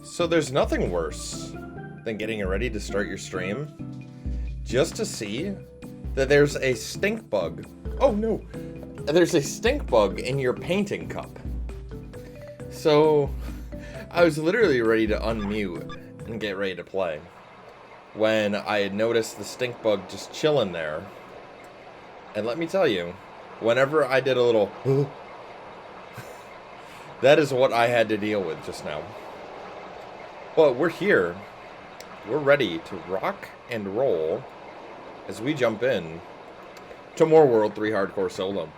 So there's nothing worse than getting ready to start your stream just to see that there's a stink bug. Oh no! There's a stink bug in your painting cup. So I was literally ready to unmute and get ready to play when I had noticed the stink bug just chilling there. And let me tell you, whenever I did a little that is what I had to deal with just now. But we're here. We're ready to rock and roll as we jump in to more World 3 Hardcore Solo.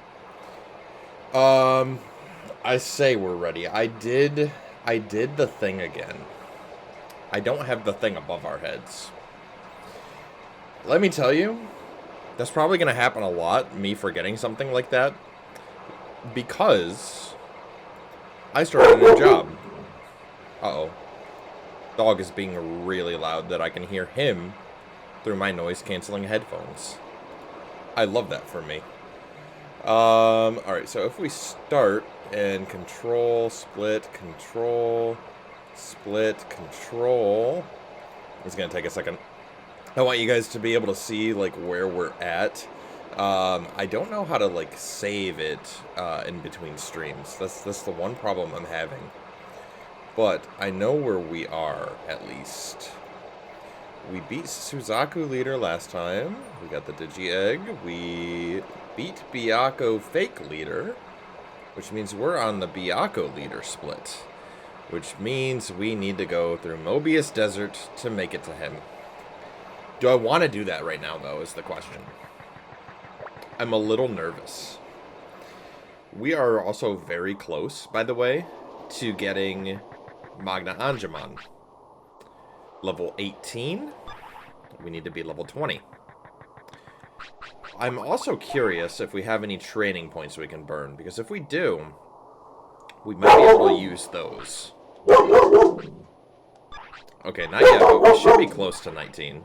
I say we're ready. I did the thing again. I don't have the thing above our heads. Let me tell you, that's probably going to happen a lot, me forgetting something like that, because I started a new job. Uh-oh. Dog is being really loud that I can hear him through my noise-canceling headphones. I love that for me. Alright, so if we start and control, split, control, split, control. It's going to take a second. I want you guys to be able to see, like, where we're at. I don't know how to, like, save it in between streams. That's the one problem I'm having. But I know where we are, at least. We beat Suzaku leader last time. We got the Digi-Egg. We beat Byakko fake leader, which means we're on the Byakko leader split, which means we need to go through Mobius Desert to make it to him. Do I want to do that right now, though, is the question. I'm a little nervous. We are also very close, by the way, to getting Magna Angemon. Level 18. We need to be level 20. I'm also curious if we have any training points we can burn, because if we do, we might be able to use those. Okay, not yet, but we should be close to 19.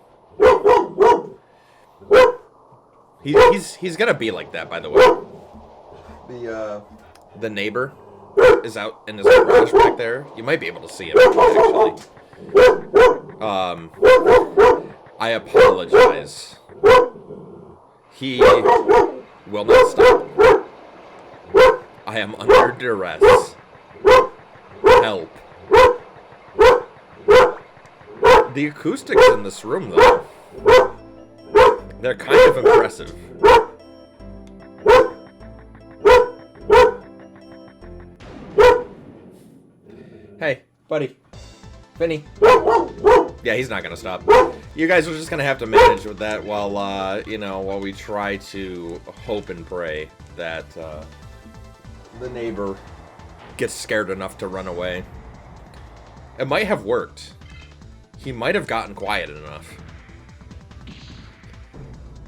He's gonna be like that, by the way. The neighbor is out in his garage back there. You might be able to see him, actually. I apologize. He will not stop. I am under duress. Help. The acoustics in this room, though, they're kind of impressive. Hey, buddy. Vinny. Yeah, he's not gonna stop. You guys are just gonna have to manage with that while, while we try to hope and pray that, the neighbor gets scared enough to run away. It might have worked. He might have gotten quiet enough.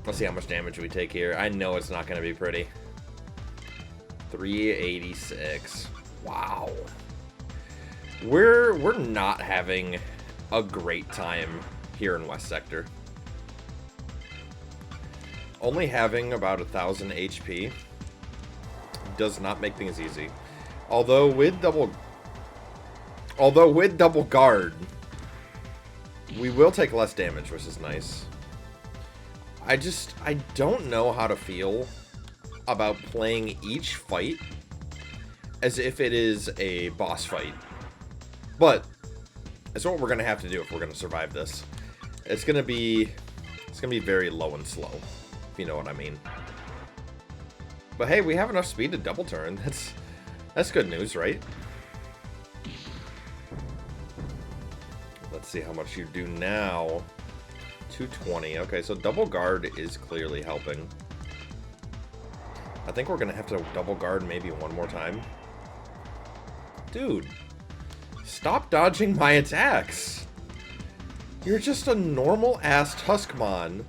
Let's see how much damage we take here. I know it's not gonna be pretty. 386. Wow. We're not having a great time here in West Sector. Only having about 1,000 HP does not make things easy. Although with double guard, we will take less damage, which is nice. I don't know how to feel about playing each fight as if it is a boss fight. But it's what we're gonna have to do if we're gonna survive this. It's gonna be very low and slow, if you know what I mean. But hey, we have enough speed to double turn. That's good news, right? Let's see how much you do now. 220. Okay, so double guard is clearly helping. I think we're gonna have to double guard maybe one more time. Dude. Stop dodging my attacks! You're just a normal-ass Tuskmon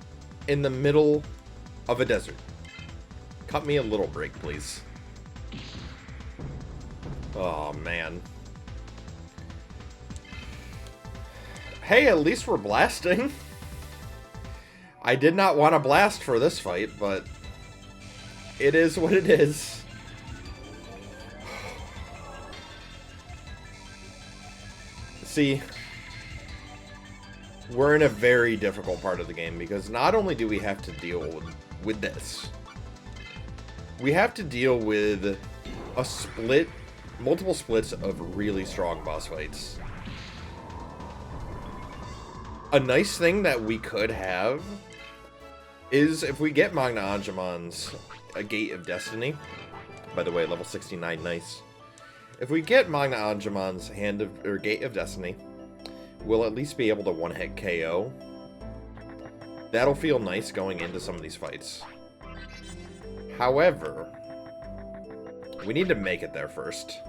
in the middle of a desert. Cut me a little break, please. Oh, man. Hey, at least we're blasting. I did not want to blast for this fight, but it is what it is. See, we're in a very difficult part of the game because not only do we have to deal with this, we have to deal with multiple splits of really strong boss fights. A nice thing that we could have is if we get Magna Angemon's A Gate of Destiny. By the way, level 69, nice. If we get Magna Angemon's Gate of Destiny, we'll at least be able to one-hit KO. That'll feel nice going into some of these fights. However, we need to make it there first.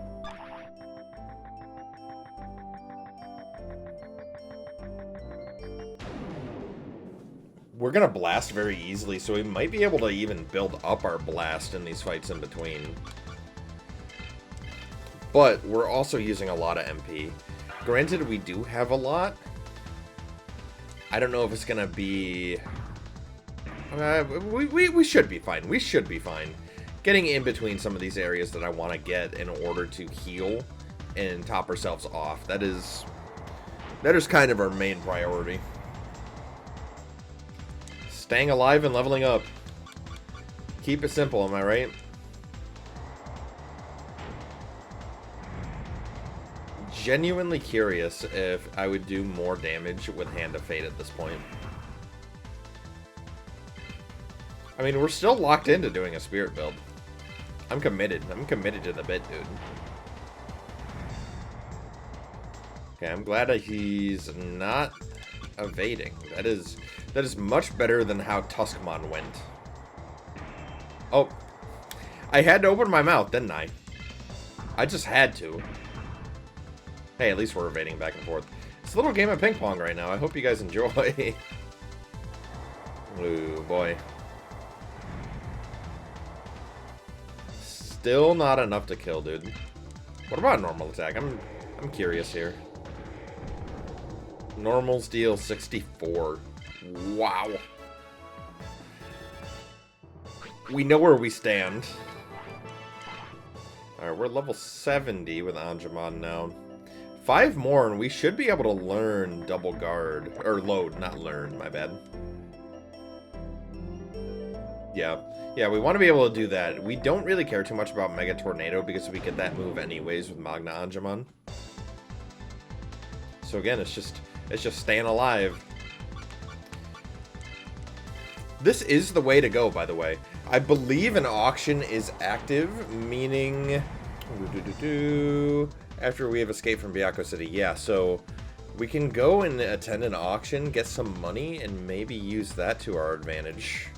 We're gonna blast very easily, so we might be able to even build up our blast in these fights in between. But we're also using a lot of MP. Granted, we do have a lot. I don't know if it's gonna be... we should be fine. We should be fine. Getting in between some of these areas that I want to get in order to heal and top ourselves off. That is kind of our main priority. Staying alive and leveling up. Keep it simple, am I right? Genuinely curious if I would do more damage with Hand of Fate at this point. I mean, we're still locked into doing a spirit build. I'm committed. I'm committed to the bit, dude. Okay, I'm glad that he's not evading. That is much better than how Tuskmon went. Oh. I had to open my mouth, didn't I? I just had to. Hey, at least we're evading back and forth. It's a little game of ping pong right now. I hope you guys enjoy. Ooh, boy. Still not enough to kill, dude. What about normal attack? I'm curious here. Normals deal 64. Wow. We know where we stand. Alright, we're level 70 with Angemon now. 5 more and we should be able to learn double guard. Or load, not learn, my bad. Yeah, we want to be able to do that. We don't really care too much about Mega Tornado because we get that move anyways with Magna Angemon. So again, it's just staying alive. This is the way to go, by the way. I believe an auction is active, meaning... After we have escaped from Byakko City. Yeah, so we can go and attend an auction, get some money, and maybe use that to our advantage.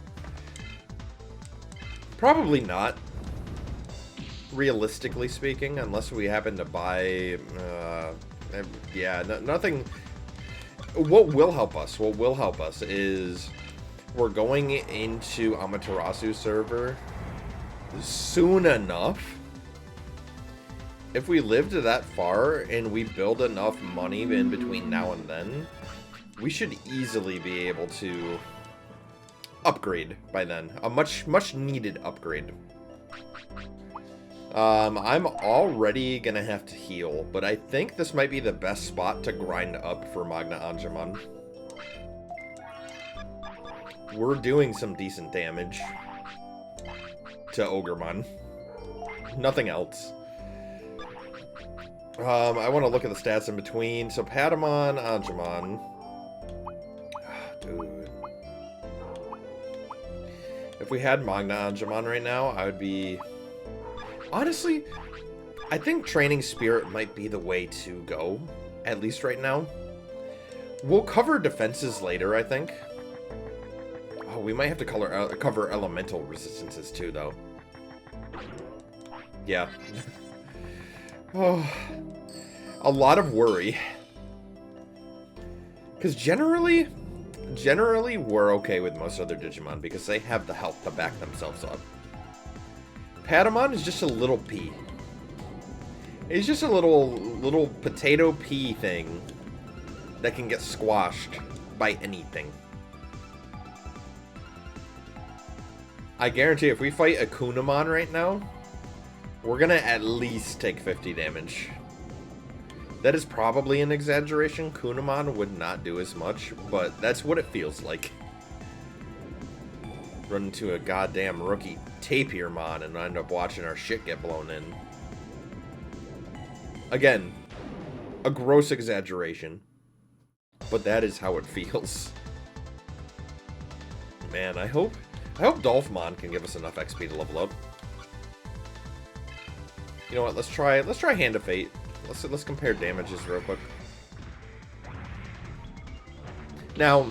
Probably not. Realistically speaking, unless we happen to buy... yeah, nothing... What will help us is... We're going into Amaterasu's server soon enough. If we live to that far and we build enough money in between now and then, we should easily be able to upgrade by then. A much needed upgrade. I'm already gonna have to heal, but I think this might be the best spot to grind up for Magna Angemon. We're doing some decent damage to Ogremon. Nothing else. I want to look at the stats in between. So Patamon, Angemon. Dude. If we had Magna Angemon right now, I would be... Honestly, I think Training Spirit might be the way to go. At least right now. We'll cover defenses later, I think. Oh, we might have to cover elemental resistances too, though. Yeah. Oh, a lot of worry. Because generally, we're okay with most other Digimon because they have the health to back themselves up. Patamon is just a little pea. He's just a little potato pea thing that can get squashed by anything. I guarantee if we fight a Kunamon right now, we're gonna at least take 50 damage. That is probably an exaggeration. Kunamon would not do as much, but that's what it feels like. Run into a goddamn rookie Tapirmon and end up watching our shit get blown in. Again, a gross exaggeration, but that is how it feels. Man, I hope Dolphmon can give us enough XP to level up. You know what? Let's try Hand of Fate. Let's compare damages real quick. Now,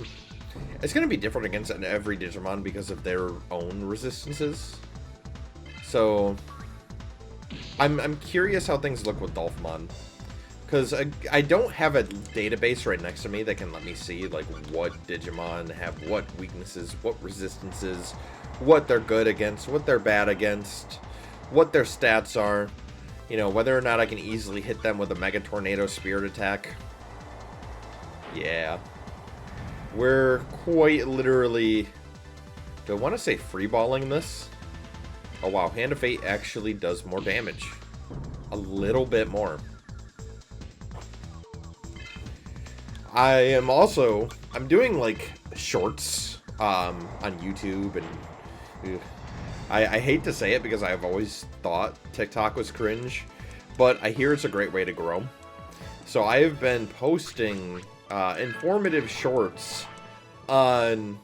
it's going to be different against every Digimon because of their own resistances. So, I'm curious how things look with Dolphmon. Because I don't have a database right next to me that can let me see, like, what Digimon have what weaknesses, what resistances, what they're good against, what they're bad against, what their stats are. You know, whether or not I can easily hit them with a Mega Tornado Spirit Attack. Yeah. We're quite literally... Do I want to say freeballing this? Oh wow, Hand of Fate actually does more damage. A little bit more. I'm doing like shorts on YouTube, and I hate to say it because I've always thought TikTok was cringe, but I hear it's a great way to grow. So I've been posting informative shorts on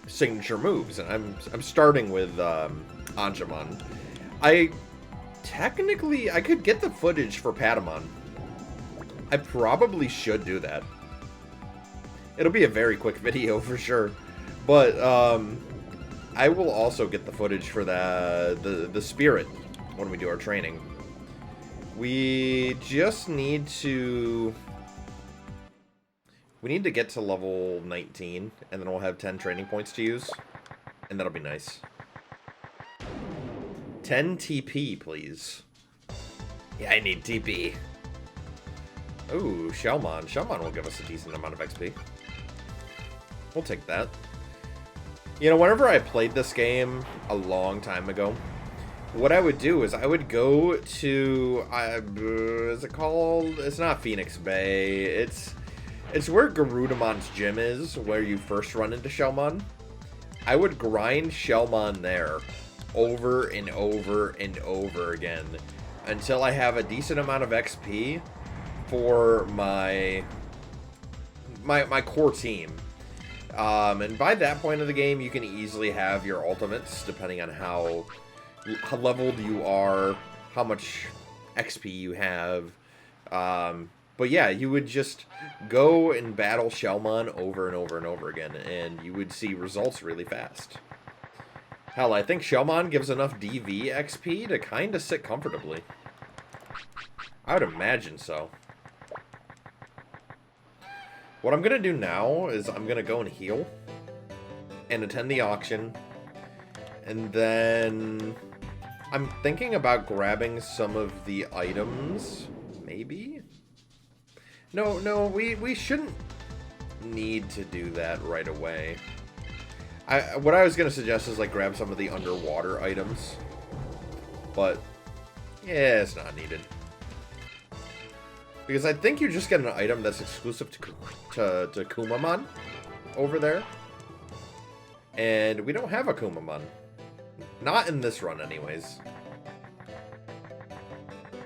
signature moves, and I'm starting with Angemon. I could get the footage for Patamon. I probably should do that. It'll be a very quick video for sure, but I will also get the footage for the spirit when we do our training. We just need to get to level 19, and then we'll have 10 training points to use, and that'll be nice. 10 TP, please. Yeah, I need TP. Ooh, Shellmon. Shellmon will give us a decent amount of XP. We'll take that. You know, whenever I played this game a long time ago, what I would do is I would go to... is it called? It's not Phoenix Bay. It's where Garudamon's gym is, where you first run into Shellmon. I would grind Shellmon there over and over and over again until I have a decent amount of XP for my core team. And by that point of the game, you can easily have your ultimates, depending on how leveled you are, how much XP you have. But yeah, you would just go and battle Shellmon over and over and over again, and you would see results really fast. Hell, I think Shellmon gives enough DV XP to kind of sit comfortably. I would imagine so. What I'm going to do now is I'm going to go and heal and attend the auction. And then I'm thinking about grabbing some of the items, maybe? No, we shouldn't need to do that right away. What I was going to suggest is like grab some of the underwater items. But, yeah, it's not needed. Because I think you just get an item that's exclusive to Kumamon over there. And we don't have a Kumamon. Not in this run, anyways.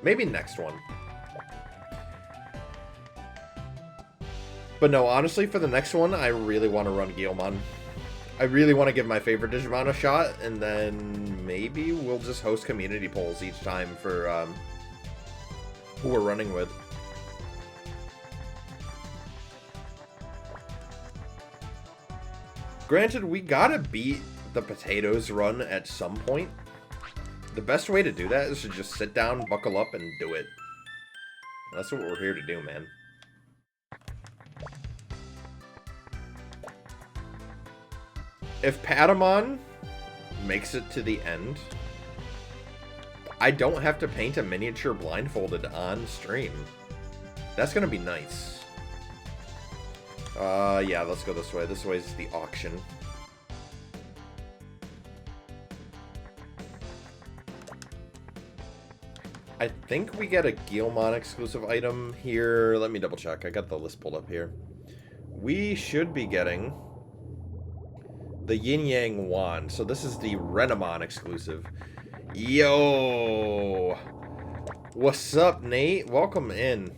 Maybe next one. But no, honestly, for the next one, I really want to run Guilmon. I really want to give my favorite Digimon a shot, and then maybe we'll just host community polls each time for who we're running with. Granted, we gotta beat the Potatoes run at some point. The best way to do that is to just sit down, buckle up, and do it. That's what we're here to do, man. If Patamon makes it to the end, I don't have to paint a miniature blindfolded on stream. That's gonna be nice. Yeah, let's go this way. This way is the auction. I think we get a Guilmon exclusive item here. Let me double check. I got the list pulled up here. We should be getting the Yin Yang Wand. So this is the Renamon exclusive. Yo! What's up, Nate? Welcome in.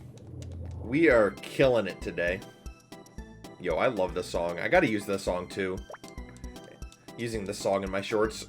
We are killing it today. Yo, I love this song. I gotta use this song too. Using this song in my shorts.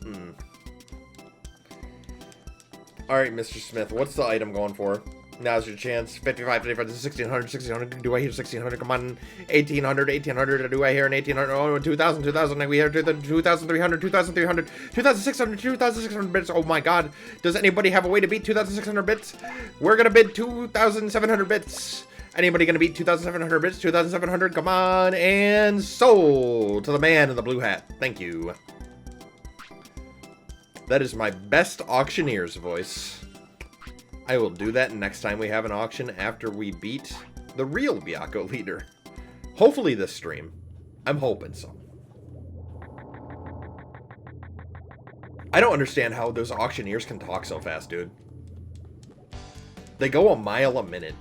Alright, Mr. Smith, what's the item going for? Now's your chance. 55, 55, 1600, 1600. Do I hear 1600? Come on. 1800, 1800. Do I hear an 1800? Oh, 2000, 2000. We hear 2300, 2300, 2600, 2600 bits. Oh my god. Does anybody have a way to beat 2600 bits? We're gonna bid 2700 bits. Anybody gonna beat 2700 bits? 2700. Come on. And sold to the man in the blue hat. Thank you. That is my best auctioneer's voice. I will do that next time we have an auction after we beat the real Byakko leader. Hopefully this stream. I'm hoping so. I don't understand how those auctioneers can talk so fast, dude. They go a mile a minute.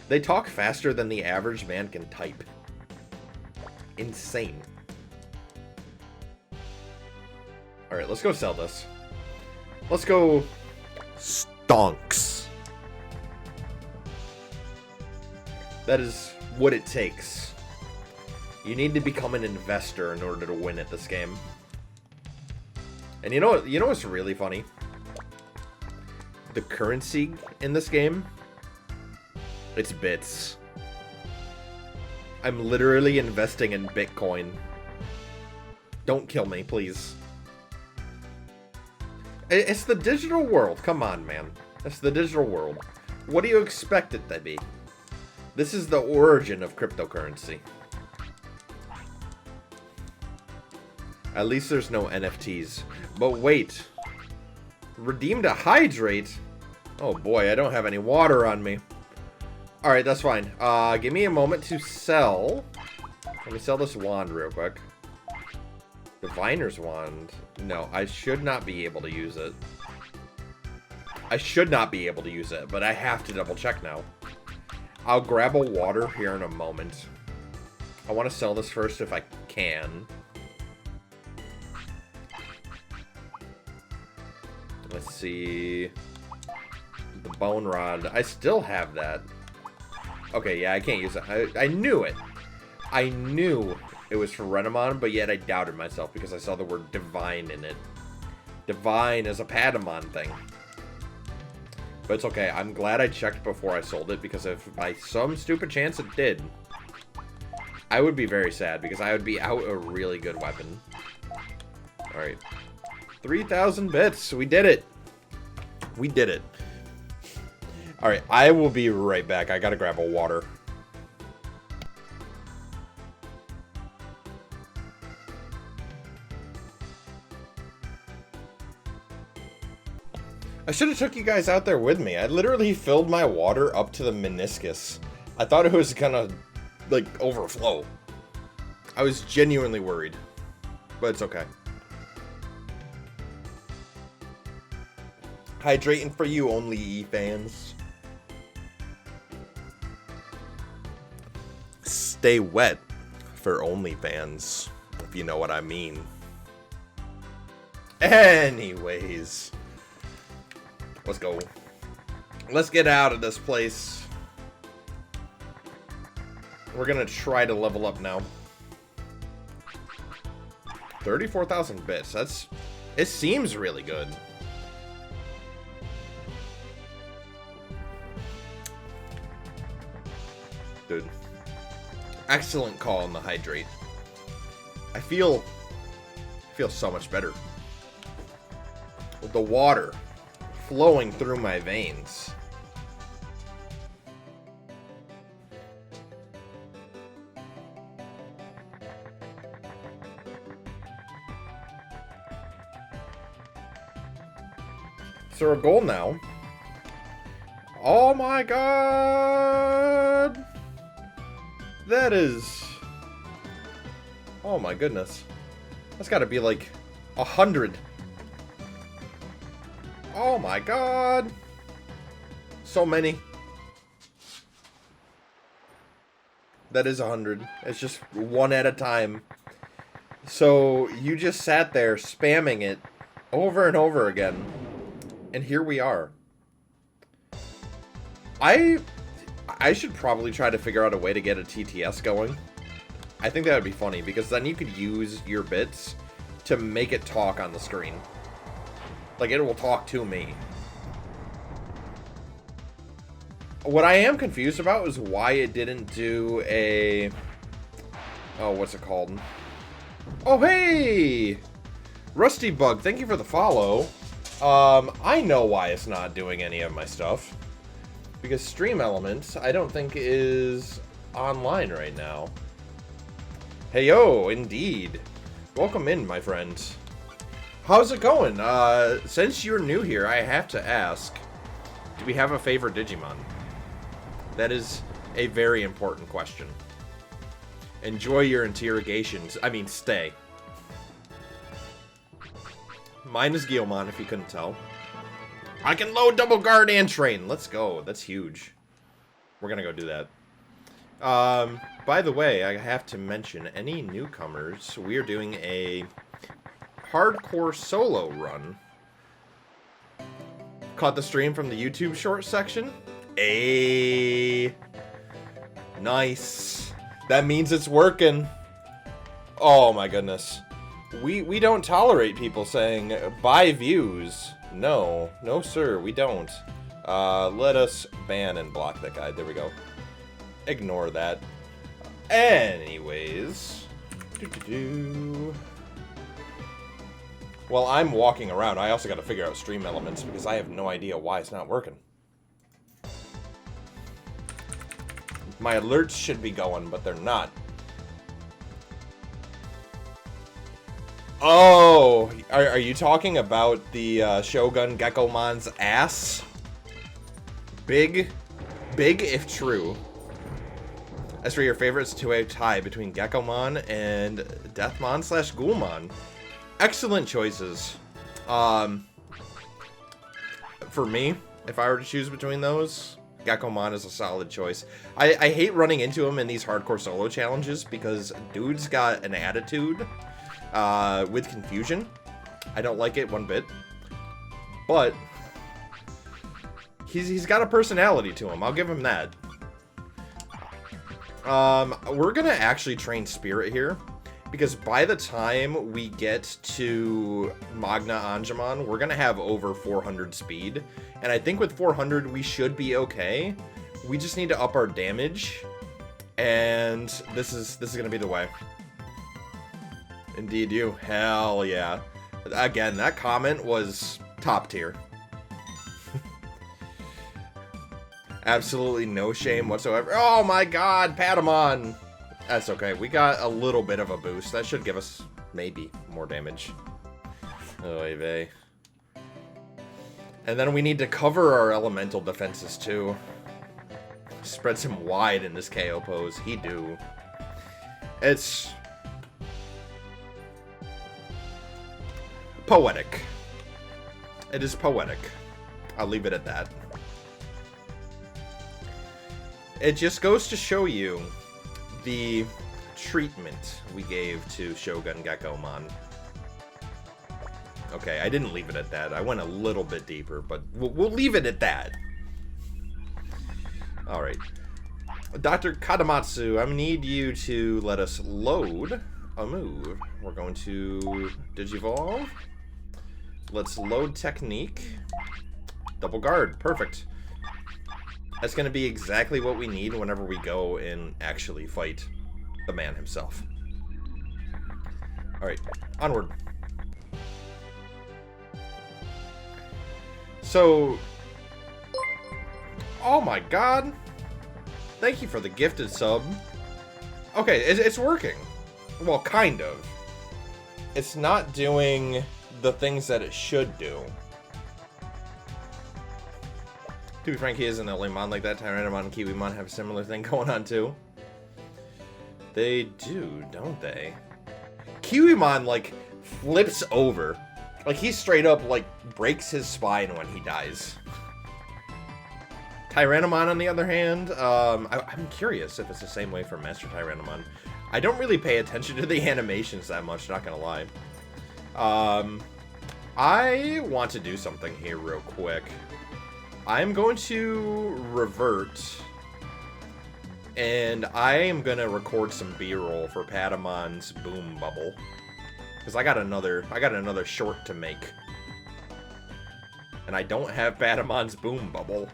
They talk faster than the average man can type. Insane. Alright, let's go sell this. Let's go stonks. That is what it takes. You need to become an investor in order to win at this game. And you know what's really funny? The currency in this game, it's bits. I'm literally investing in Bitcoin. Don't kill me, please. It's the digital world. Come on, man. It's the digital world. What do you expect it to be? This is the origin of cryptocurrency. At least there's no NFTs. But wait. Redeemed a hydrate? Oh boy, I don't have any water on me. Alright, that's fine. Give me a moment to sell. Let me sell this wand real quick. Diviner's wand. No, I should not be able to use it. I should not be able to use it, but I have to double check now. I'll grab a water here in a moment. I want to sell this first if I can. Let's see. The bone rod. I still have that. Okay, yeah, I can't use it. I knew it. I knew it was for Renamon, but yet I doubted myself because I saw the word divine in it. Divine is a Patamon thing. But it's okay. I'm glad I checked before I sold it, because if by some stupid chance it did, I would be very sad because I would be out a really good weapon. Alright. 3,000 bits. We did it. We did it. Alright, I will be right back. I gotta grab a water. I should have took you guys out there with me. I literally filled my water up to the meniscus. I thought it was gonna, like, overflow. I was genuinely worried. But it's okay. Hydrating for you only, fans. Stay wet for OnlyFans, if you know what I mean. Anyways. Let's go. Let's get out of this place. We're gonna try to level up now. 34,000 bits. It seems really good. Dude. Excellent call on the hydrate. I feel so much better. With the water flowing through my veins. So our goal now. Oh my god! That is... Oh my goodness. That's gotta be like 100. Oh my god. So many. That is 100. It's just one at a time. So you just sat there spamming it over and over again. And here we are. I should probably try to figure out a way to get a TTS going. I think that would be funny, because then you could use your bits to make it talk on the screen. Like, it will talk to me. What I am confused about is why it didn't do a... Oh, what's it called? Oh, hey! Rusty Bug, thank you for the follow. I know why it's not doing any of my stuff. Because Stream Elements, I don't think is online right now. Hey, yo, indeed. Welcome in, my friend. How's it going? Since you're new here, I have to ask, do we have a favorite Digimon? That is a very important question. Enjoy your interrogations. I mean, stay. Mine is Guilmon, if you couldn't tell. I can load double guard and train. Let's go. That's huge. We're gonna go do that. By the way, I have to mention, any newcomers, we are doing a Hardcore Solo Run. Caught the stream from the YouTube short section? Nice. That means it's working. Oh my goodness. We don't tolerate people saying, buy views. No. No, sir, we don't. Let us ban and block that guy. There we go. Ignore that. Anyways. Well, I'm walking around. I also got to figure out stream elements because I have no idea why it's not working. My alerts should be going, but they're not. Oh, are you talking about the Shogun Gekkomon's ass? Big if true. As for your favorites, two-way tie between Gekkomon and Deathmon/Ghoulmon. Excellent choices. For me, if I were to choose between those, Gekkomon is a solid choice. I hate running into him in these hardcore solo challenges because dude's got an attitude with confusion. I don't like it one bit. But he's got a personality to him. I'll give him that. We're gonna actually train Spirit here, because by the time we get to Magna Angemon, we're gonna have over 400 speed, and I think with 400 we should be okay. We just need to up our damage, and this is gonna be the way. Indeed, you. Hell yeah. Again, that comment was top tier. Absolutely no shame whatsoever. Oh my god, Patamon! That's okay. We got a little bit of a boost. That should give us, maybe, more damage. Oy vey. And then we need to cover our elemental defenses, too. Spreads him wide in this KO pose. He do. It's poetic. It is poetic. I'll leave it at that. It just goes to show you the treatment we gave to Shogun Gekkomon. Okay, I didn't leave it at that. I went a little bit deeper, but we'll leave it at that. Alright. Dr. Katamatsu, I need you to let us load a move. We're going to Digivolve. Let's load technique. Double guard. Perfect. That's going to be exactly what we need whenever we go and actually fight the man himself. Alright, onward. So... Oh my god! Thank you for the gifted sub. Okay, it's working. Well, kind of. It's not doing the things that it should do. To be frank, he isn't a Lemon like that. Tyrannomon and Kiwimon have a similar thing going on, too. They do, don't they? Kiwimon, like, flips over Like, he straight up, like, breaks his spine when he dies. Tyrannomon, on the other hand, I'm curious if it's the same way for Master Tyrannomon. I don't really pay attention to the animations that much, not gonna lie. I want to do something here real quick. I'm going to revert, and I am gonna record some B-roll for Patamon's Boom Bubble. Because I got another short to make. And I don't have Patamon's Boom Bubble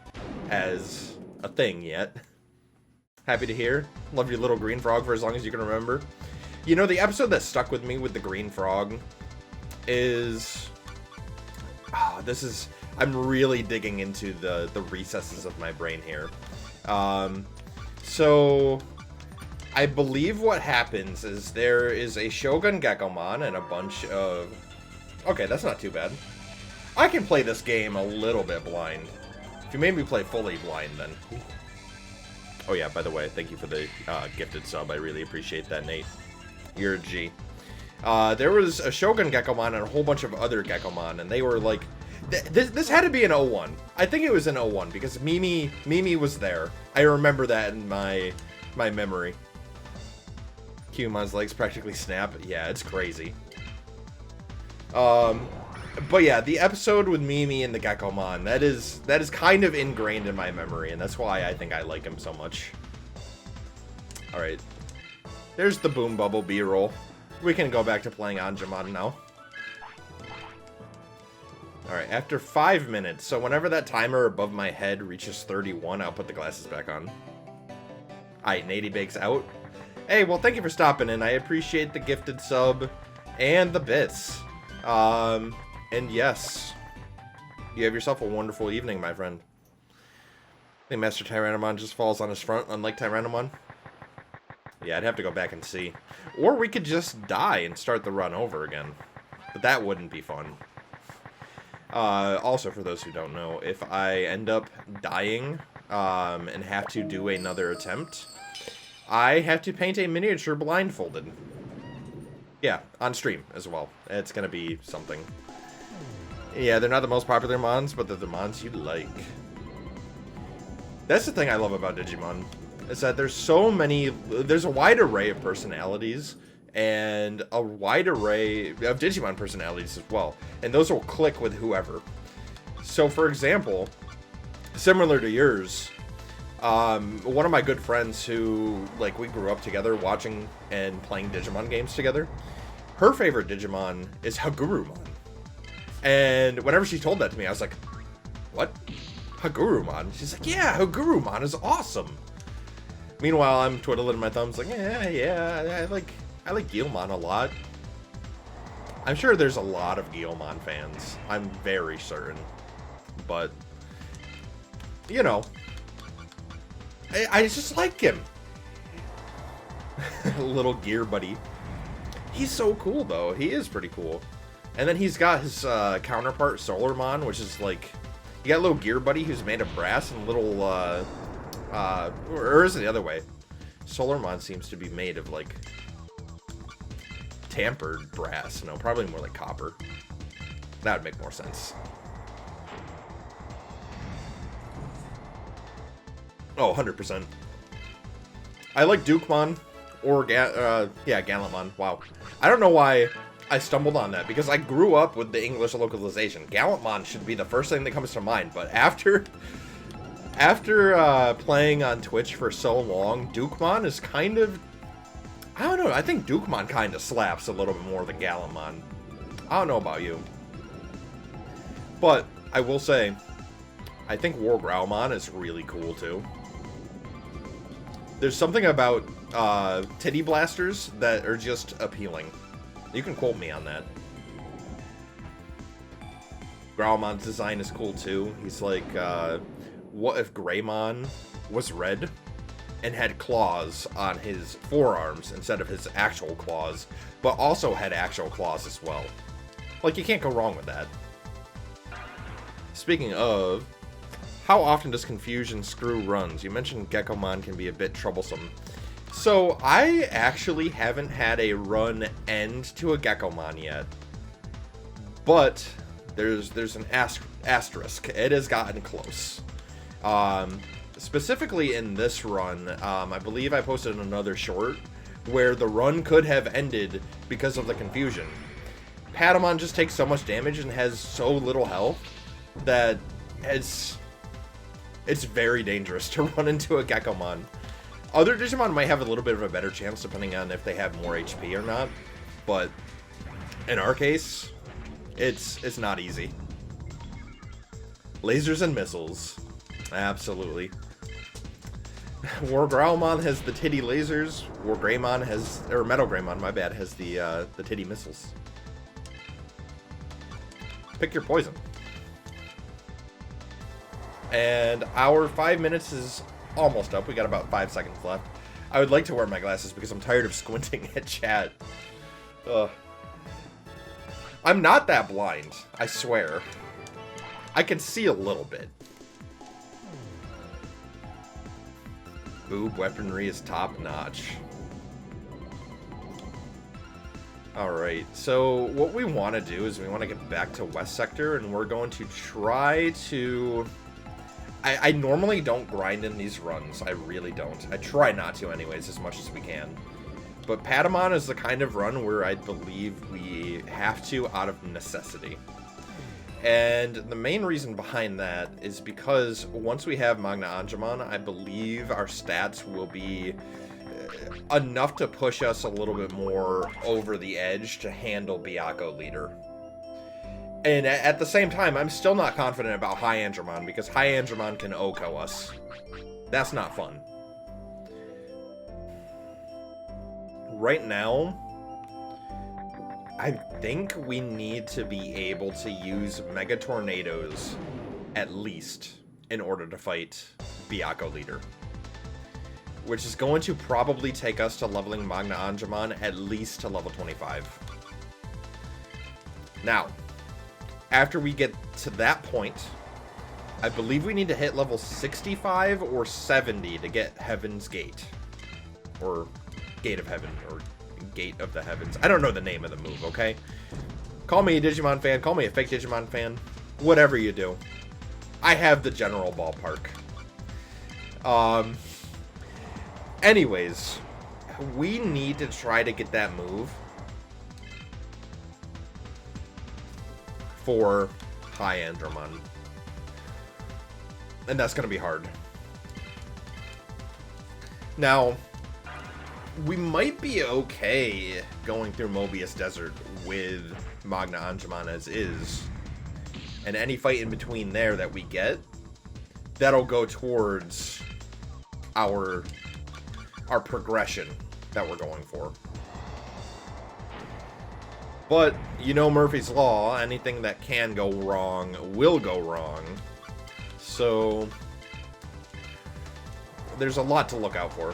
as a thing yet. Happy to hear. Love your little green frog for as long as you can remember. You know, the episode that stuck with me with the green frog is... Oh, I'm really digging into the recesses of my brain here. So... I believe what happens is there is a Shogun Gekkomon and a bunch of... Okay, that's not too bad. I can play this game a little bit blind. If you made me play fully blind, then... Oh yeah, by the way, thank you for the gifted sub. I really appreciate that, Nate. You're a G. There was a Shogun Gekkomon and a whole bunch of other Gekkomon, and they were like... This had to be an 01. I think it was an 01, because Mimi was there. I remember that in my memory. Cumon's legs practically snap. Yeah, it's crazy. But yeah, the episode with Mimi and the Gekkomon, that is kind of ingrained in my memory, and that's why I think I like him so much. Alright. There's the Boom Bubble B-roll. We can go back to playing Angemon now. Alright, after 5 minutes, so whenever that timer above my head reaches 31, I'll put the glasses back on. Alright, Nady Bakes out. Hey, well, thank you for stopping in. I appreciate the gifted sub and the bits. And yes, you have yourself a wonderful evening, my friend. I think Master Tyrannomon just falls on his front, unlike Tyrannomon. Yeah, I'd have to go back and see. Or we could just die and start the run over again. But that wouldn't be fun. Also, for those who don't know, if I end up dying and have to do another attempt... I have to paint a miniature blindfolded. Yeah, on stream as well. It's gonna be something. Yeah, they're not the most popular mons, but they're the mons you like. That's the thing I love about Digimon, is that there's a wide array of personalities, and a wide array of Digimon personalities as well. And those will click with whoever. So, for example, similar to yours... one of my good friends who, like, we grew up together watching and playing Digimon games together, her favorite Digimon is Hagurumon. And whenever she told that to me, I was like, what? Hagurumon? She's like, yeah, Hagurumon is awesome. Meanwhile, I'm twiddling my thumbs like, yeah, I like Guilmon a lot. I'm sure there's a lot of Guilmon fans. I'm very certain. But, you know... I just like him. Little gear buddy. He's so cool, though. He is pretty cool. And then he's got his counterpart, Solarmon, which is like... You got a little gear buddy who's made of brass and little... or is it the other way? Solarmon seems to be made of, like... tampered brass. No, probably more like copper. That would make more sense. Oh, 100%. I like Dukemon, or, Gallantmon. Wow. I don't know why I stumbled on that, because I grew up with the English localization. Gallantmon should be the first thing that comes to mind, but after playing on Twitch for so long, Dukemon is kind of... I don't know, I think Dukemon kind of slaps a little bit more than Gallantmon. I don't know about you. But, I will say, I think War Growlmon is really cool, too. There's something about titty blasters that are just appealing. You can quote me on that. Growlmon's design is cool too. He's like, what if Greymon was red and had claws on his forearms instead of his actual claws, but also had actual claws as well? Like, you can't go wrong with that. Speaking of... How often does confusion screw runs? You mentioned Gekkomon can be a bit troublesome. So, I actually haven't had a run end to a Gekkomon yet. But there's an asterisk. It has gotten close. Specifically in this run, I believe I posted another short where the run could have ended because of the confusion. Patamon just takes so much damage and has so little health that it's very dangerous to run into a Gekkomon. Other Digimon might have a little bit of a better chance depending on if they have more HP or not, but in our case, it's not easy. Lasers and missiles. Absolutely. War Growlmon has the titty lasers. War Greymon has, or Metal Greymon, my bad, has the titty missiles. Pick your poison. And our 5 minutes is almost up. We got about 5 seconds left. I would like to wear my glasses because I'm tired of squinting at chat. Ugh. I'm not that blind, I swear. I can see a little bit. Boob weaponry is top notch. Alright, so what we want to do is we want to get back to West Sector, and we're going to try to... I normally don't grind in these runs, I really don't. I try not to anyways, as much as we can. But Patamon is the kind of run where I believe we have to out of necessity. And the main reason behind that is because once we have Magna Angemon, I believe our stats will be enough to push us a little bit more over the edge to handle Byakko leader. And at the same time, I'm still not confident about High Angemon because High Angemon can OHKO us. That's not fun. Right now, I think we need to be able to use Mega Tornadoes at least in order to fight Byakko leader. Which is going to probably take us to leveling Magna Angemon at least to level 25. Now, after we get to that point, I believe we need to hit level 65 or 70 to get Heaven's Gate. Or Gate of Heaven, or Gate of the Heavens. I don't know the name of the move, okay? Call me a Digimon fan, call me a fake Digimon fan. Whatever you do. I have the general ballpark. Anyways, we need to try to get that move for High Andromon. And that's going to be hard. Now, we might be okay going through Mobius Desert with Magna Angemon as is. And any fight in between there that we get, that'll go towards our progression that we're going for. But, you know Murphy's Law, anything that can go wrong will go wrong. So, there's a lot to look out for.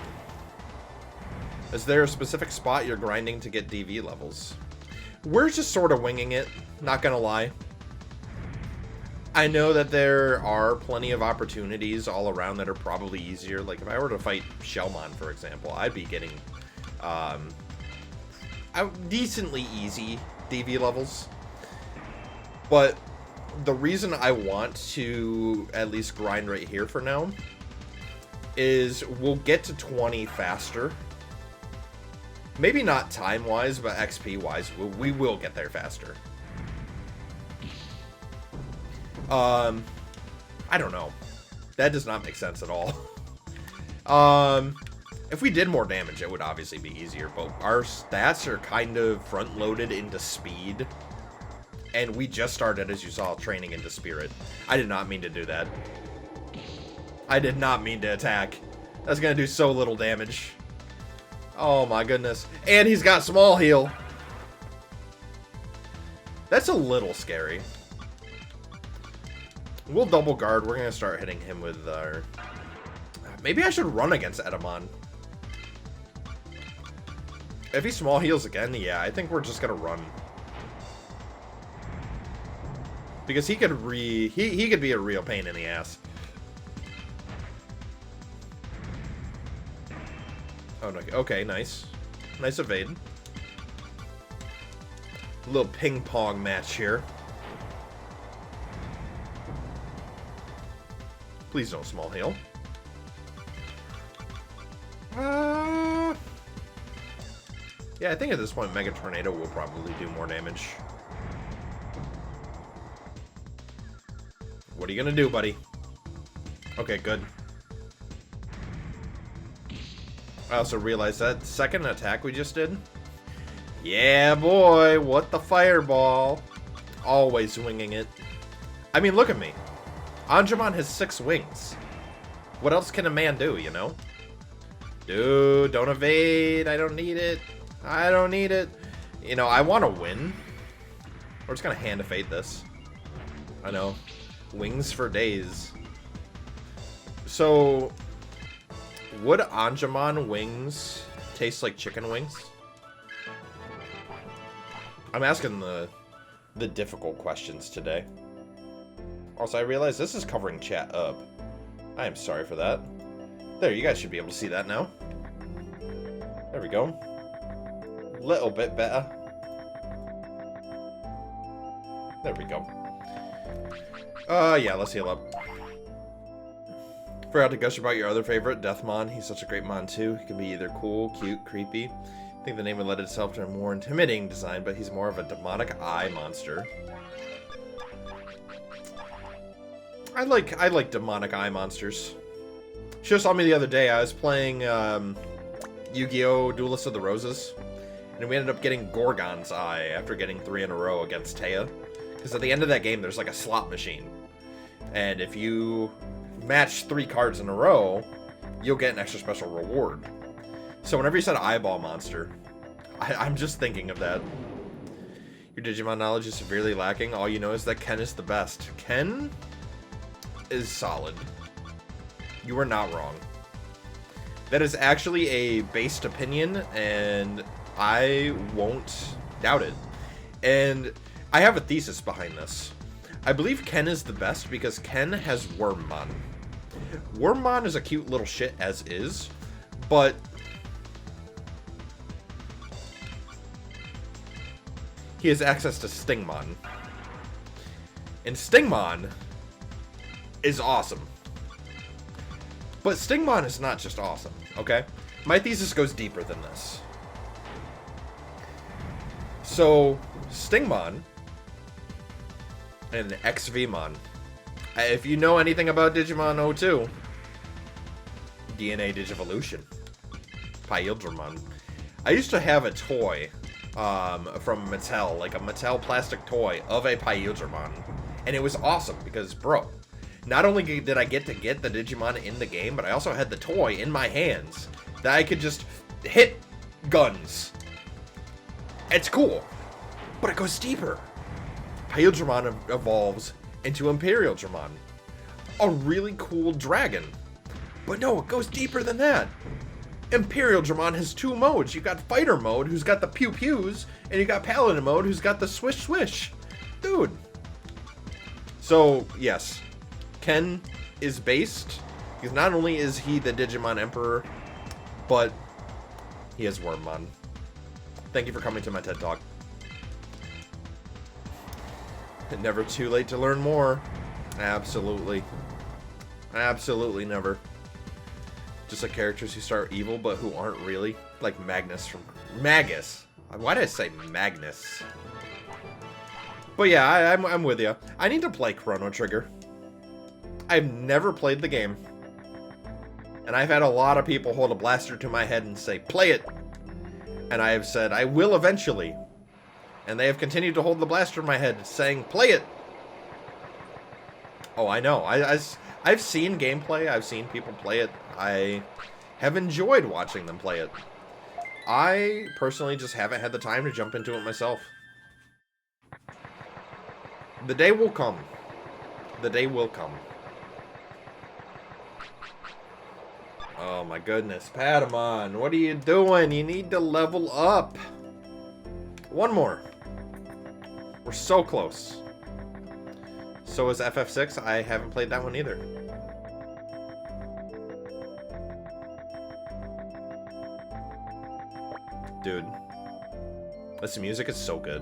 Is there a specific spot you're grinding to get DV levels? We're just sort of winging it, not gonna lie. I know that there are plenty of opportunities all around that are probably easier. Like, if I were to fight Shellmon, for example, I'd be getting decently easy DV levels. But the reason I want to at least grind right here for now is we'll get to 20 faster. Maybe not time-wise, but XP-wise, we will get there faster. I don't know. That does not make sense at all. If we did more damage, it would obviously be easier, but our stats are kind of front-loaded into speed. And we just started, as you saw, training into Spirit. I did not mean to do that. I did not mean to attack. That's gonna do so little damage. Oh my goodness. And he's got small heal. That's a little scary. We'll double guard. We're gonna start hitting him with our... Maybe I should run against Edamon. If he small heals again, yeah, I think we're just gonna run. Because he could he could be a real pain in the ass. Oh no, okay, nice. Nice evade. A little ping pong match here. Please don't small hail. Yeah, I think at this point Mega Tornado will probably do more damage. What are you gonna do, buddy? Okay, good. I also realized that second attack we just did. Yeah, boy, what the fireball. Always winging it. I mean, look at me. Angemon has 6 wings. What else can a man do, you know? Dude, don't evade. I don't need it. I don't need it. You know, I want to win. We're just going to hand evade this. I know. Wings for days. So, would Angemon wings taste like chicken wings? I'm asking the difficult questions today. Also, I realize this is covering chat up. I am sorry for that. There, you guys should be able to see that now. There we go. Little bit better. There we go. Yeah, let's heal up. Forgot to gush about your other favorite, Deathmon. He's such a great mon too. He can be either cool, cute, creepy. I think the name would lend itself to a more intimidating design, but he's more of a demonic eye monster. I like demonic eye monsters. She just saw me the other day. I was playing Yu-Gi-Oh! Duelist of the Roses, and we ended up getting Gorgon's Eye after getting 3 in a row against Taya. Because at the end of that game, there's like a slot machine, and if you match 3 cards in a row, you'll get an extra special reward. So whenever you said eyeball monster, I'm just thinking of that. Your Digimon knowledge is severely lacking. All you know is that Ken is the best. Ken is solid. You are not wrong. That is actually a based opinion, and I won't doubt it. And I have a thesis behind this. I believe Ken is the best because Ken has Wormmon. Wormmon is a cute little shit as is, but he has access to Stingmon. And Stingmon is awesome. But Stingmon is not just awesome, okay? My thesis goes deeper than this. So, Stingmon and XVmon. If you know anything about Digimon 02, DNA Digivolution, Pyildramon. I used to have a toy from Mattel, like a Mattel plastic toy of a Pyildramon. And it was awesome because, bro, not only did I get to get the Digimon in the game, but I also had the toy in my hands that I could just hit guns. It's cool, but it goes deeper. Pyildramon evolves into Imperial Dramon, a really cool dragon. But no, it goes deeper than that. Imperial Dramon has 2 modes. You got Fighter Mode, who's got the pew pews, and you got Paladin Mode, who's got the swish swish. Dude. So, yes. Ken is based, because not only is he the Digimon Emperor, but he has Wormmon. Thank you for coming to my TED Talk. Never too late to learn more. Absolutely. Absolutely never. Just like characters who start evil, but who aren't really. Like Magnus from... Magus. Why did I say Magnus? But yeah, I'm with you. I need to play Chrono Trigger. I've never played the game. And I've had a lot of people hold a blaster to my head and say, play it! And I have said, I will eventually. And they have continued to hold the blaster in my head, saying, play it! Oh, I know. I've seen gameplay. I've seen people play it. I have enjoyed watching them play it. I personally just haven't had the time to jump into it myself. The day will come. The day will come. Oh my goodness, Patamon, what are you doing? You need to level up. One more. We're so close. So is FF6. I haven't played that one either. Dude, this music is so good.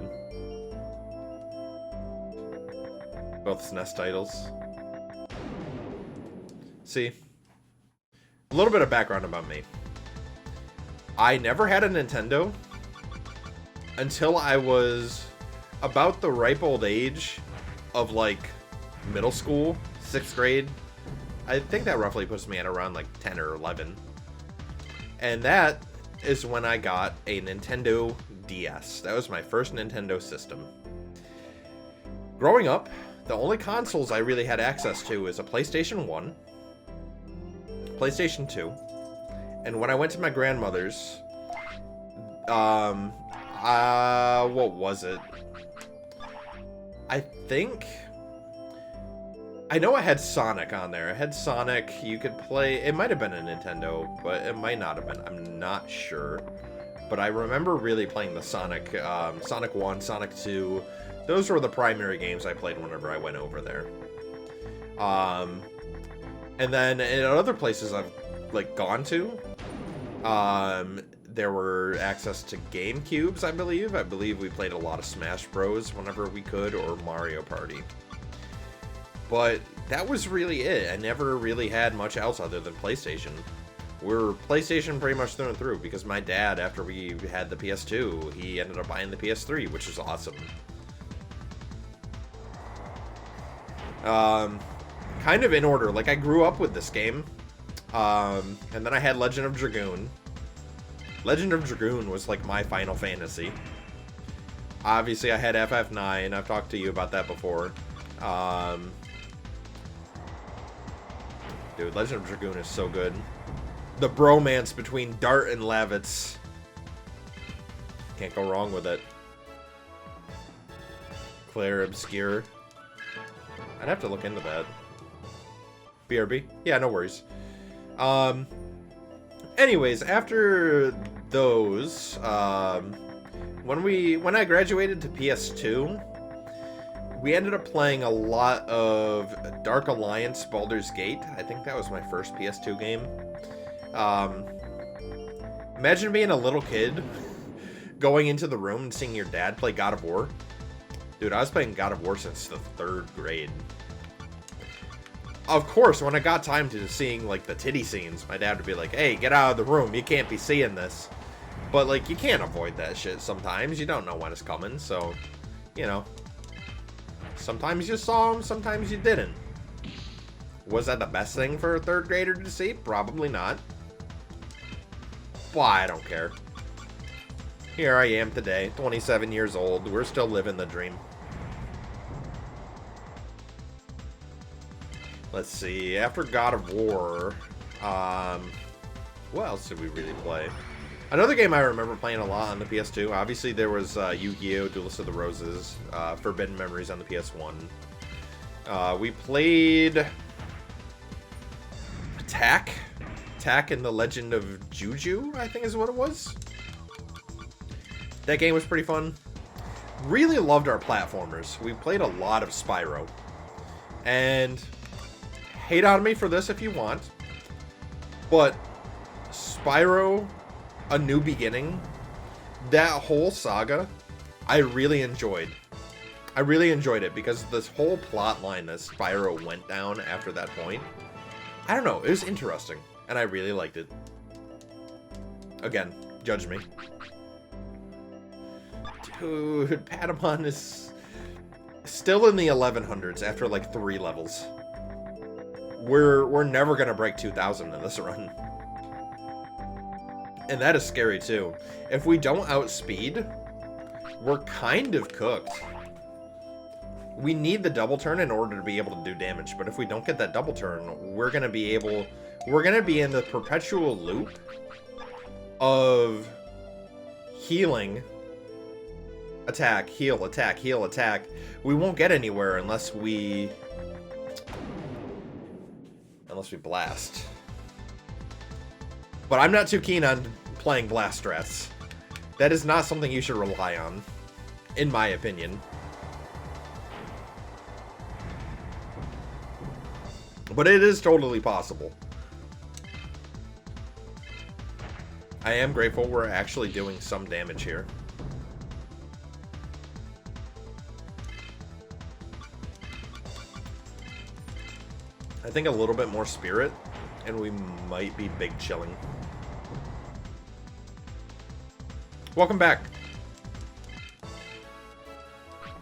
Both SNES titles. See, a little bit of background about me. I never had a Nintendo until I was about the ripe old age of, like, middle school, 6th grade. I think that roughly puts me at around, like, 10 or 11. And that is when I got a Nintendo DS. That was my first Nintendo system. Growing up, the only consoles I really had access to was a PlayStation 1, PlayStation 2, and when I went to my grandmother's, what was it? I know I had Sonic on there. I had Sonic. You could play... It might have been a Nintendo, but it might not have been. I'm not sure. But I remember really playing the Sonic, Sonic 1, Sonic 2. Those were the primary games I played whenever I went over there. And then in other places I've, like, gone to, there were access to GameCubes, I believe. I believe we played a lot of Smash Bros. Whenever we could, or Mario Party. But that was really it. I never really had much else other than PlayStation. We're PlayStation pretty much through and through, because my dad, after we had the PS2, he ended up buying the PS3, which is awesome. Kind of in order. Like, I grew up with this game. And then I had Legend of Dragoon. Legend of Dragoon was, like, my Final Fantasy. Obviously, I had FF9. I've talked to you about that before. Dude, Legend of Dragoon is so good. The bromance between Dart and Lavitz. Can't go wrong with it. Claire Obscure. I'd have to look into that. BRB? Yeah, no worries. Anyways, after those, when I graduated to PS2, we ended up playing a lot of Dark Alliance Baldur's Gate. I think that was my first PS2 game. Imagine being a little kid, going into the room and seeing your dad play God of War. Dude, I was playing God of War since the 3rd grade. Of course, when I got time to seeing, like, the titty scenes, my dad would be like, hey, get out of the room, you can't be seeing this. But, like, you can't avoid that shit sometimes. You don't know when it's coming, so, you know. Sometimes you saw them, sometimes you didn't. Was that the best thing for a 3rd grader to see? Probably not. Well, I don't care. Here I am today, 27 years old. We're still living the dream. Let's see, after God of War, what else did we really play? Another game I remember playing a lot on the PS2, obviously there was Yu-Gi-Oh! Duelist of the Roses, Forbidden Memories on the PS1. We played Attack and the Legend of Juju, I think is what it was. That game was pretty fun. Really loved our platformers. We played a lot of Spyro. And... hate on me for this if you want, but Spyro, A New Beginning, that whole saga, I really enjoyed. I really enjoyed it because this whole plot line that Spyro went down after that point, I don't know, it was interesting, and I really liked it. Again, judge me. Dude, Patamon is still in the 1100s after like 3 levels. We're never gonna break 2,000 in this run. And that is scary too. If we don't outspeed, we're kind of cooked. We need the double turn in order to be able to do damage, but if we don't get that double turn, we're gonna be in the perpetual loop of healing, attack, heal, attack, heal, attack. We won't get anywhere unless we blast. But I'm not too keen on playing blast strats. That is not something you should rely on, in my opinion. But it is totally possible. I am grateful we're actually doing some damage here. think a little bit more spirit, and we might be big chilling. Welcome back.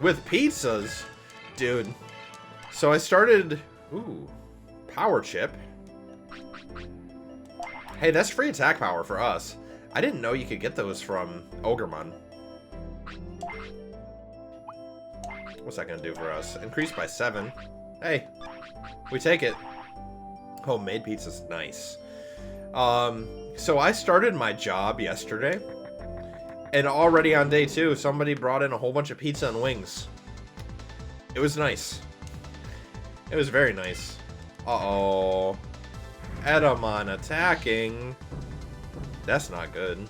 With pizzas? Dude. So I started... Ooh. Power chip. Hey, that's free attack power for us. I didn't know you could get those from Ogremon. What's that gonna do for us? Increased by 7. Hey. We take it. Homemade pizza's nice. So I started my job yesterday. And already on day 2, somebody brought in a whole bunch of pizza and wings. It was nice. It was very nice. Uh-oh. Patamon attacking. That's not good.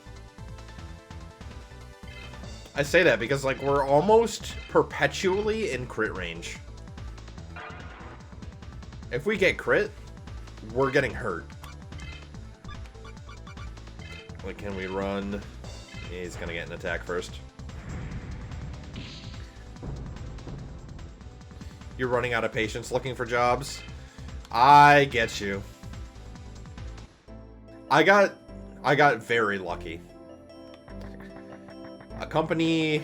I say that because, like, we're almost perpetually in crit range. If we get crit, we're getting hurt. Like, can we run? He's gonna get an attack first. You're running out of patience looking for jobs. I get you. I got very lucky. A company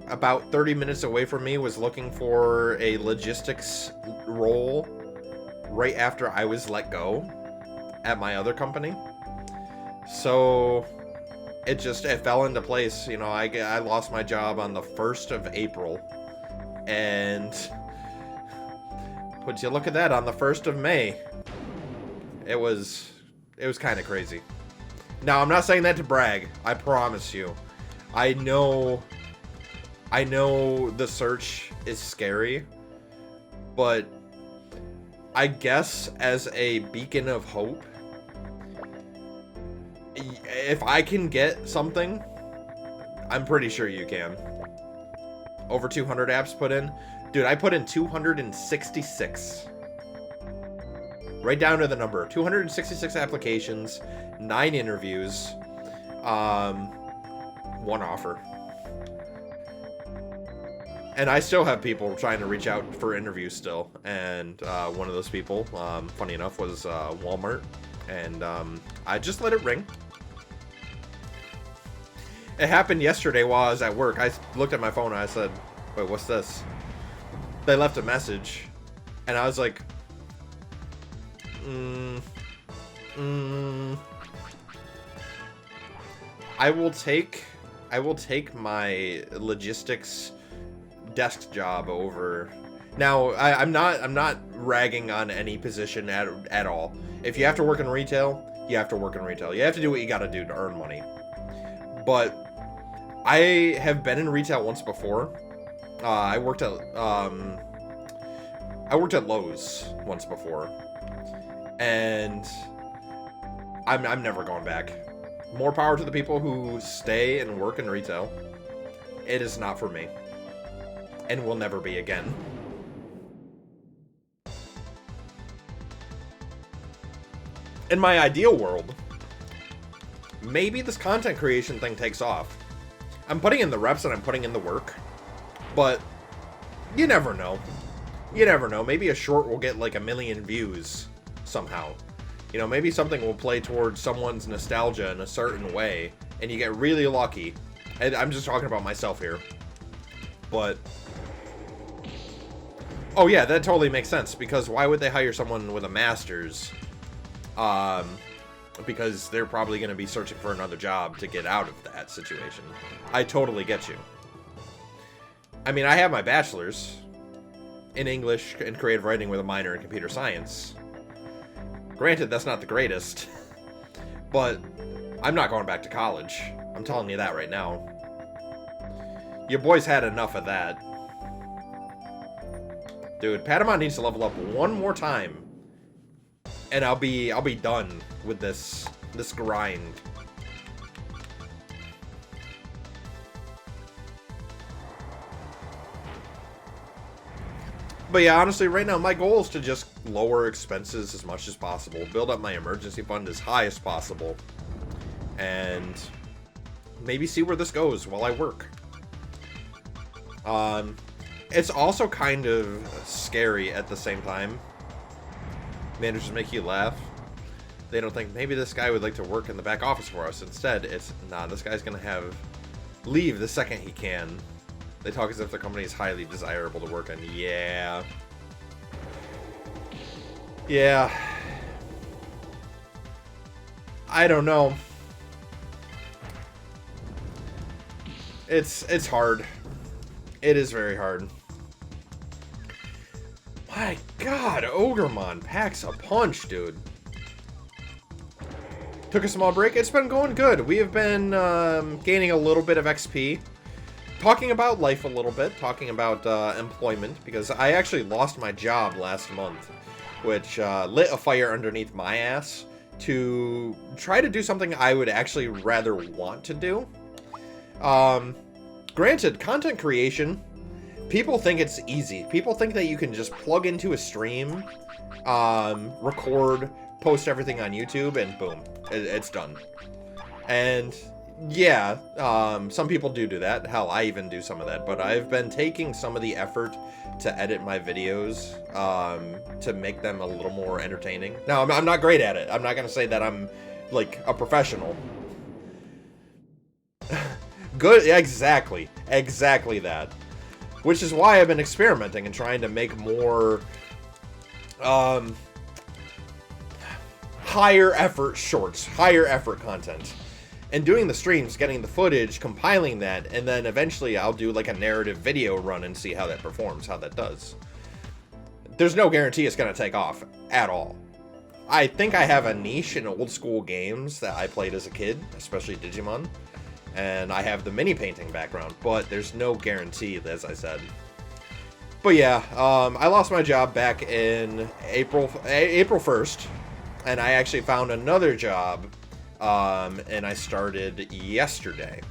about 30 minutes away from me was looking for a logistics role right after I was let go at my other company. So it fell into place. You know, I lost my job on the 1st of April. And would you look at that, on the 1st of May. It was kind of crazy. Now, I'm not saying that to brag. I promise you. I know the search is scary, but I guess as a beacon of hope, if I can get something, I'm pretty sure you can. Over 200 apps put in. Dude, I put in 266. Right down to the number. 266 applications, 9 interviews, 1 offer. And I still have people trying to reach out for interviews still. And one of those people, funny enough, was Walmart. And I just let it ring. It happened yesterday while I was at work. I looked at my phone and I said, wait, what's this? They left a message. And I was like, I will take my logistics desk job over. Now, I'm not ragging on any position at all. If you have to work in retail, you have to work in retail. You have to do what you gotta do to earn money. But I have been in retail once before. I worked at Lowe's once before, and I'm never going back. More power to the people who stay and work in retail. It is not for me, and will never be again. In my ideal world, maybe this content creation thing takes off. I'm putting in the reps and I'm putting in the work, but you never know. You never know. Maybe a short will get like 1 million views somehow. You know, maybe something will play towards someone's nostalgia in a certain way, and you get really lucky. And I'm just talking about myself here. But oh yeah, that totally makes sense, because why would they hire someone with a master's? Because they're probably going to be searching for another job to get out of that situation. I totally get you. I mean, I have my bachelor's in English and creative writing with a minor in computer science. Granted, that's not the greatest, but I'm not going back to college. I'm telling you that right now. Your boy's had enough of that. Dude, Patamon needs to level up one more time, and I'll be done with this grind. But yeah, honestly, right now, my goal is to just lower expenses as much as possible. Build up my emergency fund as high as possible. And maybe see where this goes while I work. It's also kind of scary at the same time. Managers make you laugh. They don't think, maybe this guy would like to work in the back office for us. Instead, it's, nah, this guy's gonna leave the second he can. They talk as if their company is highly desirable to work in. Yeah. Yeah. I don't know. It's hard. It is very hard. My god, Ogremon packs a punch, dude. Took a small break. It's been going good. We have been gaining a little bit of XP. Talking about life a little bit. Talking about employment. Because I actually lost my job last month. Which lit a fire underneath my ass. To try to do something I would actually rather want to do. Granted, content creation, people think it's easy. People think that you can just plug into a stream, record, post everything on YouTube, and boom, it's done. And yeah, some people do that. Hell, I even do some of that. But I've been taking some of the effort to edit my videos to make them a little more entertaining. Now, I'm not great at it. I'm not going to say that I'm, like, a professional. Good, exactly. Exactly that. Which is why I've been experimenting and trying to make more higher effort shorts, higher effort content. And doing the streams, getting the footage, compiling that, and then eventually I'll do like a narrative video run and see how that performs, how that does. There's no guarantee it's going to take off at all. I think I have a niche in old school games that I played as a kid, especially Digimon. And I have the mini painting background, but there's no guarantee, as I said. But yeah, I lost my job back in April 1st, and I actually found another job, and I started yesterday.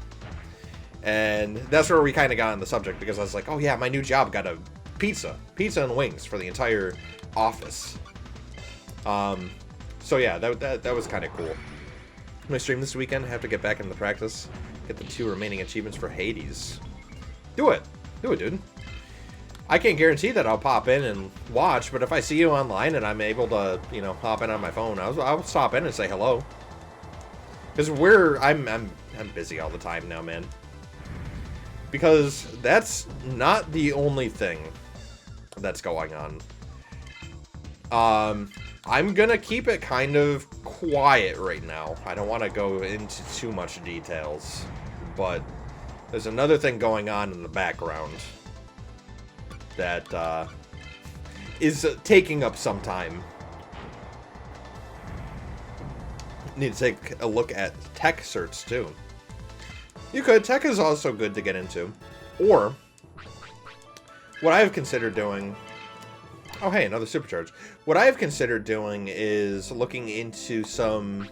And that's where we kind of got on the subject, because I was like, oh yeah, my new job got a pizza and wings for the entire office. So yeah, that was kind of cool. I'm gonna stream this weekend. I have to get back into practice. Get the 2 remaining achievements for Hades. Do it, dude. I can't guarantee that I'll pop in and watch, but if I see you online and I'm able to, you know, hop in on my phone, I'll stop in and say hello. Because I'm busy all the time now, man. Because that's not the only thing that's going on. I'm gonna keep it kind of quiet right now. I don't want to go into too much details, but there's another thing going on in the background that is taking up some time. Need to take a look at tech certs too. You could. Tech is also good to get into. Or, what I've considered doing... Oh, hey, another supercharge. What I've considered doing is looking into some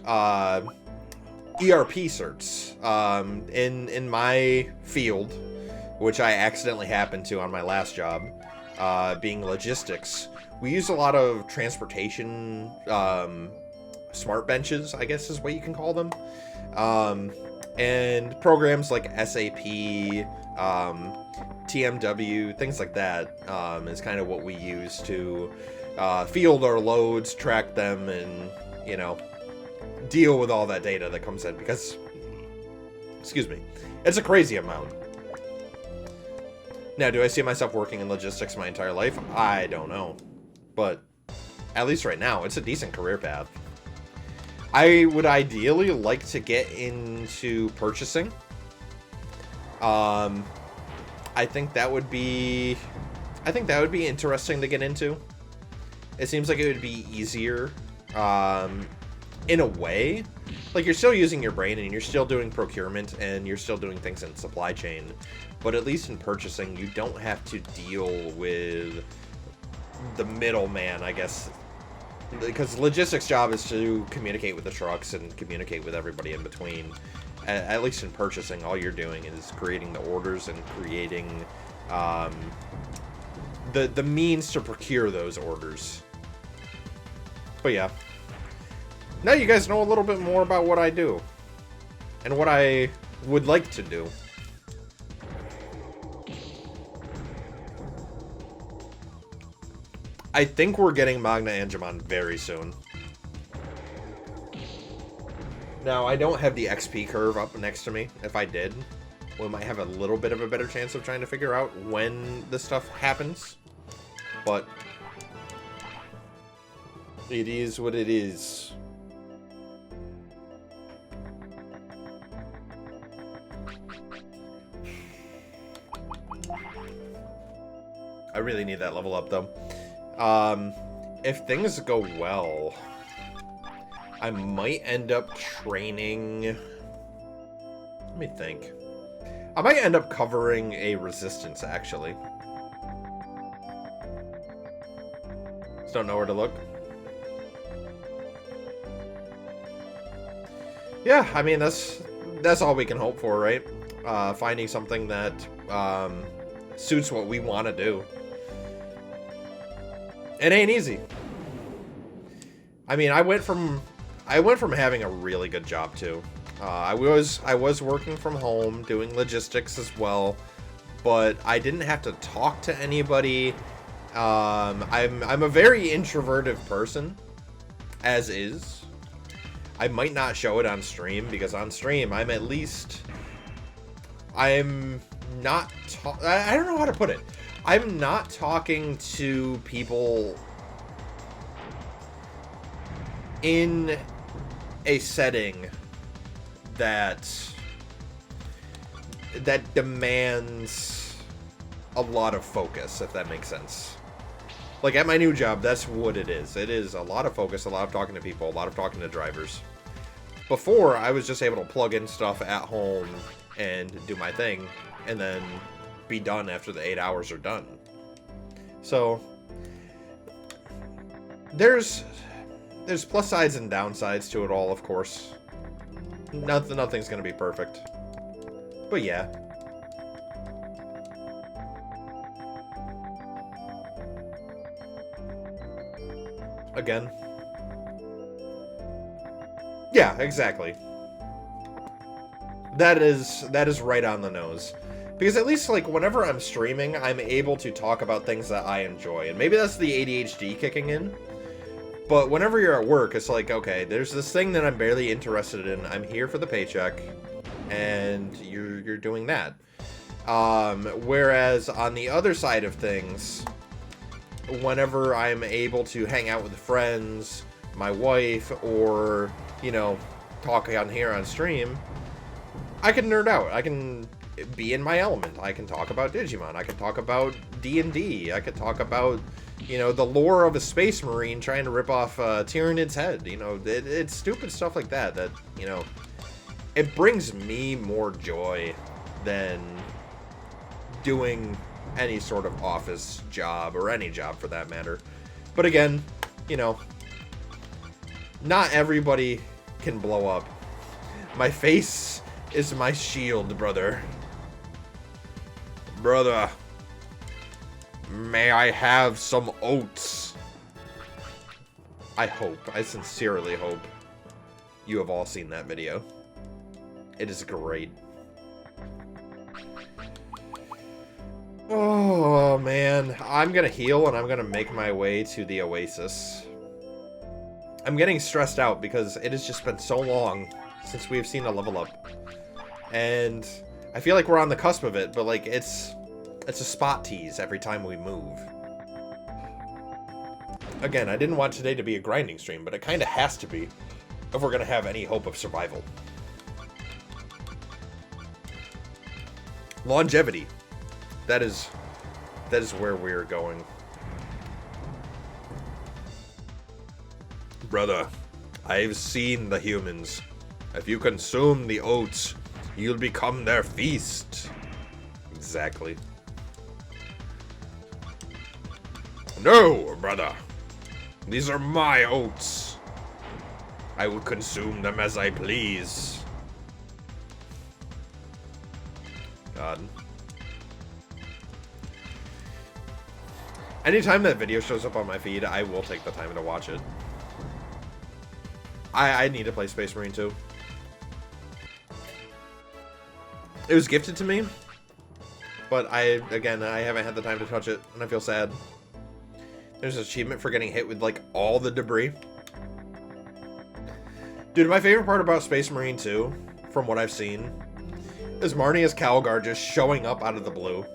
ERP certs. In my field, which I accidentally happened to on my last job, being logistics, we use a lot of transportation smart benches, I guess is what you can call them. And programs like SAP, TMW, things like that, is kind of what we use to field our loads, track them, and, you know, deal with all that data that comes in, because, excuse me, it's a crazy amount. Now, do I see myself working in logistics my entire life? I don't know. But, at least right now, it's a decent career path. I would ideally like to get into purchasing. I think that would be interesting to get into. It seems like it would be easier, in a way. Like, you're still using your brain, and you're still doing procurement, and you're still doing things in supply chain. But at least in purchasing, you don't have to deal with the middleman, I guess. Because logistics' job is to communicate with the trucks and communicate with everybody in between. At least in purchasing, all you're doing is creating the orders and creating the means to procure those orders. But yeah. Now you guys know a little bit more about what I do. And what I would like to do. I think we're getting Magna Angemon very soon. Now, I don't have the XP curve up next to me. If I did, we might have a little bit of a better chance of trying to figure out when this stuff happens. But it is what it is. I really need that level up, though. If things go well, I might end up training... Let me think. I might end up covering a resistance, actually. Just don't know where to look. Yeah, I mean, that's all we can hope for, right? Finding something that suits what we want to do. It ain't easy. I mean, I went from having a really good job too. I was working from home, doing logistics as well, but I didn't have to talk to anybody. I'm a very introverted person, as is. I might not show it on stream because on stream I'm not. I don't know how to put it. I'm not talking to people in a setting that demands a lot of focus, if that makes sense. Like at my new job, that's what it is. It is a lot of focus, a lot of talking to people, a lot of talking to drivers. Before, I was just able to plug in stuff at home and do my thing, and then be done after the 8 hours are done. So there's plus sides and downsides to it all, of course. Nothing's gonna be perfect, but yeah. Again. Yeah, exactly. That is right on the nose. Because at least, like, whenever I'm streaming, I'm able to talk about things that I enjoy. And maybe that's the ADHD kicking in. But whenever you're at work, it's like, okay, there's this thing that I'm barely interested in. I'm here for the paycheck. And you're doing that. Whereas on the other side of things, whenever I'm able to hang out with friends, my wife, or, you know, talk on here on stream, I can nerd out. I can be in my element. I can talk about Digimon. I can talk about D&D. I could talk about, you know, the lore of a space marine trying to rip off Tyranid's head. You know, it's stupid stuff like that, you know, it brings me more joy than doing any sort of office job, or any job for that matter. But again, you know, not everybody can blow up. My face is my shield, brother. Brother, may I have some oats? I sincerely hope you have all seen that video. It is great. Oh, man. I'm gonna heal and I'm gonna make my way to the Oasis. I'm getting stressed out because it has just been so long since we've seen a level up. And I feel like we're on the cusp of it, but like it's a spot tease every time we move. Again, I didn't want today to be a grinding stream, but it kind of has to be if we're gonna have any hope of survival. Longevity. That is where we're going. Brother, I've seen the humans. If you consume the oats, you'll become their feast. Exactly. No, brother. These are my oats. I will consume them as I please. God. Anytime that video shows up on my feed, I will take the time to watch it. I need to play Space Marine 2. It was gifted to me, but I haven't had the time to touch it, and I feel sad. There's an achievement for getting hit with, like, all the debris. Dude, my favorite part about Space Marine 2, from what I've seen, is Marnia's Calgar just showing up out of the blue.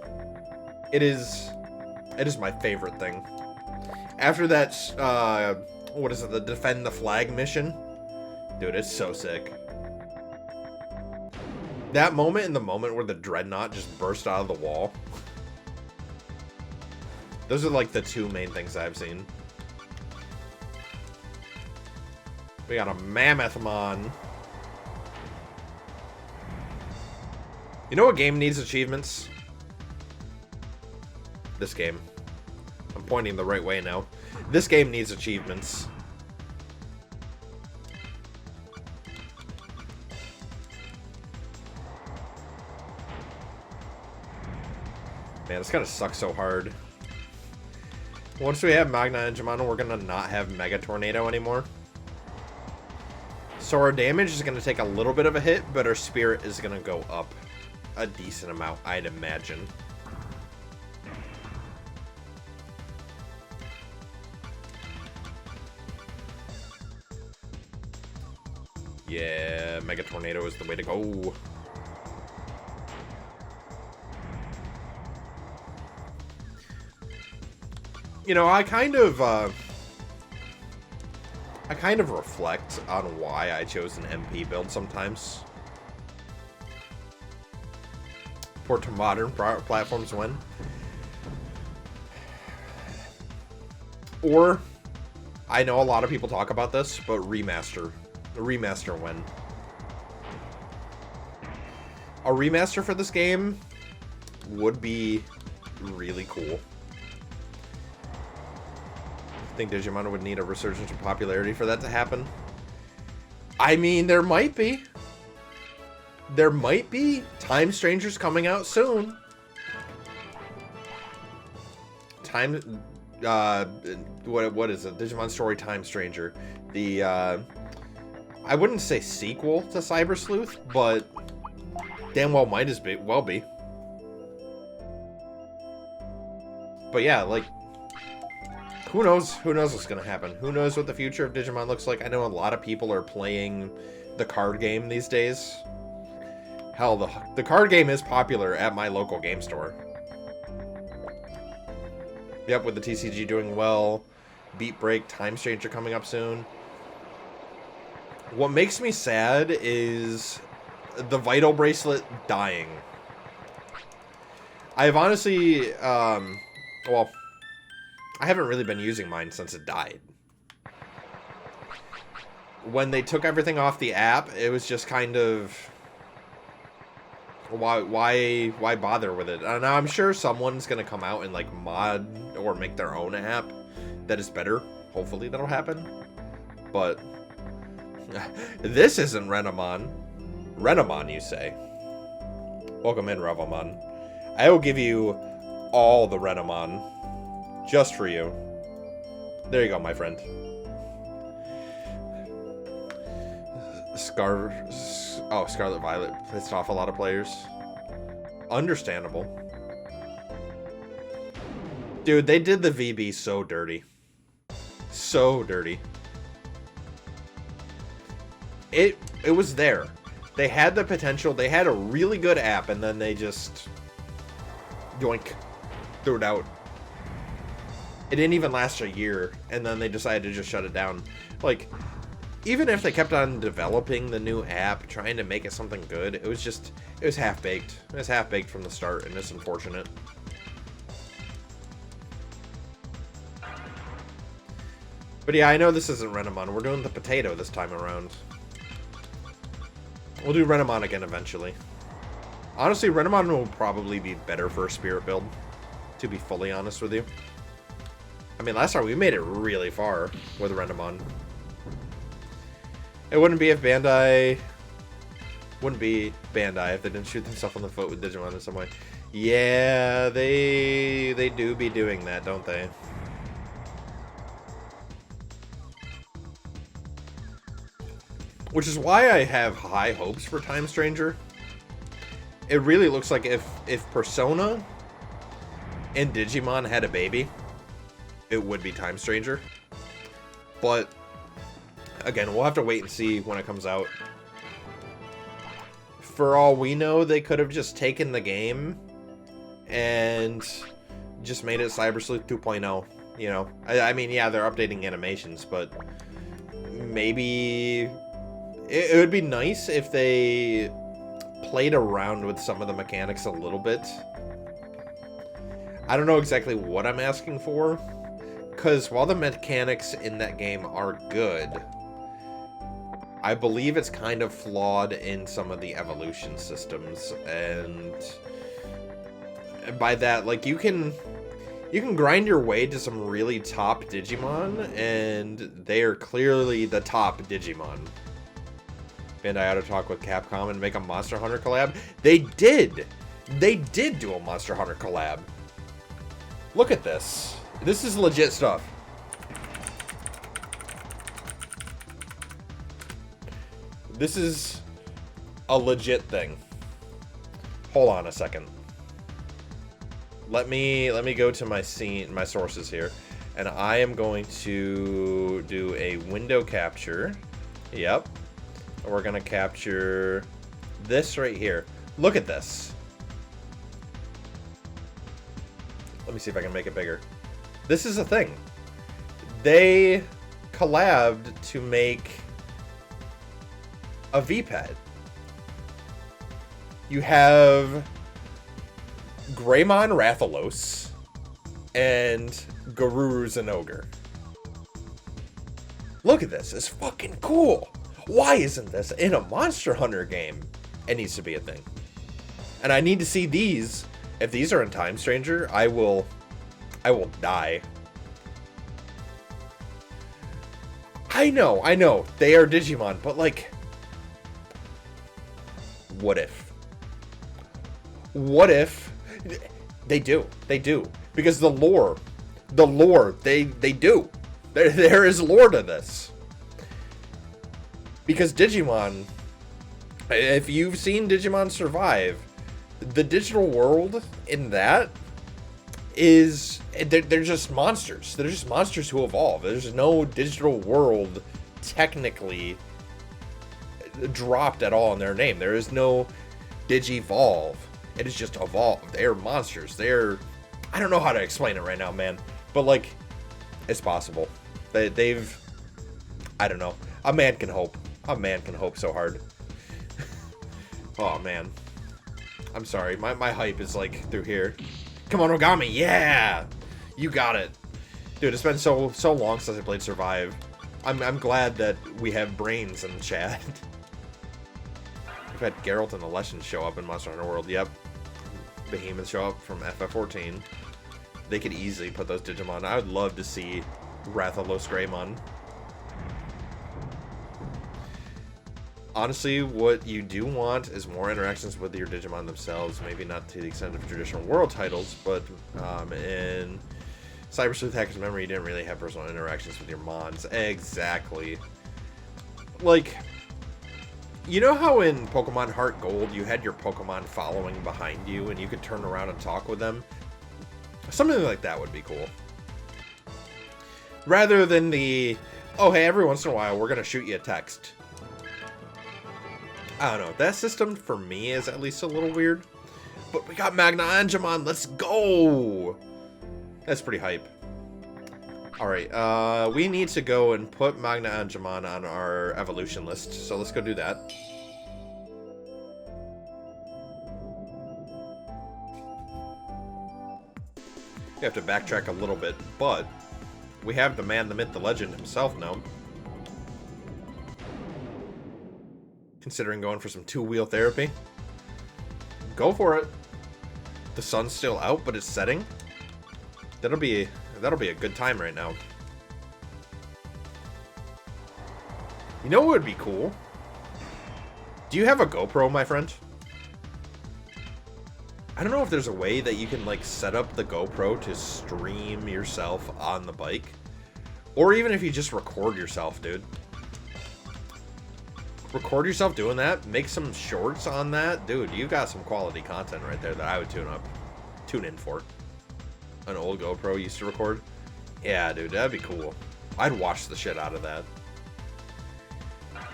It is my favorite thing. After that, what is it, the Defend the Flag mission? Dude, it's so sick. That moment and the moment where the Dreadnought just burst out of the wall. Those are like the two main things I've seen. We got a Mamemon. You know what game needs achievements? This game. I'm pointing the right way now. This game needs achievements. Man, this kind of sucks so hard. Once we have Magna Digimon, we're gonna not have Mega Tornado anymore. So our damage is gonna take a little bit of a hit, but our spirit is gonna go up a decent amount, I'd imagine. Yeah, Mega Tornado is the way to go. You know, I kind of reflect on why I chose an MP build sometimes. Port to modern platforms when. Or, I know a lot of people talk about this, but remaster. A remaster when. A remaster for this game would be really cool. I think Digimon would need a resurgence of popularity for that to happen. I mean, there might be. There might be. Time Stranger's coming out soon. Time, what is it? Digimon Story Time Stranger. The, I wouldn't say sequel to Cyber Sleuth, but damn well might as well be. But yeah, like, who knows? Who knows what's gonna happen? Who knows what the future of Digimon looks like? I know a lot of people are playing the card game these days. Hell, the card game is popular at my local game store. Yep, with the TCG doing well, Beat Break, Time Stranger coming up soon. What makes me sad is the Vital Bracelet dying. I've honestly, well, I haven't really been using mine since it died. When they took everything off the app, it was just kind of, why bother with it? And I'm sure someone's gonna come out and like mod or make their own app that is better. Hopefully that'll happen. But this isn't Renamon. Renamon, you say? Welcome in, Revelmon. I will give you all the Renamon. Just for you. There you go, my friend. Scarlet Violet pissed off a lot of players. Understandable. Dude, they did the VB so dirty. So dirty. It was there. They had the potential. They had a really good app, and then they just yoink, threw it out. It didn't even last a year, and then they decided to just shut it down. Like, even if they kept on developing the new app, trying to make it something good, it was half-baked. It was half-baked from the start, and it's unfortunate. But yeah, I know this isn't Renamon. We're doing the potato this time around. We'll do Renamon again eventually. Honestly, Renamon will probably be better for a spirit build, to be fully honest with you. I mean, last time we made it really far with Renamon. It wouldn't be if Bandai... Wouldn't be Bandai if they didn't shoot themselves in the foot with Digimon in some way. Yeah, they do be doing that, don't they? Which is why I have high hopes for Time Stranger. It really looks like if Persona and Digimon had a baby, it would be Time Stranger. But, again, we'll have to wait and see when it comes out. For all we know, they could have just taken the game and just made it Cyber Sleuth 2.0. You know, I mean, yeah, they're updating animations, but maybe it would be nice if they played around with some of the mechanics a little bit. I don't know exactly what I'm asking for, because while the mechanics in that game are good, I believe it's kind of flawed in some of the evolution systems, and by that, like, you can grind your way to some really top Digimon, and they are clearly the top Digimon. Bandai ought to talk with Capcom and make a Monster Hunter collab. They did! They did do a Monster Hunter collab. Look at this. This is legit stuff. This is a legit thing. Hold on a second. Let me go to my sources here, and I am going to do a window capture. Yep. We're gonna capture this right here. Look at this. Let me see if I can make it bigger. This is a thing. They collabed to make a V-pad. You have Greymon Rathalos and Garuru Zinogre. Look at this. It's fucking cool. Why isn't this in a Monster Hunter game? It needs to be a thing. And I need to see these. If these are in Time Stranger, I will die. I know. They are Digimon, but like, what if? What if they do? They do. Because the lore, they do. There is lore to this. Because Digimon, if you've seen Digimon Survive, the digital world in that is, they're just monsters. They're just monsters who evolve. There's no digital world technically dropped at all in their name. There is no Digivolve. It is just evolved. They are monsters. They're, I don't know how to explain it right now, man. But like, it's possible. They've, I don't know. A man can hope. A man can hope so hard. Oh, man. I'm sorry. My hype is, like, through here. Come on, Ogami. Yeah! You got it. Dude, it's been so long since I played Survive. I'm glad that we have brains in the chat. We've had Geralt and the Leshen show up in Monster Hunter World. Yep. Behemoth show up from FF14. They could easily put those Digimon. I would love to see Rathalos Greymon. Honestly, what you do want is more interactions with your Digimon themselves. Maybe not to the extent of traditional world titles, but in Cyber Sleuth Hacker's Memory, you didn't really have personal interactions with your Mons. Exactly. Like, you know how in Pokemon Heart Gold, you had your Pokemon following behind you, and you could turn around and talk with them? Something like that would be cool. Rather than the, oh, hey, every once in a while, we're going to shoot you a text. I don't know. That system, for me, is at least a little weird. But we got Magna Angemon. Let's go! That's pretty hype. Alright, we need to go and put Magna Angemon on our evolution list. So let's go do that. We have to backtrack a little bit, but we have the man, the myth, the legend himself now. Considering going for some two-wheel therapy. Go for it. The sun's still out, but it's setting. That'll be a good time right now. You know what would be cool? Do you have a GoPro, my friend? I don't know if there's a way that you can like set up the GoPro to stream yourself on the bike. Or even if you just record yourself, dude. Record yourself doing that, make some shorts on that. Dude, you got some quality content right there that I would tune in for. An old GoPro used to record. Yeah, dude, that'd be cool. I'd watch the shit out of that.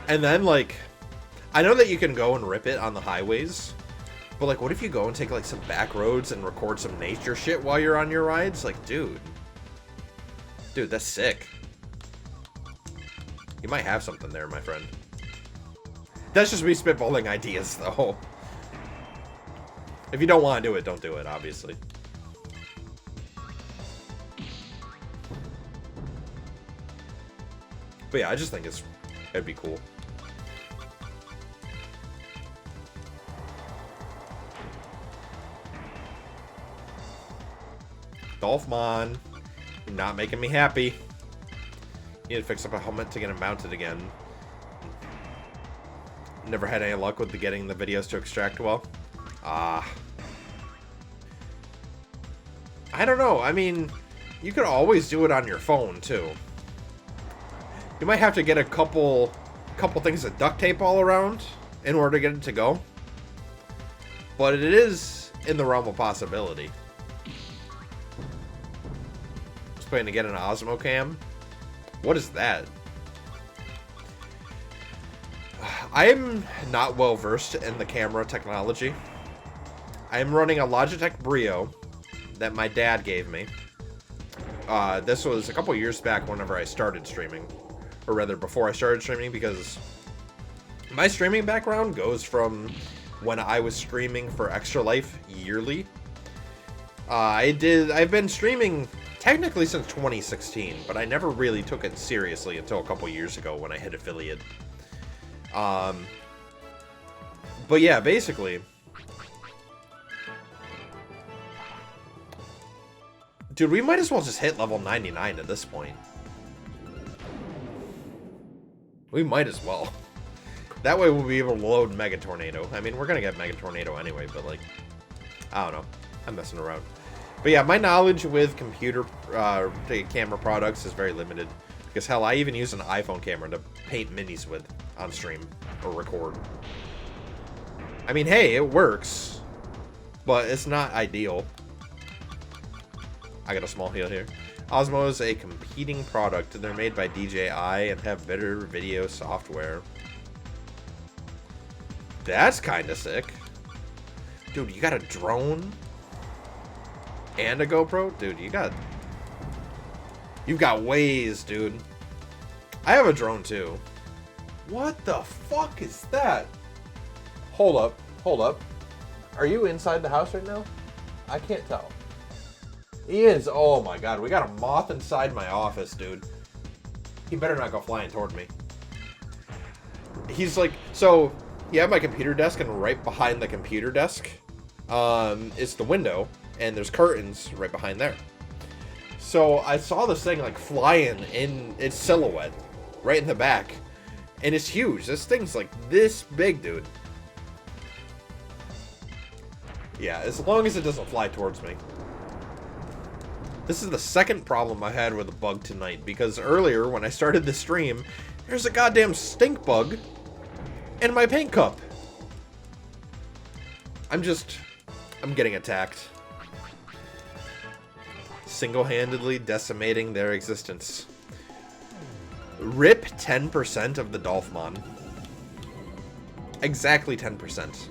And then, like, I know that you can go and rip it on the highways, but, like, what if you go and take, like, some back roads and record some nature shit while you're on your rides? Like, dude. Dude, that's sick. You might have something there, my friend. That's just me spitballing ideas, though. If you don't want to do it, don't do it, obviously. But yeah, I just think it'd be cool. Dolphmon, you're not making me happy. Need to fix up a helmet to get him mounted again. Never had any luck with getting the videos to extract well. I don't know. I mean, you could always do it on your phone too. You might have to get a couple things of duct tape all around in order to get it to go. But it is in the realm of possibility. Just planning to get an Osmo cam. What is that? I'm not well versed in the camera technology. I'm running a Logitech Brio that my dad gave me. This was a couple years back whenever I started streaming. Or rather, before I started streaming, because my streaming background goes from when I was streaming for Extra Life yearly. I've been streaming technically since 2016, but I never really took it seriously until a couple years ago when I hit affiliate. But yeah, basically, dude, we might as well just hit level 99 at this point. We might as well. That way we'll be able to load Mega Tornado. I mean, we're gonna get Mega Tornado anyway, but like, I don't know. I'm messing around. But yeah, my knowledge with computer camera products is very limited. Because hell, I even use an iPhone camera to paint minis with on stream or record. I mean, hey, it works, but it's not ideal. I got a small heal here. Osmo is a competing product. They're made by DJI and have better video software. That's kind of sick. Dude, you got a drone and a GoPro? Dude, you've got ways, dude. I have a drone too. What the fuck is that? Hold up. Hold up. Are you inside the house right now? I can't tell. He is. Oh my god. We got a moth inside my office, dude. He better not go flying toward me. He's like... So, you have my computer desk, and right behind the computer desk is the window, and there's curtains right behind there. So, I saw this thing, like, flying in its silhouette right in the back. And it's huge. This thing's, like, this big, dude. Yeah, as long as it doesn't fly towards me. This is the second problem I had with a bug tonight, because earlier, when I started the stream, there's a goddamn stink bug in my paint cup. I'm getting attacked. Single-handedly decimating their existence. Rip 10% of the Dolphmon. Exactly 10%.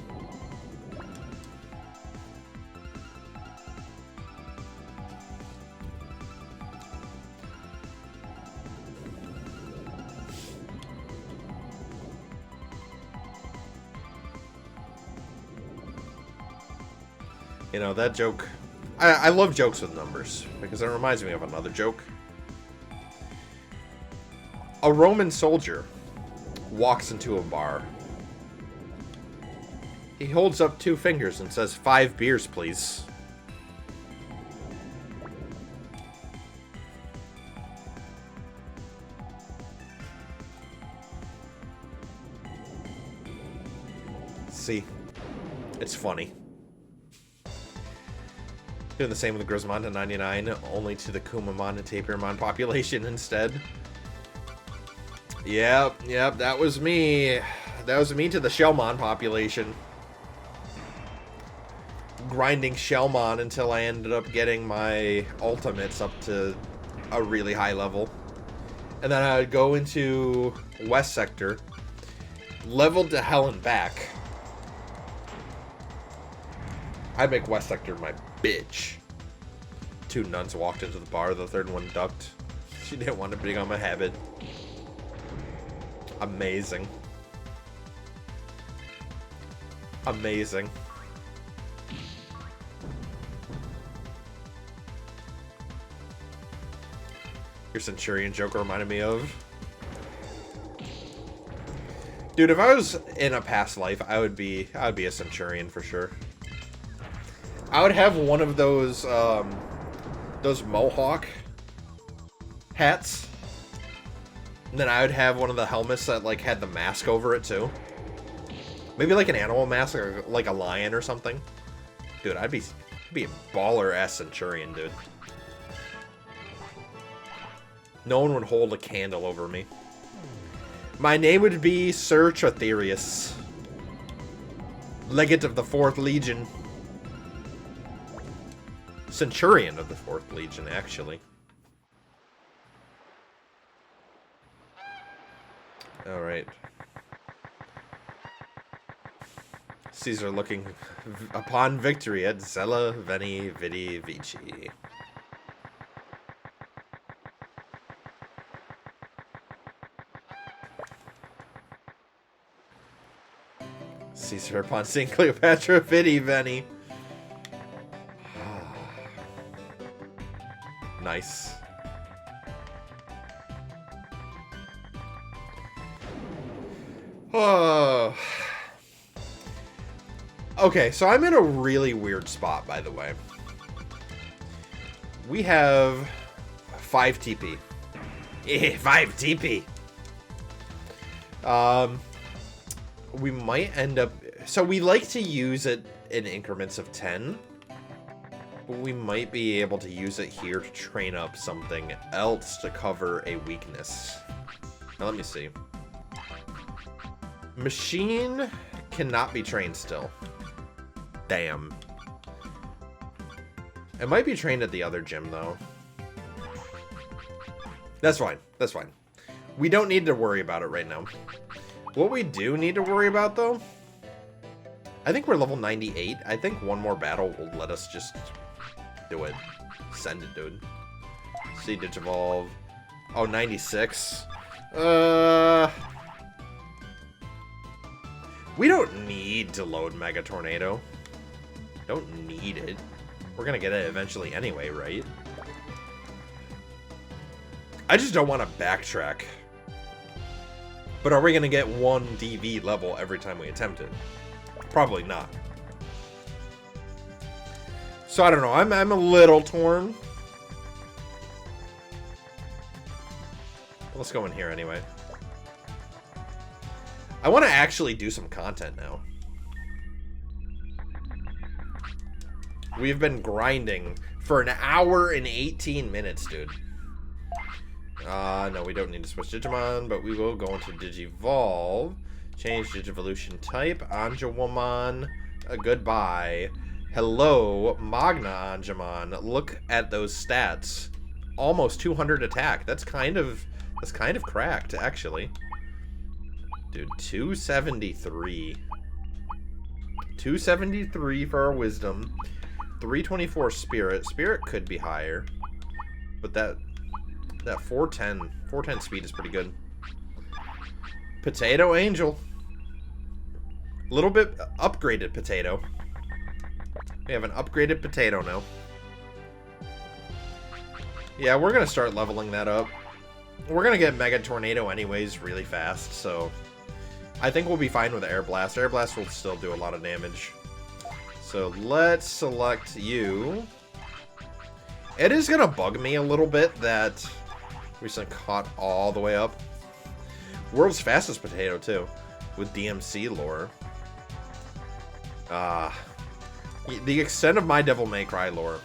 You know, that joke... I love jokes with numbers, because it reminds me of another joke. A Roman soldier walks into a bar. He holds up 2 fingers and says, 5 beers, please. See? It's funny. Doing the same with the Grizzmon to 99, only to the Kumamon and Tapirmon population instead. Yep, that was me. That was me to the Shellmon population. Grinding Shellmon until I ended up getting my ultimates up to a really high level. And then I would go into West Sector, leveled to hell and back. I'd make West Sector my bitch. 2 nuns walked into the bar, the 3rd one ducked. She didn't want to become a habit. Amazing. Amazing. Your Centurion joke reminded me of. Dude, if I was in a past life, I would be a Centurion for sure. I would have one of those Mohawk hats. And then I would have one of the helmets that like had the mask over it too. Maybe like an animal mask or like a lion or something. Dude, I'd be a baller ass Centurion, dude. No one would hold a candle over me. My name would be Sir Trotherius, Legate of the 4th Legion. Centurion of the 4th Legion, actually. Alright. Caesar looking upon victory at Zella Veni Vidi Vici. Caesar upon seeing Cleopatra Vidi Veni. Nice. Oh. Okay, so I'm in a really weird spot, by the way. We have 5 TP. 5 TP. We might end up... So we like to use it in increments of 10. But we might be able to use it here to train up something else to cover a weakness. Now let me see. Machine cannot be trained still. Damn. It might be trained at the other gym, though. That's fine. That's fine. We don't need to worry about it right now. What we do need to worry about, though... I think we're level 98. I think one more battle will let us just do it. Send it, dude. See, Digivolve. Oh, 96. We don't need to load Mega Tornado. Don't need it. We're gonna get it eventually anyway, right? I just don't want to backtrack. But are we gonna get 1 DV level every time we attempt it? Probably not. So I don't know. I'm a little torn. Let's go in here anyway. I want to actually do some content now. We've been grinding for an hour and 18 minutes, dude. No, we don't need to switch Digimon, but we will go into Digivolve. Change Digivolution type. Anjawamon. Goodbye. Hello, Magna Anjamon. Look at those stats. Almost 200 attack. That's kind of cracked, actually. Dude, 273. 273 for our wisdom. 324 spirit. Spirit could be higher. But that 410 speed is pretty good. Potato Angel. A little bit upgraded potato. We have an upgraded potato now. Yeah, we're going to start leveling that up. We're going to get Mega Tornado anyways really fast, so I think we'll be fine with Air Blast. Air Blast will still do a lot of damage. So let's select you. It is going to bug me a little bit that we just caught all the way up. World's fastest potato, too, with DMC lore. The extent of my Devil May Cry lore.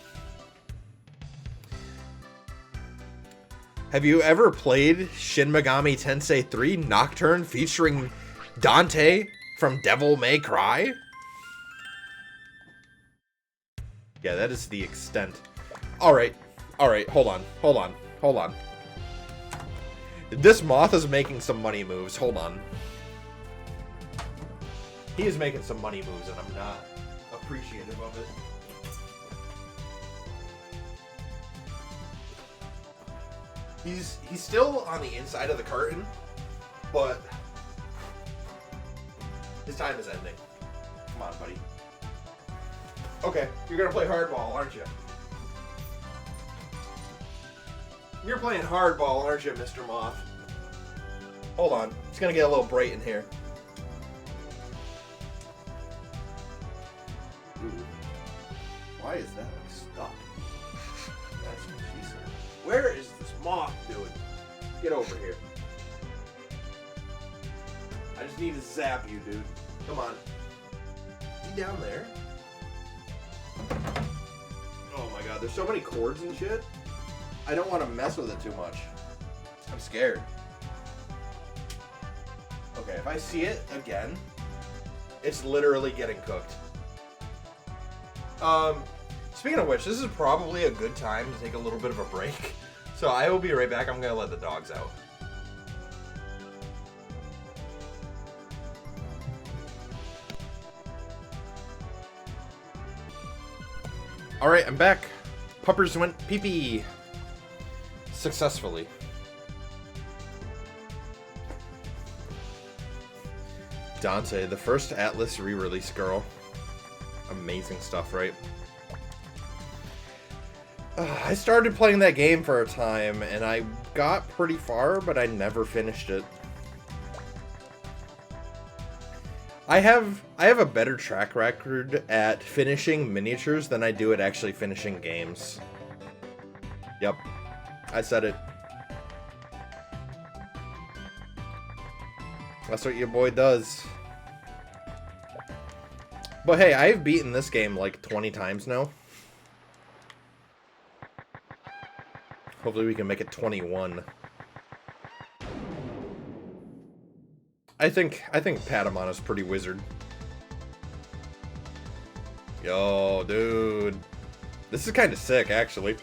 Have you ever played Shin Megami Tensei 3 Nocturne featuring Dante from Devil May Cry? Yeah, that is the extent. Alright, hold on. Hold on. This moth is making some money moves. Hold on. He is making some money moves, and I'm not appreciative of it. He's still on the inside of the curtain, but his time is ending. Come on, buddy. Okay, you're gonna play hardball, aren't you? You're playing hardball, aren't you, Mr. Moth? Hold on, it's gonna get a little bright in here. Ooh. Why is that like stuck? That's what she said. Where is this moth doing? Get over here. I just need to zap you, dude. Come on. Is he down there? Oh my god, there's so many cords and shit. I don't want to mess with it too much. I'm scared. Okay, if I see it again, it's literally getting cooked. Speaking of which, this is probably a good time to take a little bit of a break. So I will be right back. I'm going to let the dogs out. Alright, I'm back. Puppers went pee-pee. Successfully. Dante, the first Atlas re-release girl. Amazing stuff, right? I started playing that game for a time, and I got pretty far, but I never finished it. I have a better track record at finishing miniatures than I do at actually finishing games. Yep, I said it. That's what your boy does. But hey, I've beaten this game like 20 times now. Hopefully we can make it 21. I think Patamon is pretty wizard. Yo, dude. This is kind of sick, actually.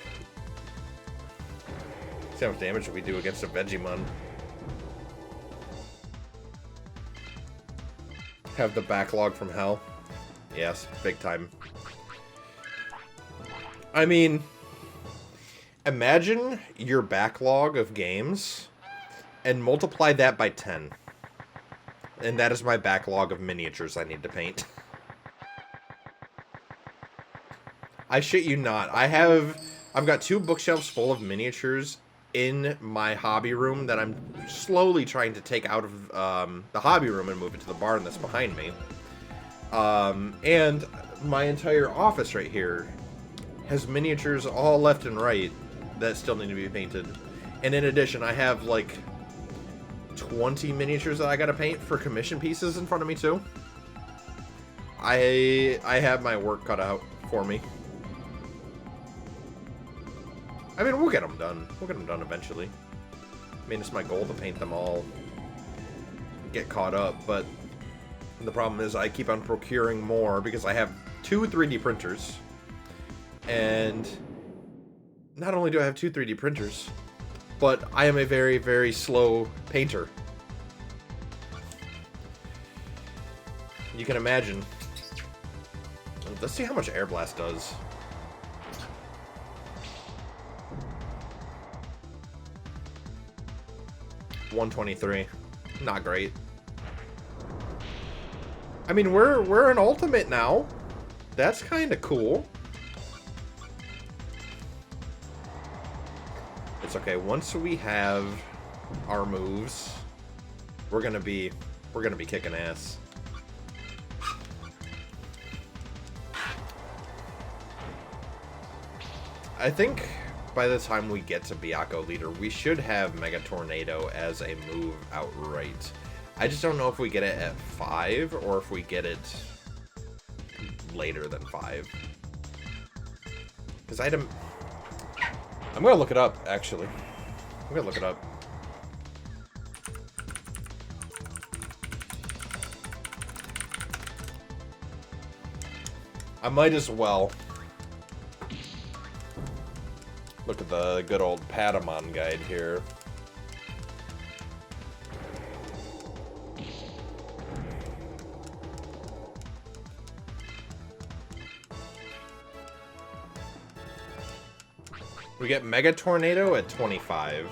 See how much damage we do against a Digimon. Have the backlog from hell. Yes, big time. I mean, imagine your backlog of games and multiply that by 10. And that is my backlog of miniatures I need to paint. I shit you not. I've got 2 bookshelves full of miniatures in my hobby room that I'm slowly trying to take out of the hobby room and move it to the barn that's behind me. And my entire office right here has miniatures all left and right that still need to be painted. And in addition, I have like 20 miniatures that I gotta paint for commission pieces in front of me too. I have my work cut out for me. I mean, we'll get them done. We'll get them done eventually. I mean, it's my goal to paint them all, get caught up, but the problem is I keep on procuring more because I have 2 3D printers. And not only do I have 2 3D printers, but I am a very, very slow painter. You can imagine. Let's see how much Air Blast does. $123. Not great. I mean, we're an ultimate now. That's kind of cool. It's okay. Once we have our moves, we're gonna be kicking ass. I think by the time we get to Byakko leader, we should have Mega Tornado as a move outright. I just don't know if we get it at 5 or if we get it later than 5. Because I'm gonna look it up, actually. I'm gonna look it up. I might as well. Look at the good old Patamon guide here. We get Mega Tornado at 25.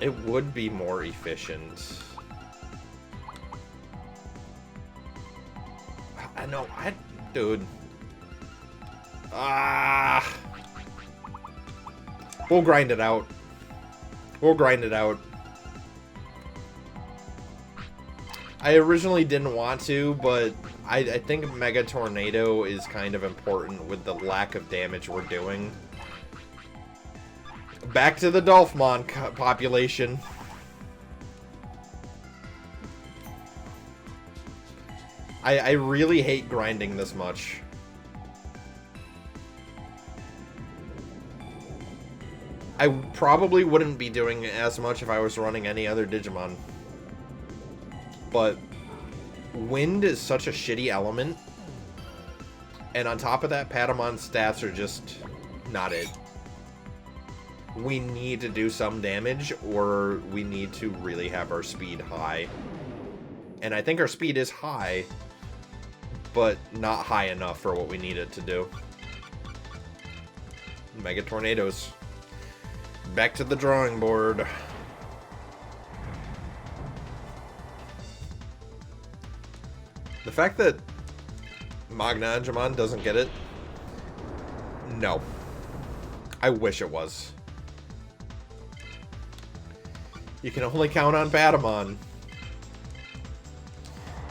It would be more efficient. I know, dude. We'll grind it out. We'll grind it out. I originally didn't want to, but I think Mega Tornado is kind of important with the lack of damage we're doing. Back to the Dolphmon population. I really hate grinding this much. I probably wouldn't be doing as much if I was running any other Digimon. But wind is such a shitty element. And on top of that, Patamon's stats are just not it. We need to do some damage, or we need to really have our speed high. And I think our speed is high, but not high enough for what we need it to do. Mega Tornadoes. Back to the drawing board. The fact that Mamemon doesn't get it, no. I wish it was. You can only count on Patamon.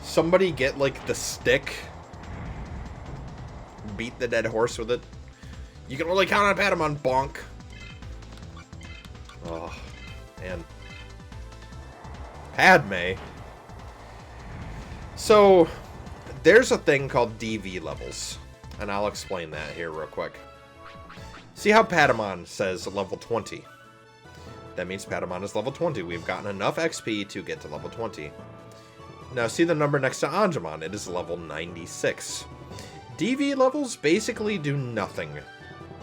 Somebody get, like, the stick. Beat the dead horse with it. You can only count on Patamon, bonk. Oh, man. Padme. So, there's a thing called DV levels. And I'll explain that here real quick. See how Patamon says level 20. That means Patamon is level 20. We've gotten enough XP to get to level 20. Now see the number next to Angemon. It is level 96. DV levels basically do nothing.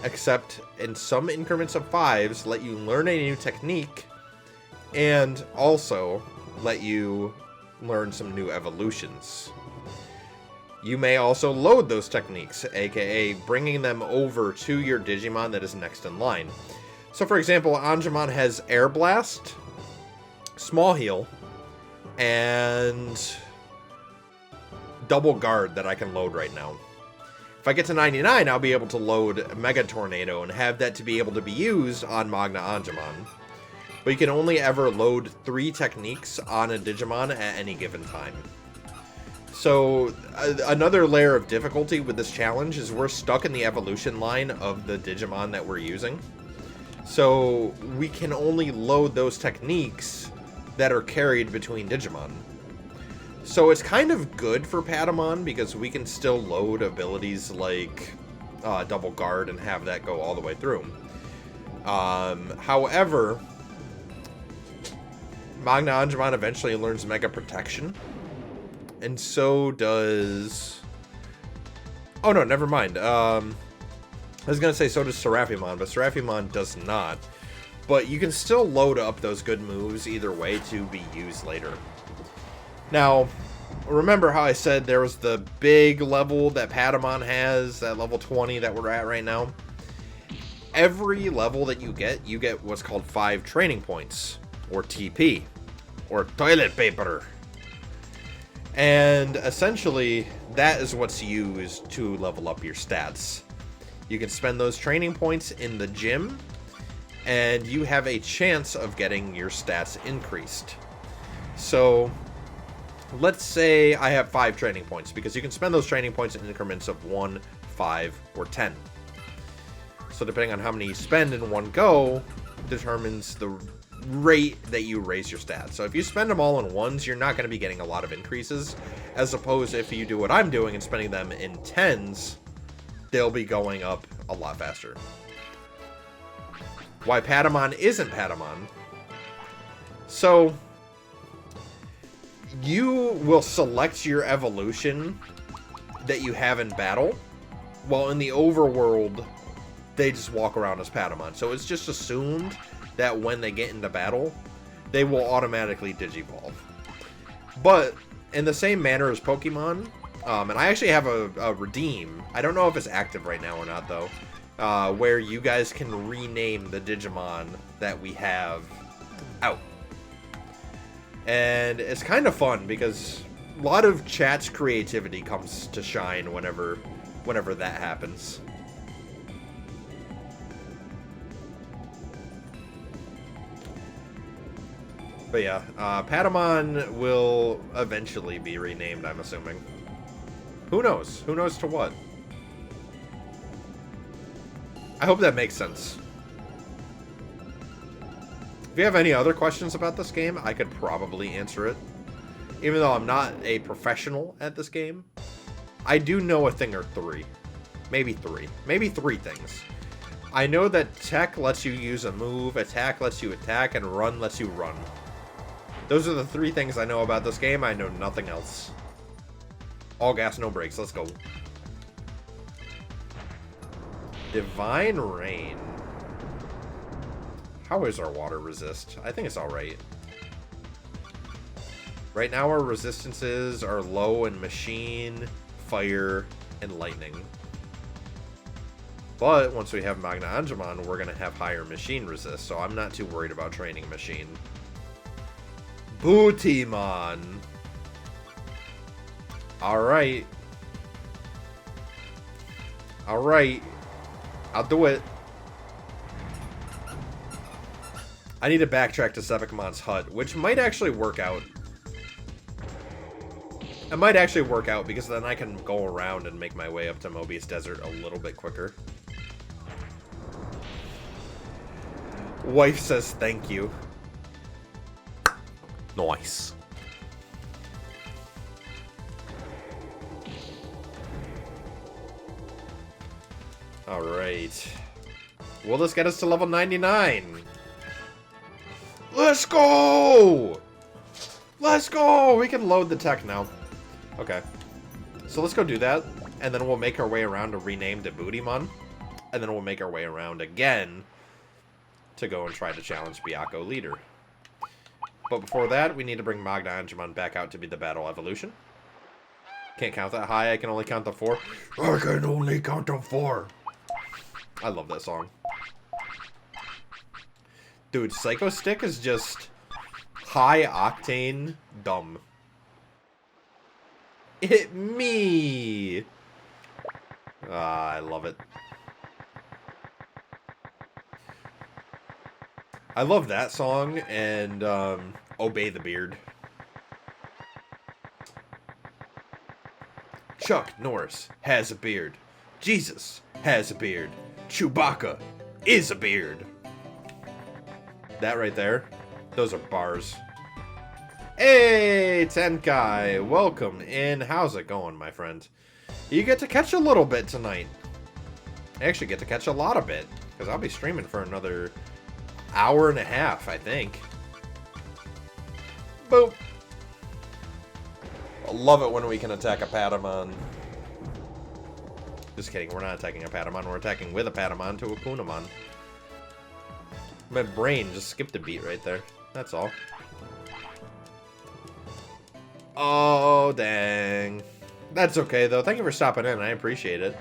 Except in some increments of 5s, let you learn a new technique. And also let you learn some new evolutions. You may also load those techniques, aka bringing them over to your Digimon that is next in line. So for example, Angemon has Air Blast, Small Heal, and Double Guard that I can load right now. If I get to 99, I'll be able to load Mega Tornado and have that to be able to be used on Magna Angemon. But you can only ever load 3 techniques on a Digimon at any given time. So, another layer of difficulty with this challenge is we're stuck in the evolution line of the Digimon that we're using. So, we can only load those techniques that are carried between Digimon. So, it's kind of good for Patamon because we can still load abilities like Double Guard and have that go all the way through. However, Magna Angemon eventually learns Mega Protection. And so does... Oh no, never mind. I was going to say so does Seraphimon, but Seraphimon does not. But you can still load up those good moves either way to be used later. Now, remember how I said there was the big level that Patamon has, that level 20 that we're at right now? Every level that you get what's called 5 training points, or TP, or toilet paper. And essentially, that is what's used to level up your stats. You can spend those training points in the gym, and you have a chance of getting your stats increased. So, let's say I have 5 training points, because you can spend those training points in increments of 1, 5, or 10. So depending on how many you spend in one go, determines the rate that you raise your stats. So if you spend them all in ones, you're not going to be getting a lot of increases, as opposed to if you do what I'm doing and spending them in tens, they'll be going up a lot faster. Why Patamon isn't Patamon. So you will select your evolution that you have in battle, Well, in the overworld, they just walk around as Patamon. So it's just assumed that when they get into battle, they will automatically Digivolve. But in the same manner as Pokemon, and I actually have a redeem. I don't know if it's active right now or not, though. Where you guys can rename the Digimon that we have out. And it's kind of fun because a lot of chat's creativity comes to shine whenever that happens. But yeah, Patamon will eventually be renamed, I'm assuming. Who knows? Who knows to what? I hope that makes sense. If you have any other questions about this game, I could probably answer it. Even though I'm not a professional at this game, I do know a thing or three. Maybe three. Maybe three things. I know that tech lets you use a move, attack lets you attack, and run lets you run. Those are the three things I know about this game. I know nothing else. All gas, no brakes. Let's go. Divine Rain. How is our water resist? I think it's alright. Right now our resistances are low in machine, fire, and lightning. But once we have Magna Angemon, we're going to have higher machine resist, so I'm not too worried about training machine. Bootimon. Alright. Alright. I'll do it. I need to backtrack to Sevicamon's hut, which might actually work out. It might actually work out, because then I can go around and make my way up to Mobius Desert a little bit quicker. Wife says thank you. Nice. Alright. Will this get us to level 99? Let's go! Let's go! We can load the tech now. Okay. So let's go do that. And then we'll make our way around to rename to Bootimon. And then we'll make our way around again to go and try to challenge Byakko leader. But before that, we need to bring Magna Angemon back out to be the battle evolution. Can't count that high, I can only count to 4. I can only count to 4. I love that song. Dude, Psycho Stick is just high octane dumb. Hit me! Ah, I love it. I love that song and Obey the Beard. Chuck Norris has a beard. Jesus has a beard. Chewbacca is a beard. That right there, those are bars. Hey, Tenkai, welcome in. How's it going, my friend? You get to catch a little bit tonight. I actually get to catch a lot of it, because I'll be streaming for another hour and a half, I think. Boop. I love it when we can attack a Patamon. Just kidding, we're not attacking a Patamon, we're attacking with a Patamon to a Kunamon. My brain just skipped a beat right there. That's all. Oh, dang. That's okay, though. Thank you for stopping in. I appreciate it.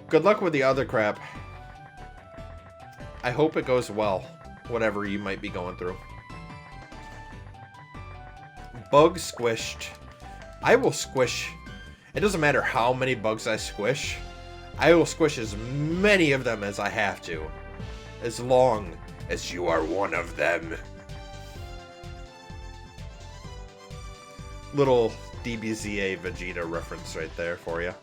Good luck with the other crap. I hope it goes well, whatever you might be going through. Bug squished. I will squish. It doesn't matter how many bugs I squish. I will squish as many of them as I have to. As long as you are one of them. Little DBZA Vegeta reference right there for you.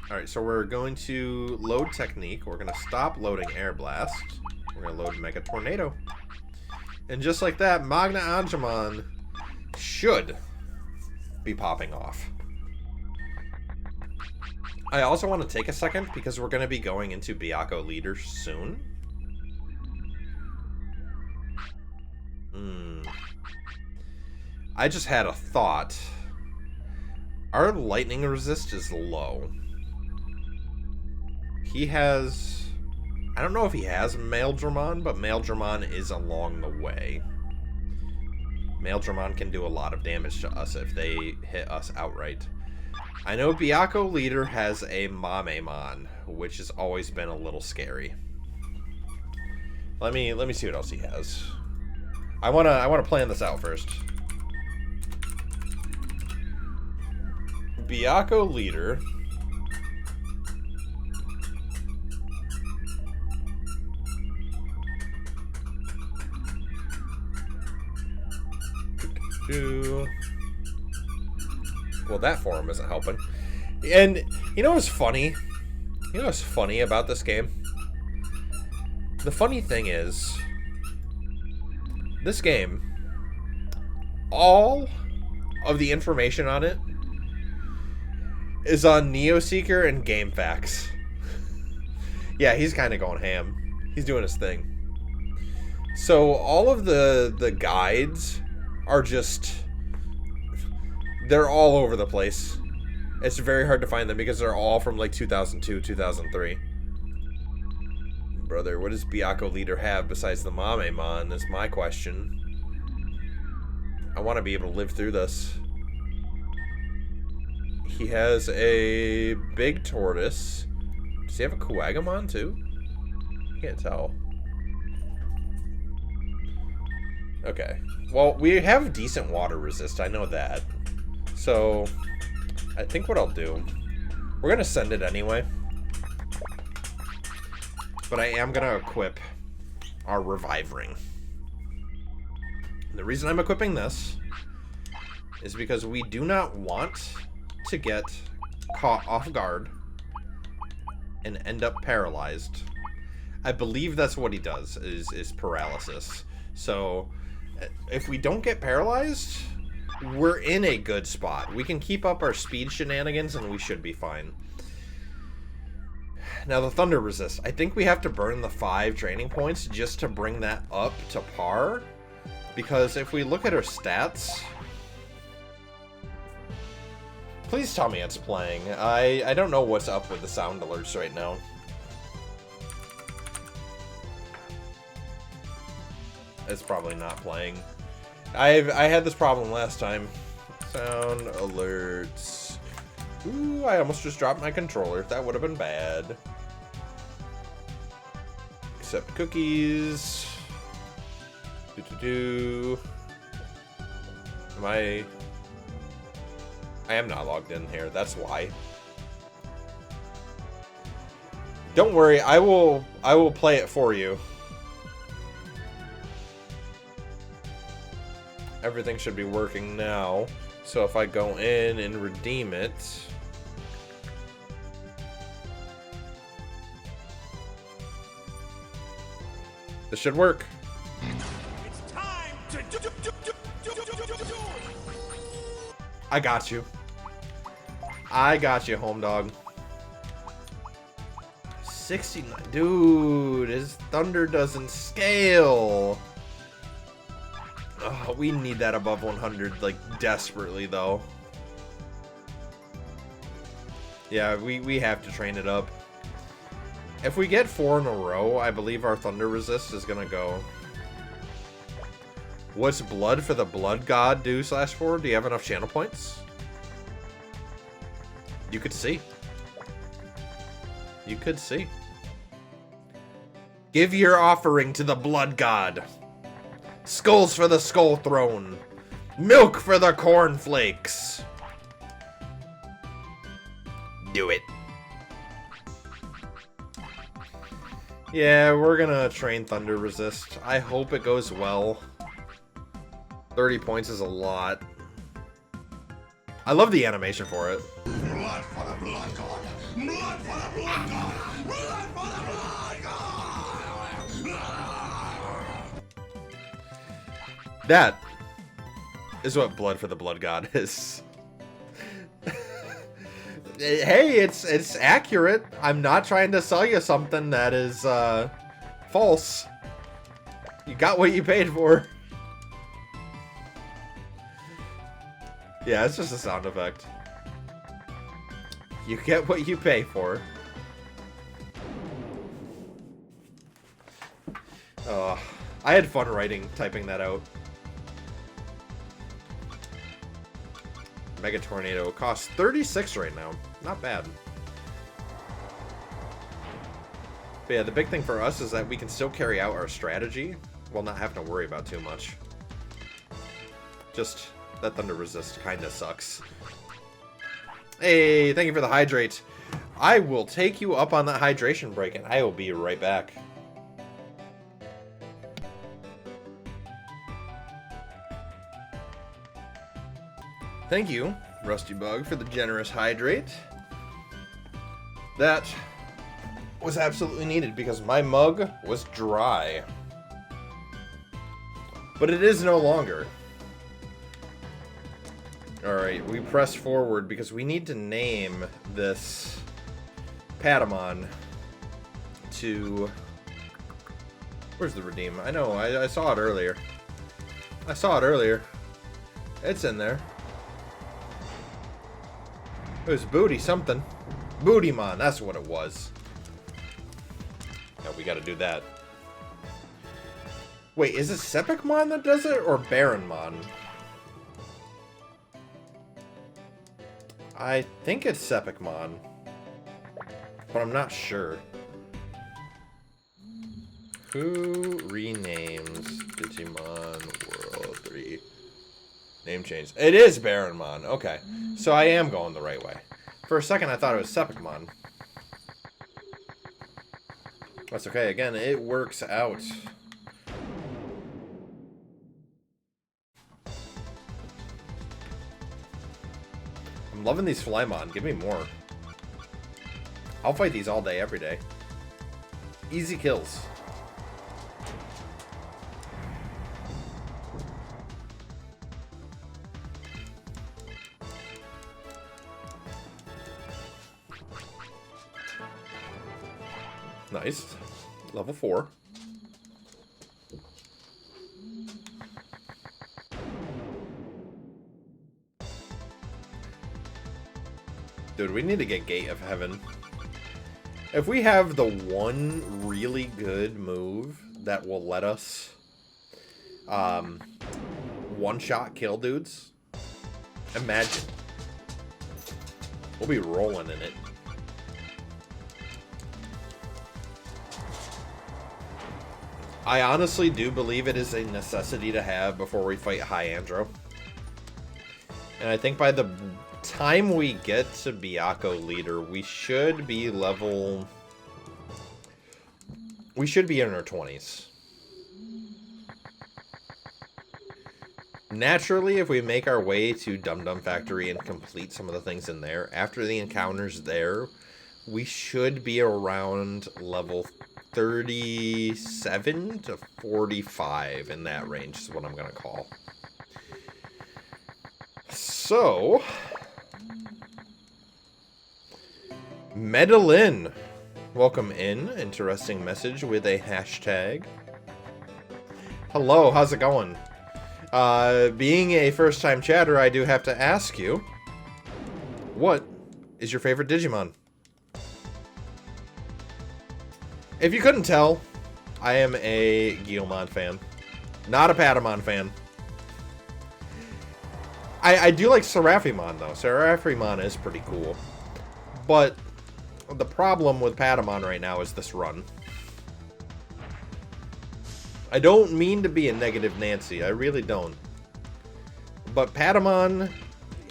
Alright, so we're going to load Technique. We're going to stop loading Air Blast. We're going to load Mega Tornado. And just like that, Magna Angemon should be popping off. I also want to take a second because we're going to be going into Byakko leader soon. I just had a thought. Our lightning resist is low. He has... I don't know if he has Mamemon, but Mamemon is along the way. Mamemon can do a lot of damage to us if they hit us outright. I know Byakko leader has a Mamemon, which has always been a little scary. Let me see what else he has. I wanna plan this out first. Byakko leader. Well, that form isn't helping. And you know what's funny? You know what's funny about this game? The funny thing is, this game, all of the information on it is on NeoSeeker and GameFAQs. Yeah, he's kind of going ham. He's doing his thing. So all of the guides are just... they're all over the place. It's very hard to find them because they're all from like 2002, 2003. Brother, what does Byakko leader have besides the Mamemon is my question. I want to be able to live through this. He has a big tortoise. Does he have a Kuwagamon too? Can't tell. Okay. Well, we have decent water resist. I know that. So, I think what I'll do... we're going to send it anyway. But I am going to equip our Revive Ring. And the reason I'm equipping this is because we do not want to get caught off guard and end up paralyzed. I believe that's what he does, is paralysis. So, if we don't get paralyzed, we're in a good spot. We can keep up our speed shenanigans and we should be fine. Now the thunder resist. I think we have to burn the 5 training points just to bring that up to par. Because if we look at our stats... please tell me it's playing. I don't know what's up with the sound alerts right now. It's probably not playing. I had this problem last time. Sound alerts. Ooh, I almost just dropped my controller. That would have been bad. Accept cookies. I am not logged in here. That's why. Don't worry. I will play it for you. Everything should be working now. So if I go in and redeem it... this should work. It's time to do. I got you. I got you, home dog. 69. Dude, his thunder doesn't scale. Oh, we need that above 100, like, desperately, though. Yeah, we have to train it up. If we get 4 in a row, I believe our thunder resist is gonna go. What's blood for the blood god do /4? Do you have enough channel points? You could see. You could see. Give your offering to the blood god. Skulls for the skull throne. Milk for the cornflakes. Do it. Yeah, we're gonna train thunder resist. I hope it goes well. 30 points is a lot. I love the animation for it. Blood for the blood god. Blood for the blood god. Blood for the blood god. That is what blood for the blood god is. Hey, it's accurate. I'm not trying to sell you something that is false. You got what you paid for. Yeah, it's just a sound effect. You get what you pay for. I had fun typing that out. Mega Tornado costs 36 right now. Not bad. But yeah, the big thing for us is that we can still carry out our strategy while not having to worry about too much. Just that Thunder Resist kinda sucks. Hey, thank you for the hydrate. I will take you up on that hydration break and I will be right back. Thank you, Rusty Bug, for the generous hydrate. That was absolutely needed because my mug was dry. But it is no longer. Alright, we press forward because we need to name this Patamon to... Where's the redeem? I know, I saw it earlier. I saw it earlier. It's in there. It was Booty something. Bootymon, that's what it was. Yeah, we gotta do that. Wait, is it Sepicmon that does it, or Baronmon? I think it's Sepicmon, but I'm not sure. Who renames Digimon World 3? Name change. It is Baronmon. Okay. So I am going the right way. For a second, I thought it was Sepicmon. That's okay. Again, it works out. I'm loving these Flymon. Give me more. I'll fight these all day, every day. Easy kills. Nice. Level 4. Dude, we need to get Gate of Heaven. If we have the one really good move that will let us one-shot kill dudes, imagine. We'll be rolling in it. I honestly do believe it is a necessity to have before we fight High Andro. And I think by the time we get to Byakko leader, we should be level... We should be in our 20s. Naturally, if we make our way to Dum Dum Factory and complete some of the things in there, after the encounters there, we should be around level 37 to 45 in that range is what I'm going to call. So, Medellin, welcome in. Interesting message with a hashtag. Hello, how's it going? Being a first-time chatter, I do have to ask you, what is your favorite Digimon? If you couldn't tell, I am a Guilmon fan. Not a Patamon fan. I do like Seraphimon, though. Seraphimon is pretty cool. But the problem with Patamon right now is this run. I don't mean to be a negative Nancy. I really don't. But Patamon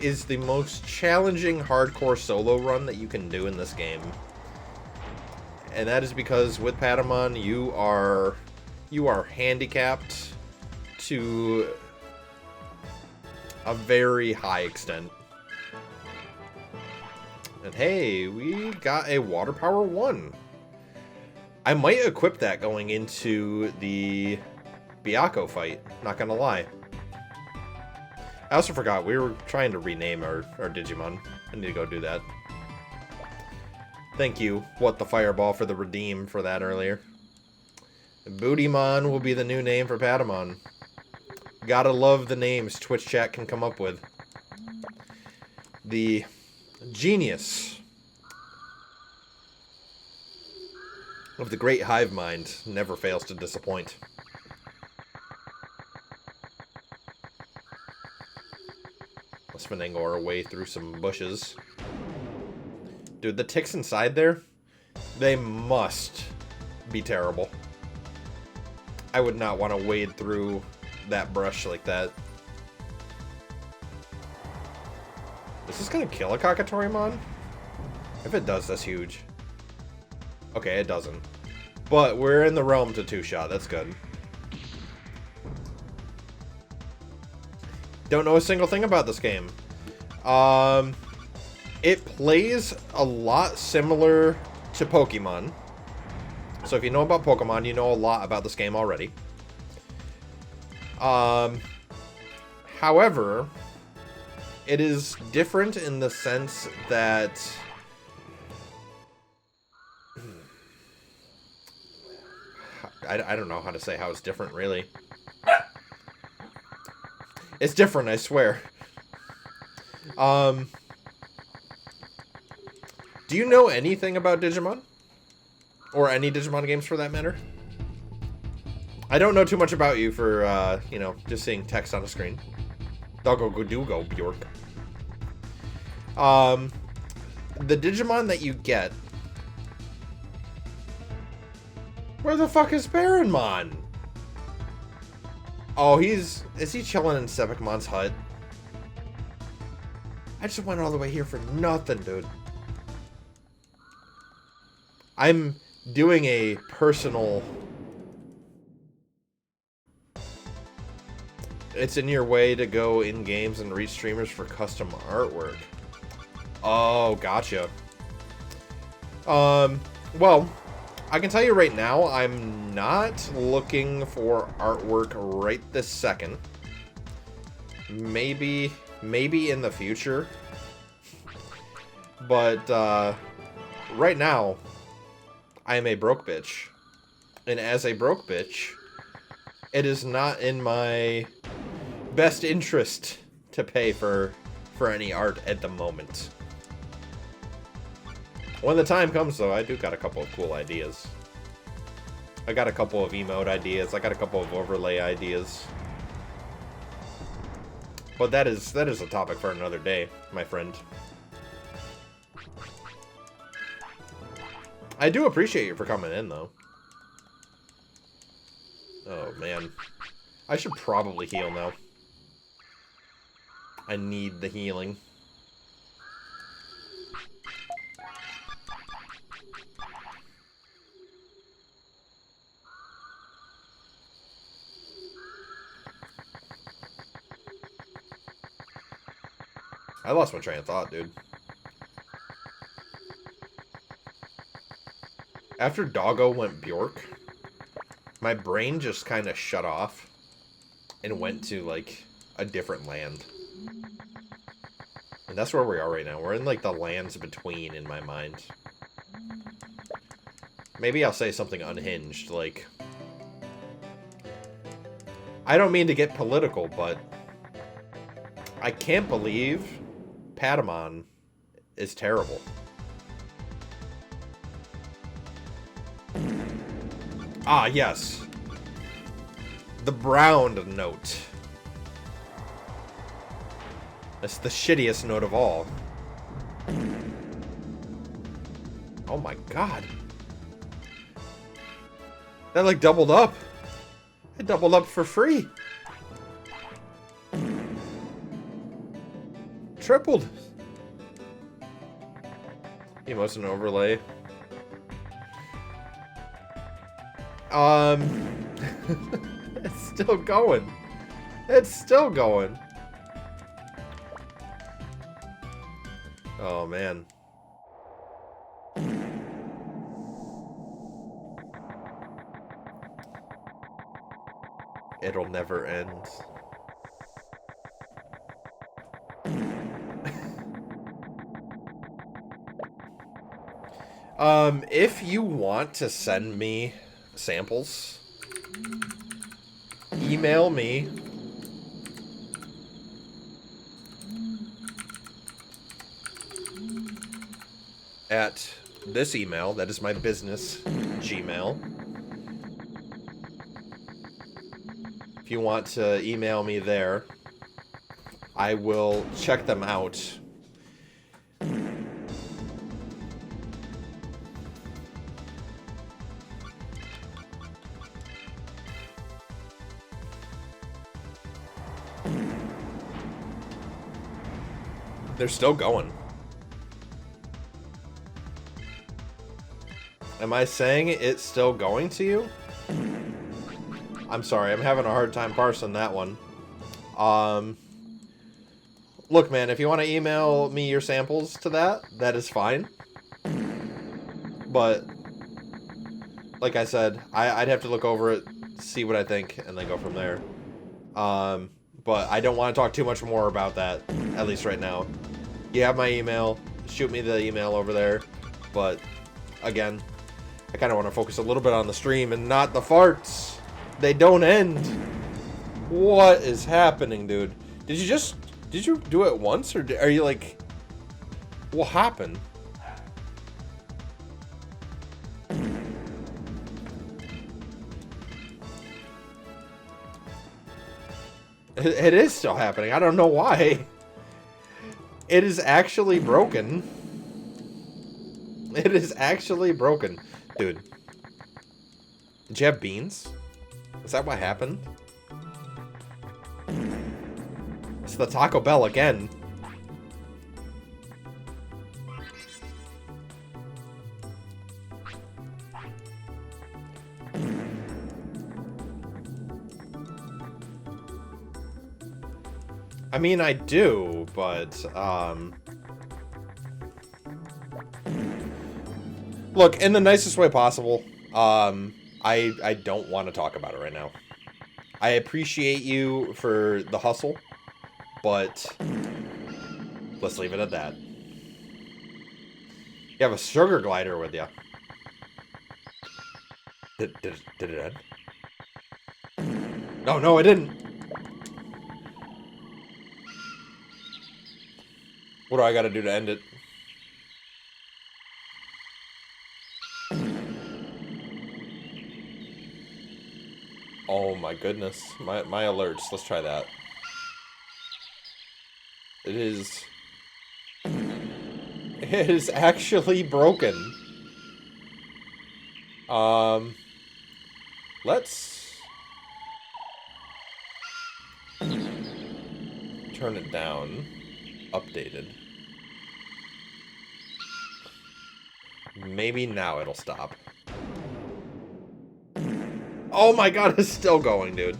is the most challenging hardcore solo run that you can do in this game. And that is because with Patamon, you are handicapped to a very high extent. And hey, we got a Water Power 1. I might equip that going into the Byakko fight, not gonna lie. I also forgot, we were trying to rename our Digimon. I need to go do that. Thank you, What the Fireball, for the redeem for that earlier. Bootymon will be the new name for Patamon. Gotta love the names Twitch chat can come up with. The genius of the great hive mind never fails to disappoint. Let's finagle our way through some bushes. Dude, the ticks inside there, they must be terrible. I would not want to wade through that brush like that. Is this gonna kill a Kakatorimon? If it does, that's huge. Okay, it doesn't. But we're in the realm to two-shot, that's good. Don't know a single thing about this game. It plays a lot similar to Pokemon. So if you know about Pokemon, you know a lot about this game already. However, it is different in the sense that I don't know how to say how it's different, really. It's different, I swear. Do you know anything about Digimon? Or any Digimon games for that matter? I don't know too much about you for, you know, just seeing text on a screen. Doggo Godugo, Bjork. The Digimon that you get... Where the fuck is Baronmon? Oh, is he chilling in Sepicmon's hut? I just went all the way here for nothing, dude. I'm doing a personal... It's in your way to go in games and reach streamers for custom artwork. Oh, gotcha. Well, I can tell you right now, I'm not looking for artwork right this second. Maybe in the future. But, right now, I am a broke bitch. And as a broke bitch, it is not in my best interest to pay for any art at the moment. When the time comes, though, I do got a couple of cool ideas. I got a couple of emote ideas. I got a couple of overlay ideas. But that is a topic for another day, my friend. I do appreciate you for coming in, though. Oh, man. I should probably heal now. I need the healing. I lost my train of thought, dude. After Doggo went Bjork, my brain just kind of shut off and went to, like, a different land. And that's where we are right now. We're in, like, the lands between in my mind. Maybe I'll say something unhinged, like... I don't mean to get political, but... I can't believe Patamon is terrible. Ah, yes. The brown note. That's the shittiest note of all. Oh my god. That, like, doubled up. It doubled up for free. Tripled. Emotes and overlay. It's still going. It's still going. Oh, man. It'll never end. If you want to send me samples, email me. At this email, that is my business Gmail. If you want to email me there, I will check them out. They're still going. Am I saying it's still going to you? I'm sorry, I'm having a hard time parsing that one. Look, man, if you want to email me your samples to that is fine. But, like I said, I'd have to look over it, see what I think, and then go from there. But I don't want to talk too much more about that, at least right now. You have my email, shoot me the email over there, but, again, I kind of want to focus a little bit on the stream and not the farts. They don't end. What is happening, dude? Did you do it once, or are you like, what happened? It is still happening. I don't know why. It is actually broken. It is actually broken. Dude. Did you have beans? Is that what happened? It's the Taco Bell again. I mean, I do, but, look, in the nicest way possible, I don't want to talk about it right now. I appreciate you for the hustle, but let's leave it at that. You have a sugar glider with you. Did it end? No, it didn't. What do I gotta do to end it? Oh my goodness. My alerts. Let's try that. It is actually broken. Let's turn it down. Updated. Maybe now it'll stop. Oh my god, it's still going, dude.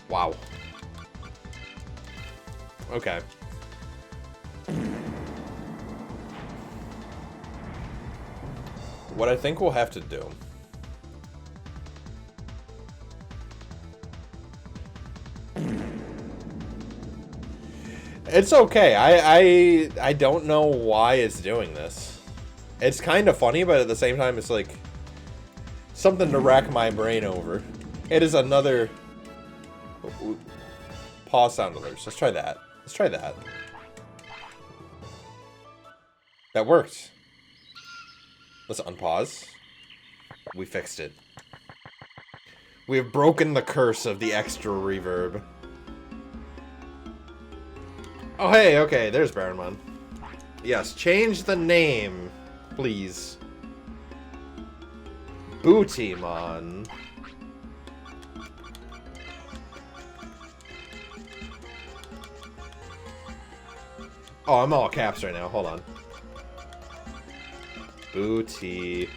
Wow. Okay. What I think we'll have to do it's okay. I don't know why it's doing this. It's kind of funny, but at the same time, it's like something to rack my brain over. It is another pause sound alerts. Let's try that. Let's try that. That worked. Let's unpause. We fixed it. We have broken the curse of the extra reverb. Oh, hey, okay, there's Mamemon. Yes, change the name, please. Bootimon. Oh, I'm all caps right now. Hold on. Bootimon.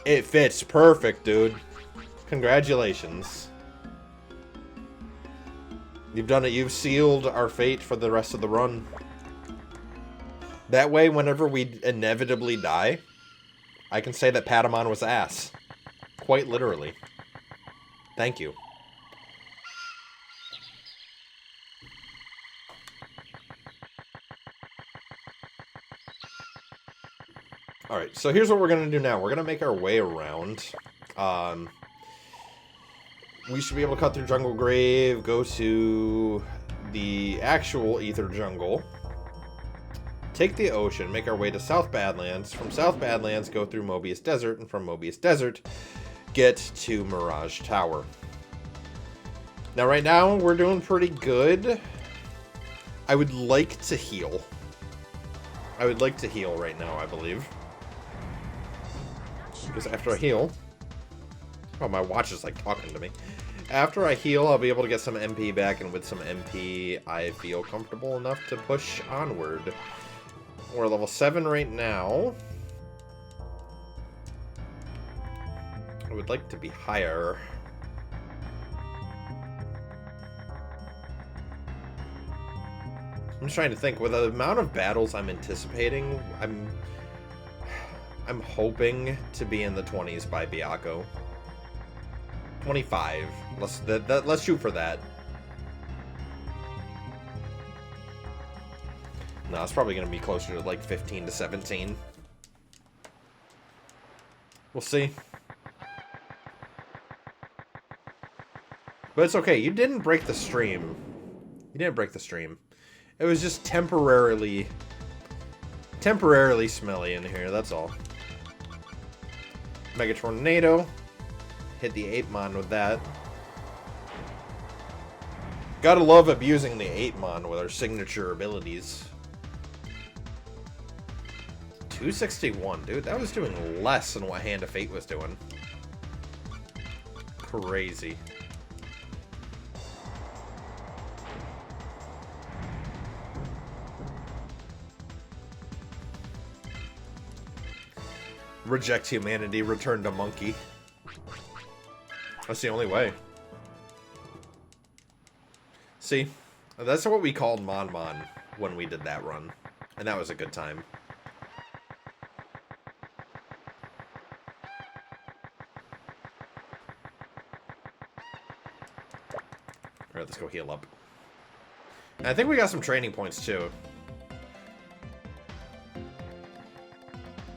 It fits perfect, dude. Congratulations. You've done it. You've sealed our fate for the rest of the run. That way, whenever we inevitably die, I can say that Patamon was ass. Quite literally. Thank you. Alright, so here's what we're going to do now. We're going to make our way around. We should be able to cut through Jungle Grave, go to the actual Ether Jungle, take the ocean, make our way to South Badlands. From South Badlands, go through Mobius Desert, and from Mobius Desert, get to Mirage Tower. Now, right now, we're doing pretty good. I would like to heal. I would like to heal right now, I believe. Because after I heal... Oh, my watch is, like, talking to me. After I heal, I'll be able to get some MP back, and with some MP, I feel comfortable enough to push onward. We're level 7 right now. I would like to be higher. I'm just trying to think. With the amount of battles I'm anticipating, I'm hoping to be in the 20s by Byakko. 25. Let's shoot for that. No, it's probably going to be closer to like 15 to 17. We'll see. But it's okay. You didn't break the stream. You didn't break the stream. It was just temporarily smelly in here, that's all. Mega Tornado. Hit the 8-mon with that. Gotta love abusing the 8-mon with our signature abilities. 261, dude. That was doing less than what Hand of Fate was doing. Crazy. Reject humanity, return to monkey. That's the only way. See, that's what we called Mamemon when we did that run. And that was a good time. Alright, let's go heal up. And I think we got some training points too.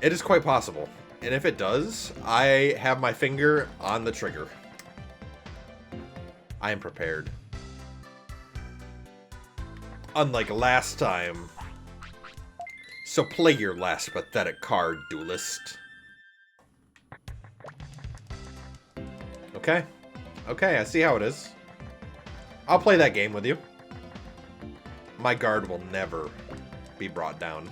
It is quite possible. And if it does, I have my finger on the trigger. I am prepared. Unlike last time. So play your last pathetic card, duelist. Okay. Okay, I see how it is. I'll play that game with you. My guard will never be brought down.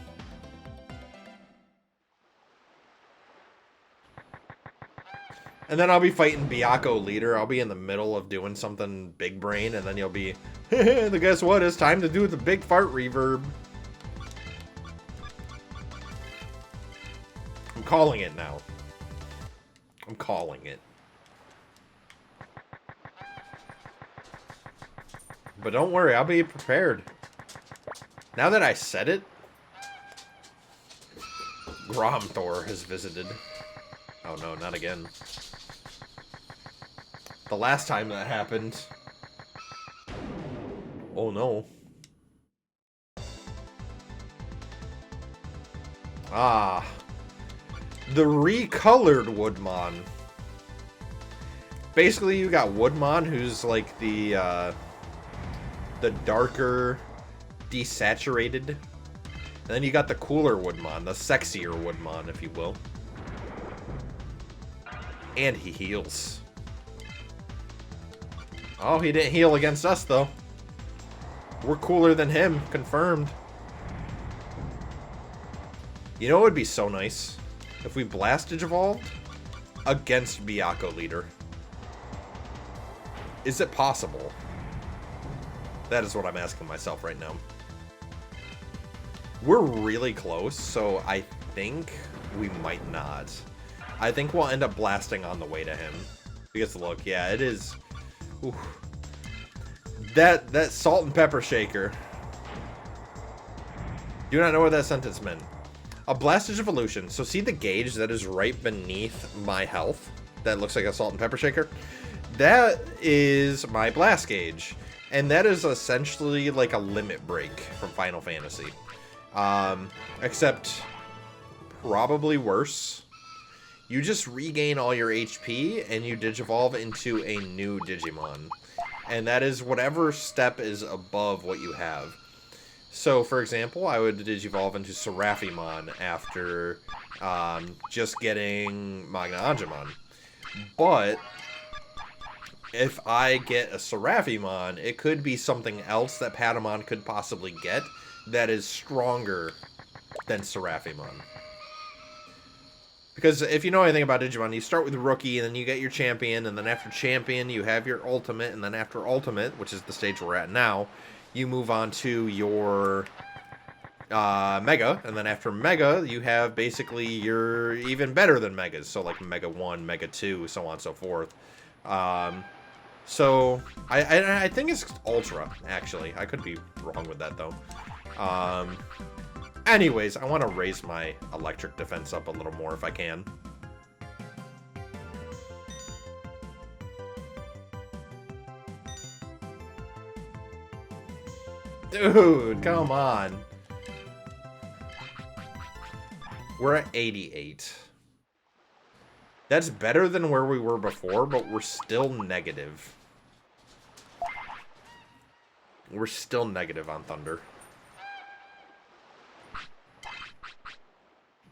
And then I'll be fighting Byakko leader. I'll be in the middle of doing something big brain, and then you'll be, guess what? It's time to do the big fart reverb. I'm calling it now. I'm calling it. But don't worry, I'll be prepared. Now that I said it, Gromthor has visited. Oh no, not again. The last time that happened. Oh no. Ah. The recolored Woodmon. Basically, you got Woodmon, who's like the darker, desaturated. And then you got the cooler Woodmon, the sexier Woodmon, if you will. And he heals. Oh, he didn't heal against us, though. We're cooler than him, confirmed. You know what would be so nice? If we Blastage evolved against Byakko leader. Is it possible? That is what I'm asking myself right now. We're really close, so I think we might not. I think we'll end up blasting on the way to him. Because look, yeah, it is. Oof. That salt and pepper shaker. Do not know what that sentence meant. A Blastage evolution. So see the gauge that is right beneath my health? That looks like a salt and pepper shaker? That is my blast gauge. And that is essentially like a limit break from Final Fantasy. Except probably worse. You just regain all your HP, and you Digivolve into a new Digimon. And that is whatever step is above what you have. So, for example, I would Digivolve into Seraphimon after just getting Magna Angemon. But if I get a Seraphimon, it could be something else that Patamon could possibly get that is stronger than Seraphimon. Because if you know anything about Digimon, you start with Rookie, and then you get your Champion, and then after Champion, you have your Ultimate, and then after Ultimate, which is the stage we're at now, you move on to your Mega, and then after Mega, you have basically your even better than Megas, so like Mega 1, Mega 2, so on and so forth. So, I think it's Ultra, actually. I could be wrong with that, though. Anyways, I want to raise my electric defense up a little more if I can. Dude, come on. We're at 88. That's better than where we were before, but we're still negative. We're still negative on Thunder.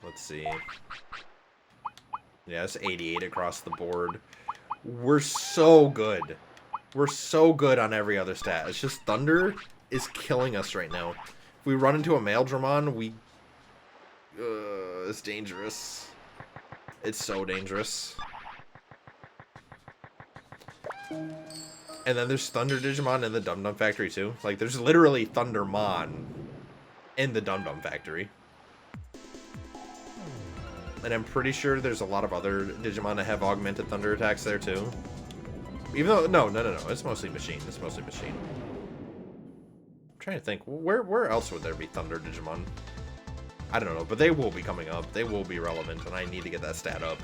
Let's see. Yeah, it's 88 across the board. We're so good. We're so good on every other stat. It's just Thunder is killing us right now. If we run into a Maildramon, we... it's dangerous. It's so dangerous. And then there's Thunder Digimon in the Dum Dum Factory too. Like, there's literally Thundermon in the Dum Dum Factory. And I'm pretty sure there's a lot of other Digimon that have augmented thunder attacks there too. Even though, no, it's mostly machine. It's mostly machine. I'm trying to think, where else would there be Thunder Digimon? I don't know, but they will be coming up. They will be relevant, and I need to get that stat up.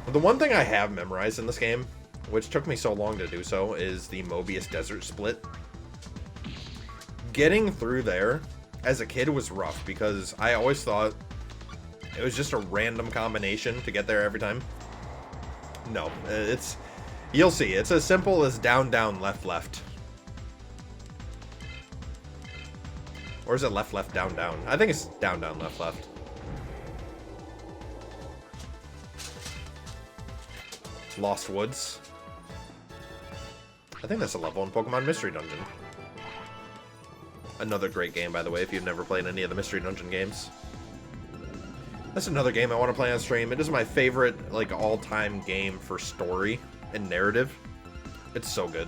The one thing I have memorized in this game, which took me so long to do so, is the Mobius Desert Split. Getting through there as a kid was rough because I always thought it was just a random combination to get there every time. No, it's... You'll see. It's as simple as down, down, left, left. Or is it left, left, down, down? I think it's down, down, left, left. Lost Woods. I think that's a level in Pokemon Mystery Dungeon. Another great game, by the way, if you've never played any of the Mystery Dungeon games. That's another game I want to play on stream. It is my favorite, like, all-time game for story and narrative. It's so good.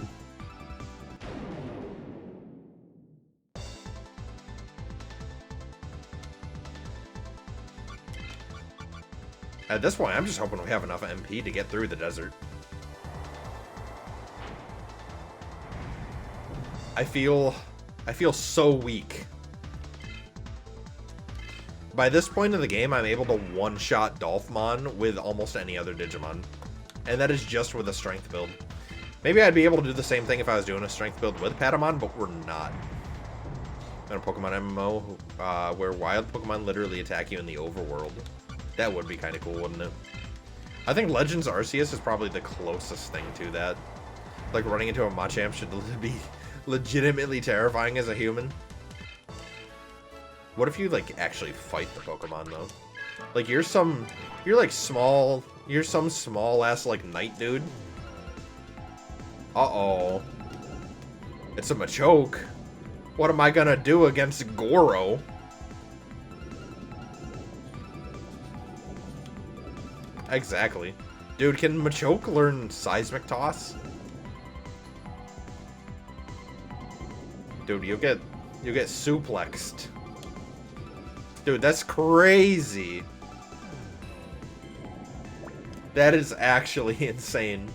At this point, I'm just hoping we have enough MP to get through the desert. I feel so weak. By this point in the game, I'm able to one-shot Dolphmon with almost any other Digimon. And that is just with a strength build. Maybe I'd be able to do the same thing if I was doing a strength build with Patamon, but we're not. In a Pokemon MMO, where wild Pokemon literally attack you in the overworld. That would be kind of cool, wouldn't it? I think Legends Arceus is probably the closest thing to that. Like, running into a Machamp should be legitimately terrifying as a human. What if you, like, actually fight the Pokemon, though? Like, you're some small ass, like, knight dude. Uh-oh. It's a Machoke. What am I gonna do against Goro? Exactly. Dude, can Machoke learn Seismic Toss? Dude, you'll get suplexed. Dude, that's crazy. That is actually insane.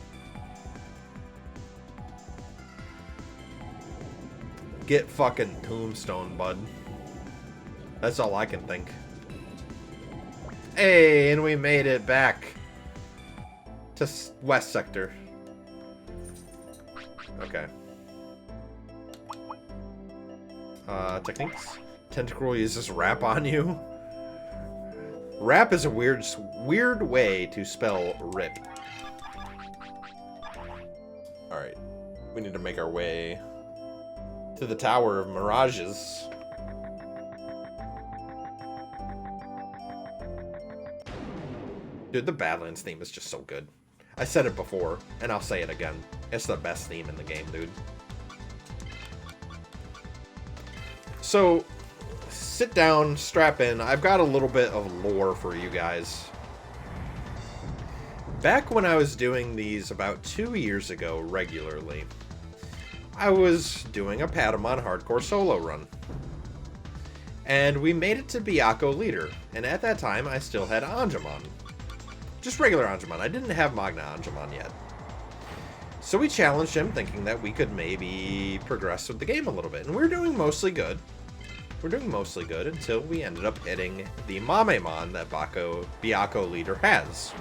Get fucking tombstone, bud. That's all I can think. Hey, and we made it back to West Sector. Okay. techniques. Tentacle uses wrap on you. Wrap is a weird way to spell rip. Alright. We need to make our way to the Tower of Mirages. Dude, the Badlands theme is just so good. I said it before, and I'll say it again. It's the best theme in the game, dude. So, sit down, strap in. I've got a little bit of lore for you guys. Back when I was doing these about 2 years ago regularly, I was doing a Patamon Hardcore Solo Run. And we made it to Byakko leader, and at that time I still had Angemon. Just regular Angemon. I didn't have Magna Angemon yet. So we challenged him, thinking that we could maybe progress with the game a little bit. And we were doing mostly good. We're doing mostly good until we ended up hitting the Mamemon that Byakko leader has.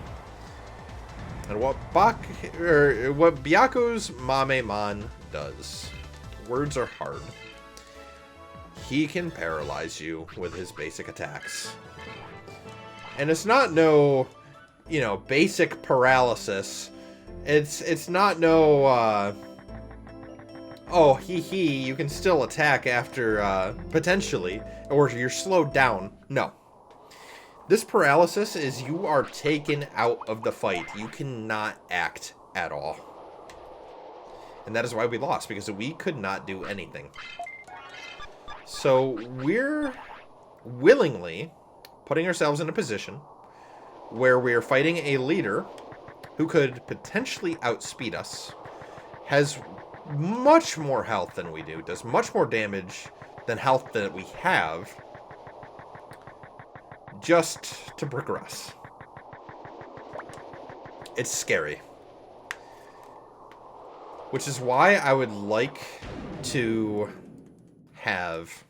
And what Byakko's Mamemon does, words are hard. He can paralyze you with his basic attacks. And it's not no, you know, basic paralysis. It's not no, oh, you can still attack after, potentially, or you're slowed down. No. This paralysis is you are taken out of the fight. You cannot act at all. And that is why we lost, because we could not do anything. So we're willingly putting ourselves in a position where we're fighting a leader who could potentially outspeed us, has much more health than we do, does much more damage than health that we have, just to progress. It's scary. Which is why I would like to have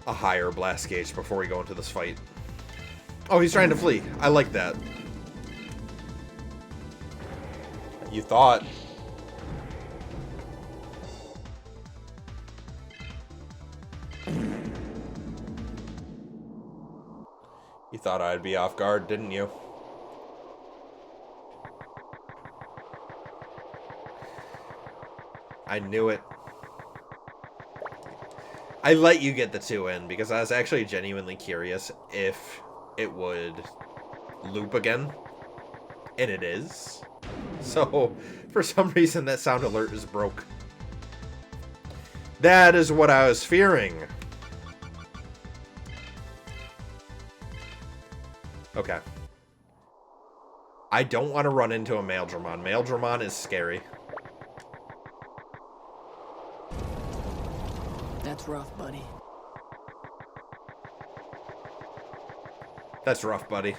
a higher blast gauge before we go into this fight. Oh, he's trying to flee. I like that. You thought. You thought I'd be off guard, didn't you? I knew it. I let you get the 2 in because I was actually genuinely curious if it would loop again. And it is. So, for some reason, that sound alert is broke. That is what I was fearing. Okay. I don't want to run into a Maildramon. Maildramon is scary. That's rough, buddy. That's rough, buddy.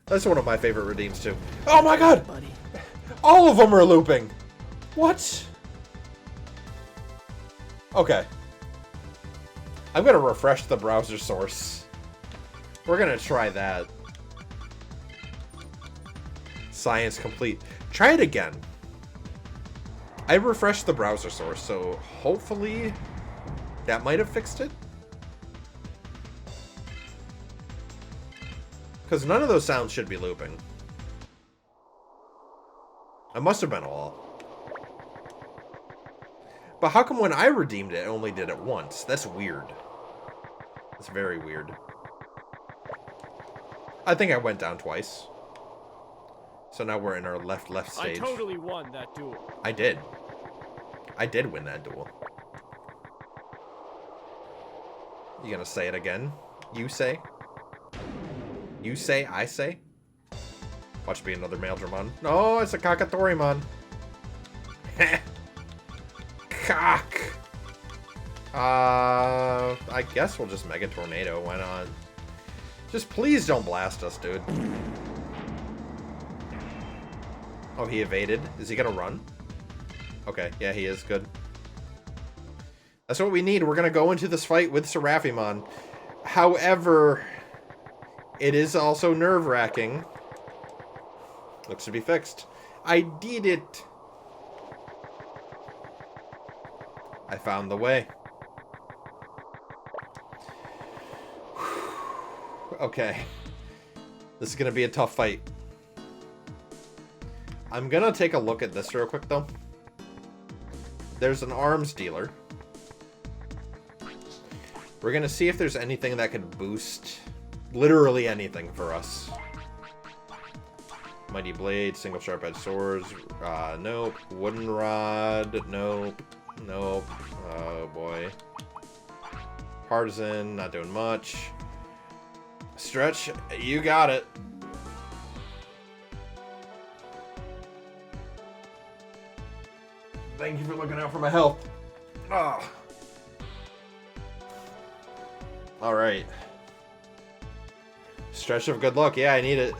That's one of my favorite redeems, too. Oh my god! Buddy. All of them are looping! What? Okay. I'm gonna refresh the browser source. We're gonna try that. Science complete. Try it again. I refreshed the browser source, so hopefully that might have fixed it. Because none of those sounds should be looping. It must have been all. But how come when I redeemed it, it only did it once? That's weird. That's very weird. I think I went down twice. So now we're in our left stage. I totally won that duel. I did. I did win that duel. You gonna say it again? You say? You say, I say? Watch be another Maildramon. No, it's a Kakatorimon. Cock. I guess we'll just Mega Tornado. Why not? Just please don't blast us, dude. Oh, he evaded. Is he gonna run? Okay, yeah, he is. Good. That's what we need. We're gonna go into this fight with Seraphimon. However, it is also nerve-wracking. Looks to be fixed. I did it. I found the way. Okay. This is gonna be a tough fight. I'm gonna take a look at this real quick, though. There's an arms dealer. We're gonna see if there's anything that could boost literally anything for us. Mighty Blade, single sharp edged swords, nope. Wooden Rod, nope. Nope. Oh boy. Partisan, not doing much. Stretch, you got it. Thank you for looking out for my health. Oh. Alright. Stretch of good luck. Yeah, I need it.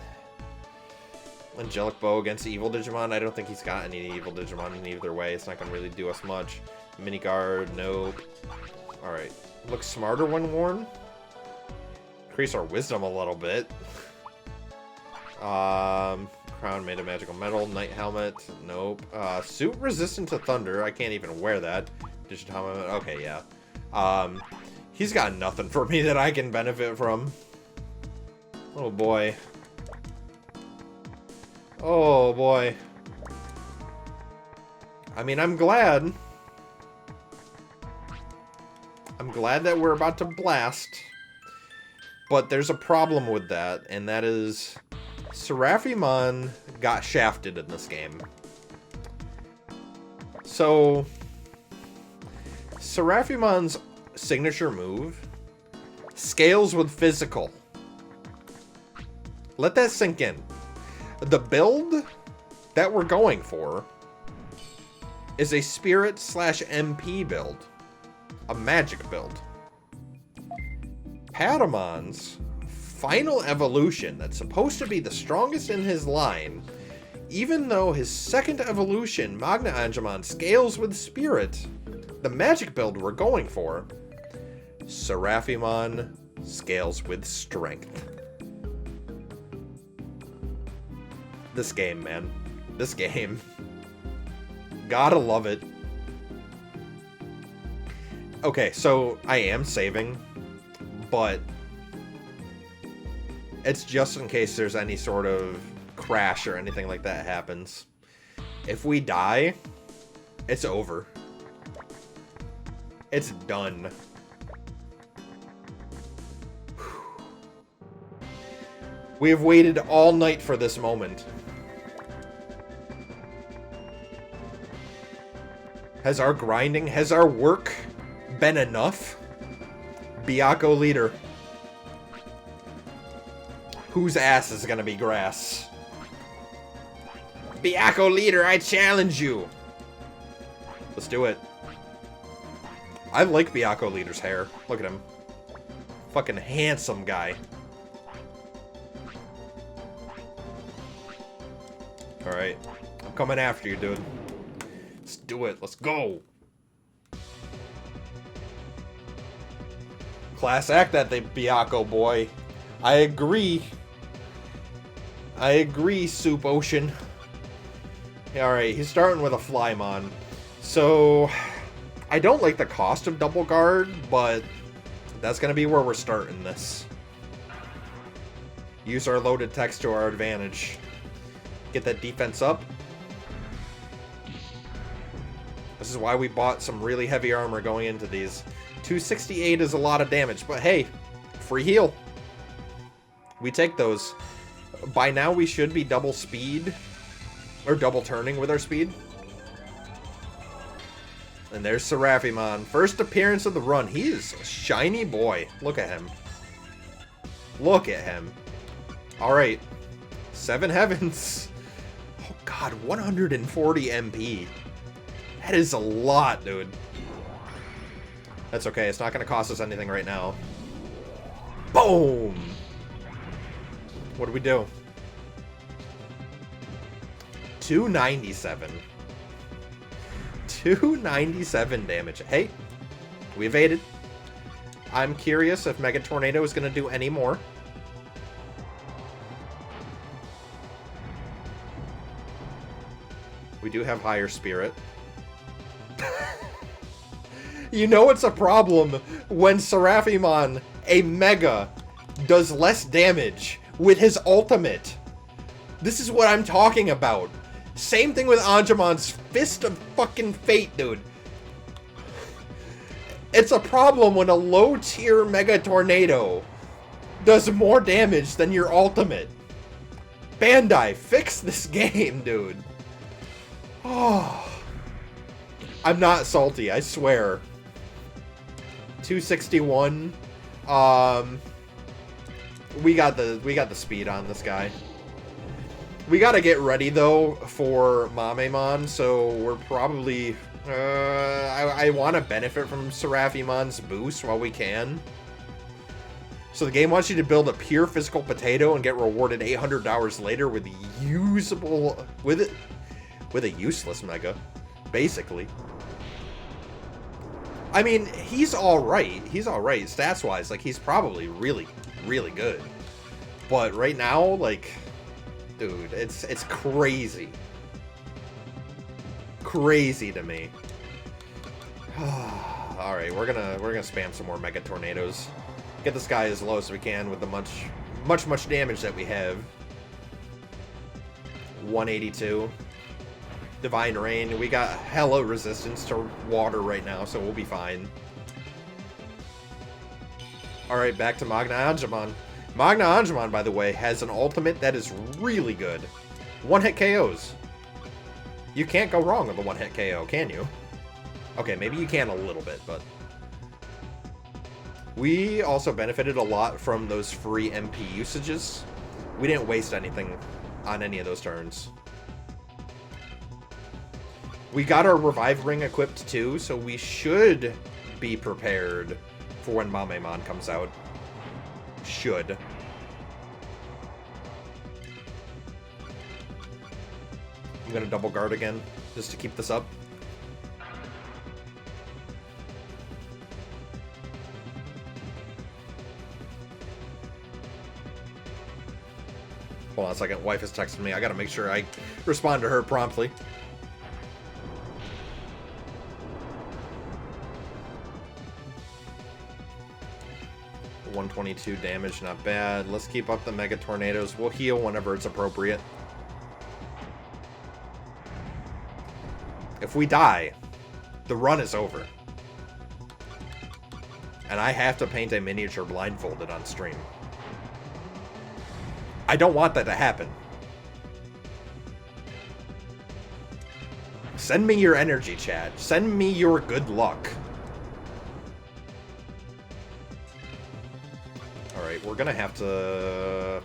Angelic Bow against Evil Digimon. I don't think he's got any Evil Digimon in either way. It's not going to really do us much. Mini Guard, nope. Alright. Looks smarter when worn. Increase our wisdom a little bit. Crown made of magical metal. Knight helmet, nope. Suit resistant to thunder. I can't even wear that. Digitama, okay, yeah. He's got nothing for me that I can benefit from. Oh boy. Oh boy. I mean, I'm glad. I'm glad that we're about to blast. But there's a problem with that, and that is Seraphimon got shafted in this game. So Seraphimon's signature move scales with physical. Let that sink in. The build that we're going for is a spirit / MP build. A magic build. Patamon's final evolution, that's supposed to be the strongest in his line, even though his second evolution, Magna Angemon, scales with spirit, the magic build we're going for, Seraphimon scales with strength. This game, man. This game. Gotta love it. Okay, so I am saving, but it's just in case there's any sort of crash or anything like that happens. If we die, it's over. It's done. We have waited all night for this moment. Has our grinding, has our work been enough? Byakko leader. Whose ass is gonna be grass? Byakko leader, I challenge you! Let's do it. I like Byakko leader's hair. Look at him. Fucking handsome guy. Alright. I'm coming after you, dude. Let's do it. Let's go. Class act that thing, Byakko boy. I agree. I agree, Soup Ocean. Alright, he's starting with a Flymon. So, I don't like the cost of double guard, but that's going to be where we're starting this. Use our loaded text to our advantage. Get that defense up. This is why we bought some really heavy armor going into these. 268 is a lot of damage, but hey, free heal. We take those. By now we should be double speed, or double turning with our speed. And there's Seraphimon. First appearance of the run. He is a shiny boy. Look at him. Look at him. Alright. 7 heavens. Oh god, 140 MP. That is a lot, dude. That's okay. It's not going to cost us anything right now. Boom! What do we do? 297. 297 damage. Hey, we evaded. I'm curious if Mega Tornado is going to do any more. We do have higher spirit. You know it's a problem when Seraphimon, a Mega, does less damage with his ultimate. This is what I'm talking about. Same thing with Anjumon's Fist of fucking Fate, dude. It's a problem when a low-tier Mega Tornado does more damage than your ultimate. Bandai, fix this game, dude. Oh, I'm not salty, I swear. 261. We got the speed on this guy. We gotta get ready though for Mamemon, so we're probably I want to benefit from Seraphimon's boost while we can. So the game wants you to build a pure physical potato and get rewarded $800 later with a useless Mega, basically. I mean, he's alright. He's alright stats-wise. Like, he's probably really, really good. But right now, like, dude, it's crazy. Crazy to me. Alright, we're gonna spam some more Mega Tornadoes. Get this guy as low as we can with the much damage that we have. 182. Divine Rain. We got hella resistance to water right now, so we'll be fine. Alright, back to Magna Angemon. Magna Angemon, by the way, has an ultimate that is really good. One-hit KOs. You can't go wrong with a one-hit KO, can you? Okay, maybe you can a little bit, but... We also benefited a lot from those free MP usages. We didn't waste anything on any of those turns. We got our Revive Ring equipped too, so we should be prepared for when Mamemon comes out. Should. I'm gonna double guard again, just to keep this up. Hold on a second, wife is texting me. I gotta make sure I respond to her promptly. $122 damage, not bad. Let's keep up the Mega Tornadoes. We'll heal whenever it's appropriate. If we die, the run is over. And I have to paint a miniature blindfolded on stream. I don't want that to happen. Send me your energy, chat. Send me your good luck. Alright, we're gonna have to...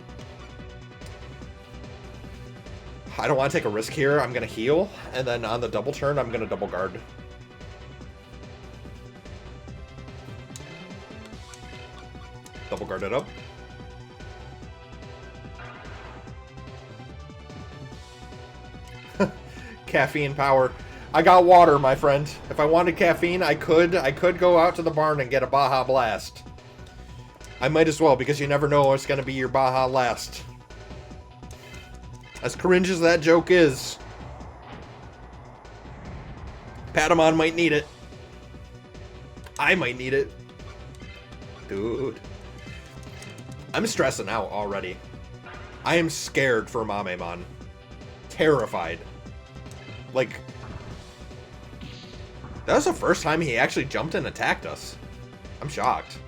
I don't want to take a risk here. I'm gonna heal, and then on the double turn, I'm gonna double guard. Double guard it up. Caffeine power. I got water, my friend. If I wanted caffeine, I could go out to the barn and get a Baja Blast. I might as well, because you never know what's gonna be your Baja last. As cringe as that joke is, Patamon might need it. I might need it. Dude. I'm stressing out already. I am scared for Mamemon. Terrified. Like, that was the first time he actually jumped and attacked us. I'm shocked.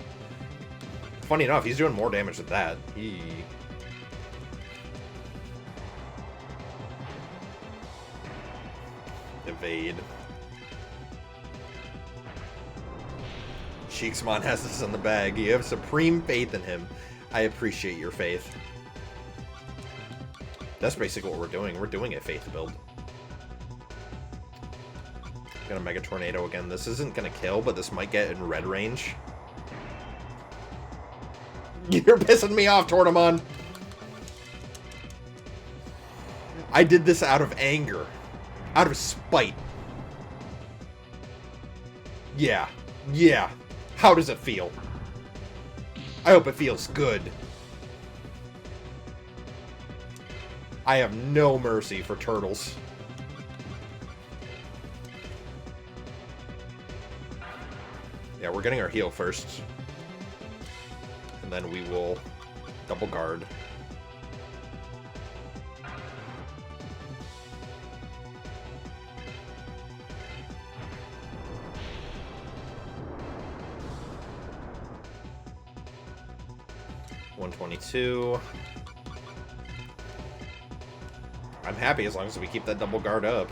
Funny enough, he's doing more damage than that. Evade. Cheeksmon has this in the bag. You have supreme faith in him. I appreciate your faith. That's basically what we're doing. We're doing a faith build. I'm gonna Mega Tornado again. This isn't gonna kill, but this might get in red range. You're pissing me off, Tortamon. I did this out of anger. Out of spite. Yeah. Yeah. How does it feel? I hope it feels good. I have no mercy for turtles. Yeah, we're getting our heal first. And then we will double guard. $122. I'm happy as long as we keep that double guard up.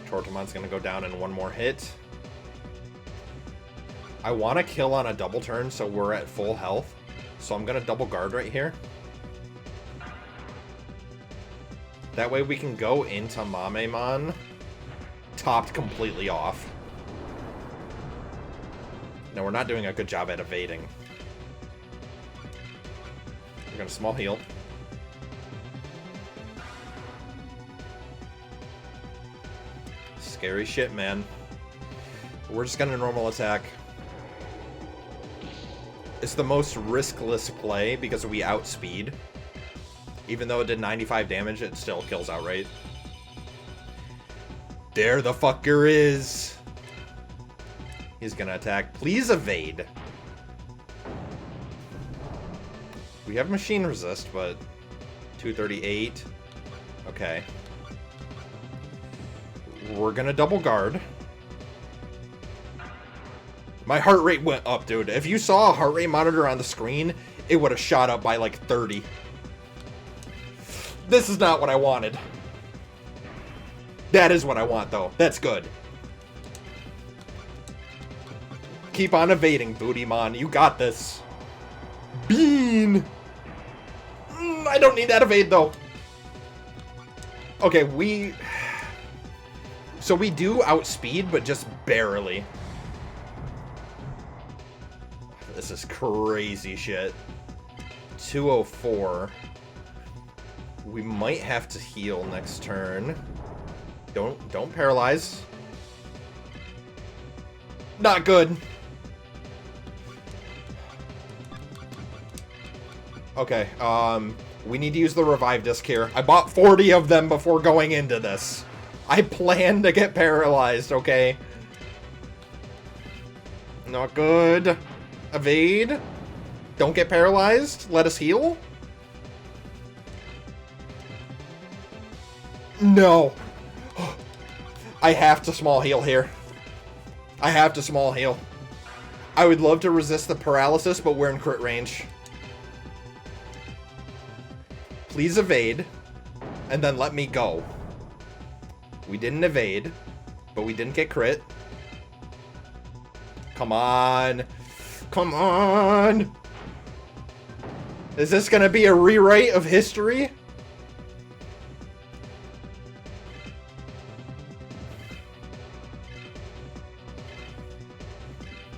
Tortomon's gonna go down in one more hit. I want to kill on a double turn so we're at full health. So I'm gonna double guard right here. That way we can go into Mamemon topped completely off. No, we're not doing a good job at evading. We're gonna small heal. Scary shit, man. We're just gonna normal attack. It's the most riskless play because we outspeed. Even though it did 95 damage, it still kills outright. There the fucker is! He's gonna attack. Please evade. We have machine resist, but 238. Okay. We're gonna double guard. My heart rate went up, dude. If you saw a heart rate monitor on the screen, it would have shot up by like 30. This is not what I wanted. That is what I want, though. That's good. Keep on evading, Bootymon. You got this. Bean! I don't need that evade, though. Okay, so we do outspeed, but just barely. This is crazy shit. 204. We might have to heal next turn. Don't paralyze. Not good. Okay, we need to use the revive disc here. I bought 40 of them before going into this. I plan to get paralyzed, okay? Not good. Evade. Don't get paralyzed. Let us heal. No. I have to small heal here. I have to small heal. I would love to resist the paralysis, but we're in crit range. Please evade, and then let me go. We didn't evade, but we didn't get crit. Come on. Come on. Is this gonna be a rewrite of history?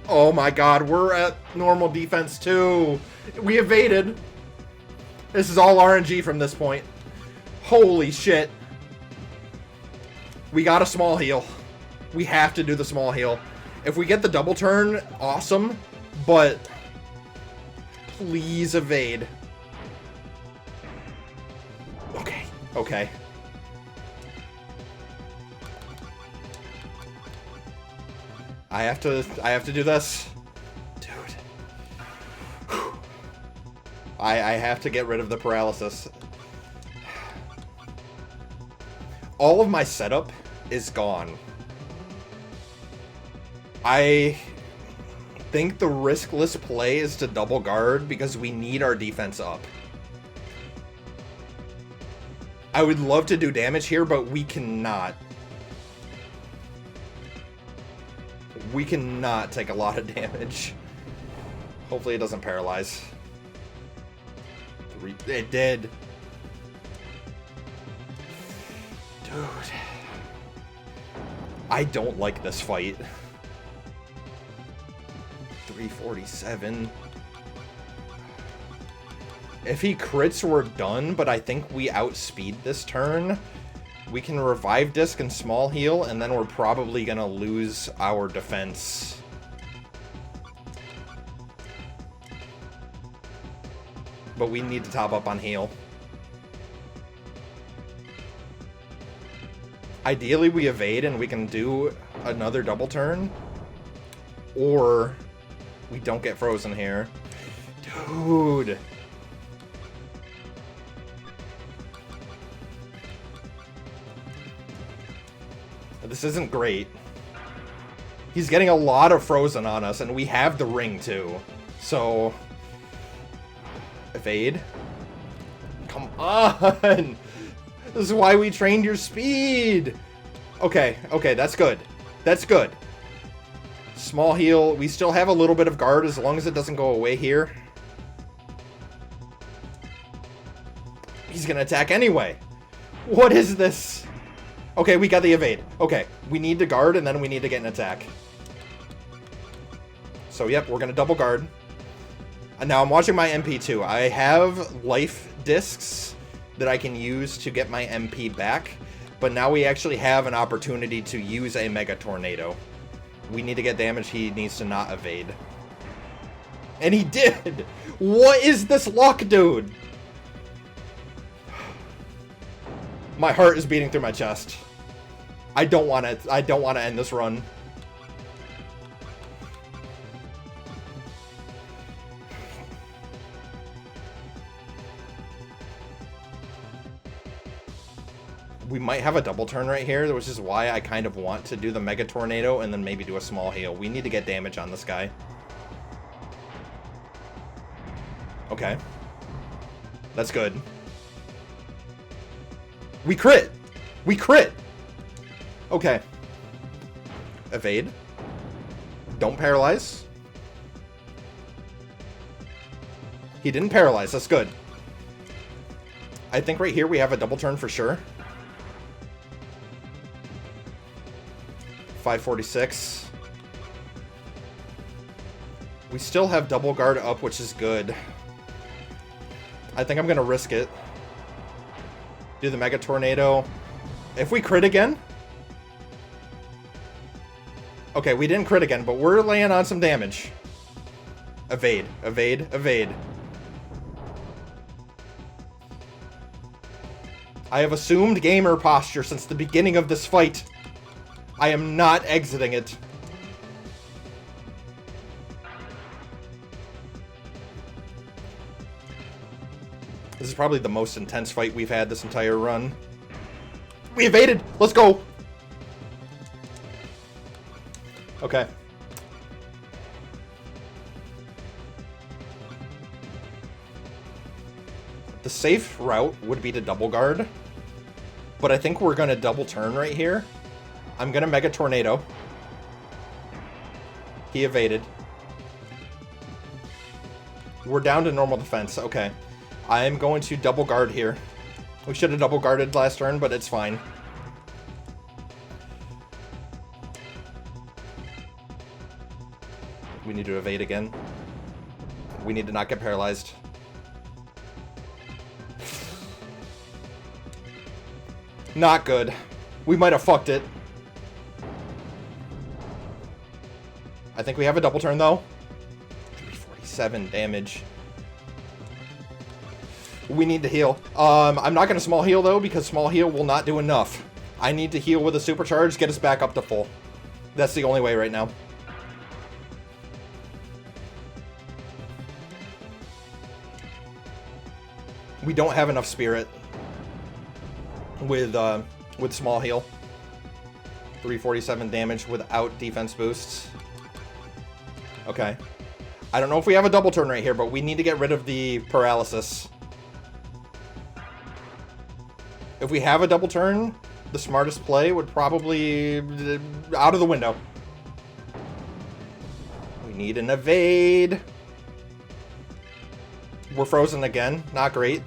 Oh my god, we're at normal defense too. We evaded. This is all RNG from this point. Holy shit. We got a small heal. We have to do the small heal. If we get the double turn, awesome. But please evade. Okay. Okay. I have to do this. Dude. Whew. I have to get rid of the paralysis. All of my setup is gone. I think the riskless play is to double guard because we need our defense up. I would love to do damage here, but we cannot. We cannot take a lot of damage. Hopefully it doesn't paralyze. It did. Dude. I don't like this fight. 347. If he crits, we're done, but I think we outspeed this turn. We can revive disc and small heal, and then we're probably gonna lose our defense. But we need to top up on heal. Ideally, we evade and we can do another double turn. Or we don't get frozen here. Dude. This isn't great. He's getting a lot of frozen on us, and we have the ring, too. So... evade. Come on! This is why we trained your speed! Okay, okay, that's good. That's good. Small heal. We still have a little bit of guard as long as it doesn't go away here. He's gonna attack anyway. What is this? Okay, we got the evade. Okay, we need to guard and then we need to get an attack. So, yep, we're gonna double guard. And now I'm watching my MP too. I have life discs that I can use to get my MP back. But now we actually have an opportunity to use a Mega Tornado. We need to get damage. He needs to not evade. And he did! What is this luck, dude? My heart is beating through my chest. I don't want to end this run. We might have a double turn right here, which is why I kind of want to do the Mega Tornado and then maybe do a small heal. We need to get damage on this guy. Okay. That's good. We crit! We crit! Okay. Evade. Don't paralyze. He didn't paralyze. That's good. I think right here we have a double turn for sure. 546. We still have double guard up, which is good. I think I'm going to risk it. Do the Mega Tornado. If we crit again... Okay, we didn't crit again, but we're laying on some damage. Evade, evade, evade. I have assumed gamer posture since the beginning of this fight. I am not exiting it. This is probably the most intense fight we've had this entire run. We evaded! Let's go! Okay. The safe route would be to double guard. But I think we're going to double turn right here. I'm going to Mega Tornado. He evaded. We're down to normal defense. Okay. I'm going to double guard here. We should have double guarded last turn, but it's fine. We need to evade again. We need to not get paralyzed. Not good. We might have fucked it. I think we have a double turn, though. 347 damage. We need to heal. I'm not going to small heal, though, because small heal will not do enough. I need to heal with a supercharge, get us back up to full. That's the only way right now. We don't have enough spirit with small heal. 347 damage without defense boosts. Okay. I don't know if we have a double turn right here, but we need to get rid of the paralysis. If we have a double turn, the smartest play would probably... out of the window. We need an evade. We're frozen again. Not great.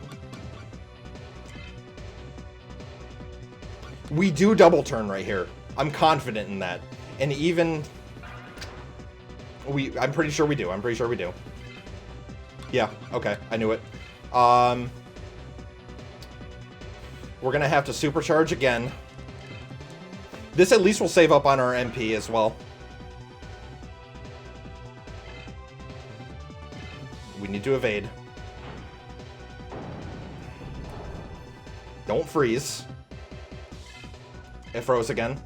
We do double turn right here. I'm confident in that. And even... I'm pretty sure we do. I'm pretty sure we do. Yeah, okay. I knew it. We're going to have to supercharge again. This at least will save up on our MP as well. We need to evade. Don't freeze. It froze again.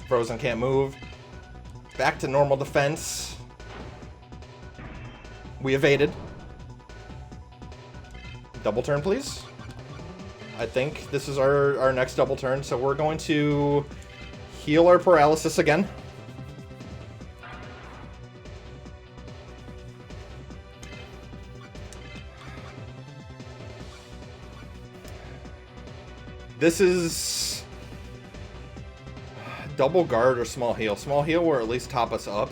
Frozen can't move. Back to normal defense. We evaded. Double turn, please. I think this is our next double turn, so we're going to heal our paralysis again. This is double guard or small heal. Small heal will at least top us up.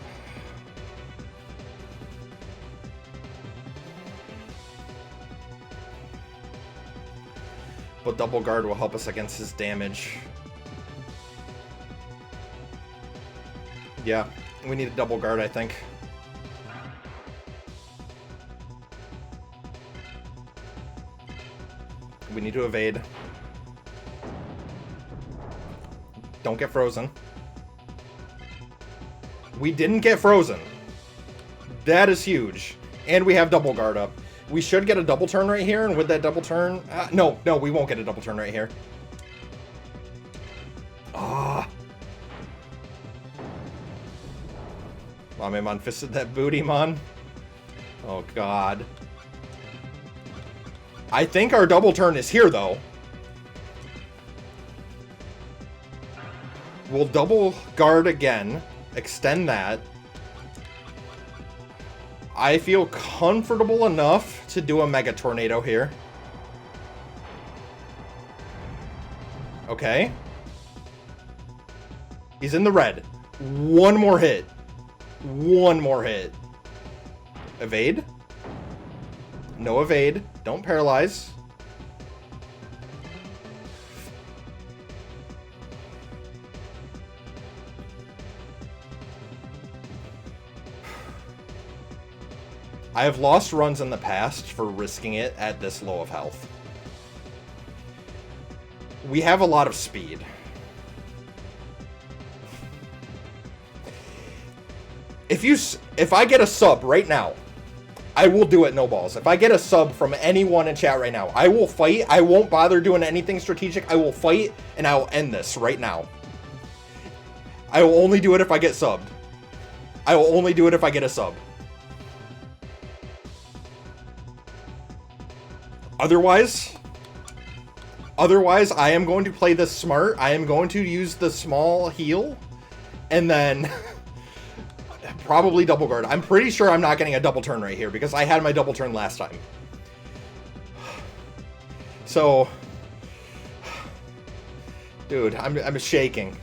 But double guard will help us against his damage. Yeah, we need a double guard, I think. We need to evade. Don't get frozen. We didn't get frozen. That is huge. And we have double guard up. We should get a double turn right here, and with that double turn... no, we won't get a double turn right here. Ah. Mamemon fisted that booty, mon. Oh, God. I think our double turn is here, though. We'll double guard again. Extend that. I feel comfortable enough to do a Mega Tornado here. Okay. He's in the red. One more hit. One more hit. Evade. No evade. Don't paralyze. I have lost runs in the past for risking it at this low of health. We have a lot of speed. If I get a sub right now, I will do it no balls. If I get a sub from anyone in chat right now, I will fight. I won't bother doing anything strategic. I will fight and I will end this right now. I will only do it if I get subbed. I will only do it if I get a sub. Otherwise, I am going to play this smart. I am going to use the small heal, and then probably double guard. I'm pretty sure I'm not getting a double turn right here, because I had my double turn last time. So, dude, I'm shaking.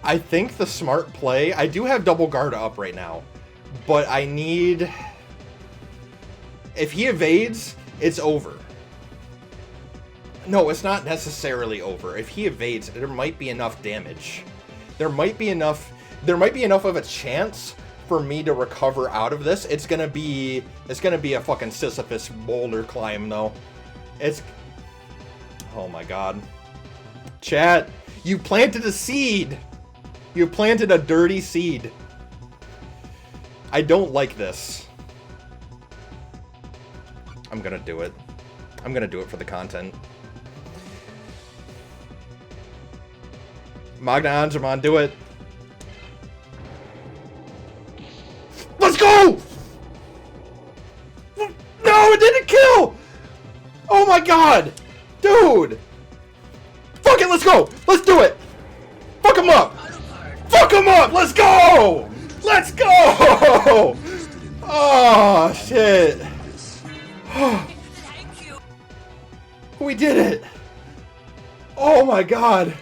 I think the smart play... I do have double guard up right now, but I need... If he evades... It's over. No, it's not necessarily over. If he evades, there might be enough damage. There might be enough of a chance for me to recover out of this. It's gonna be a fucking Sisyphus boulder climb, though. Oh my God. Chat, you planted a seed. You planted a dirty seed. I don't like this. I'm gonna do it. I'm gonna do it for the content. Magna Angemon, do it. Let's go! No, it didn't kill! Oh my God! Dude! Fuck it, let's go! Let's do it! Fuck him up! Fuck him up! Let's go! Let's go! Oh, shit. We did it! Oh my God!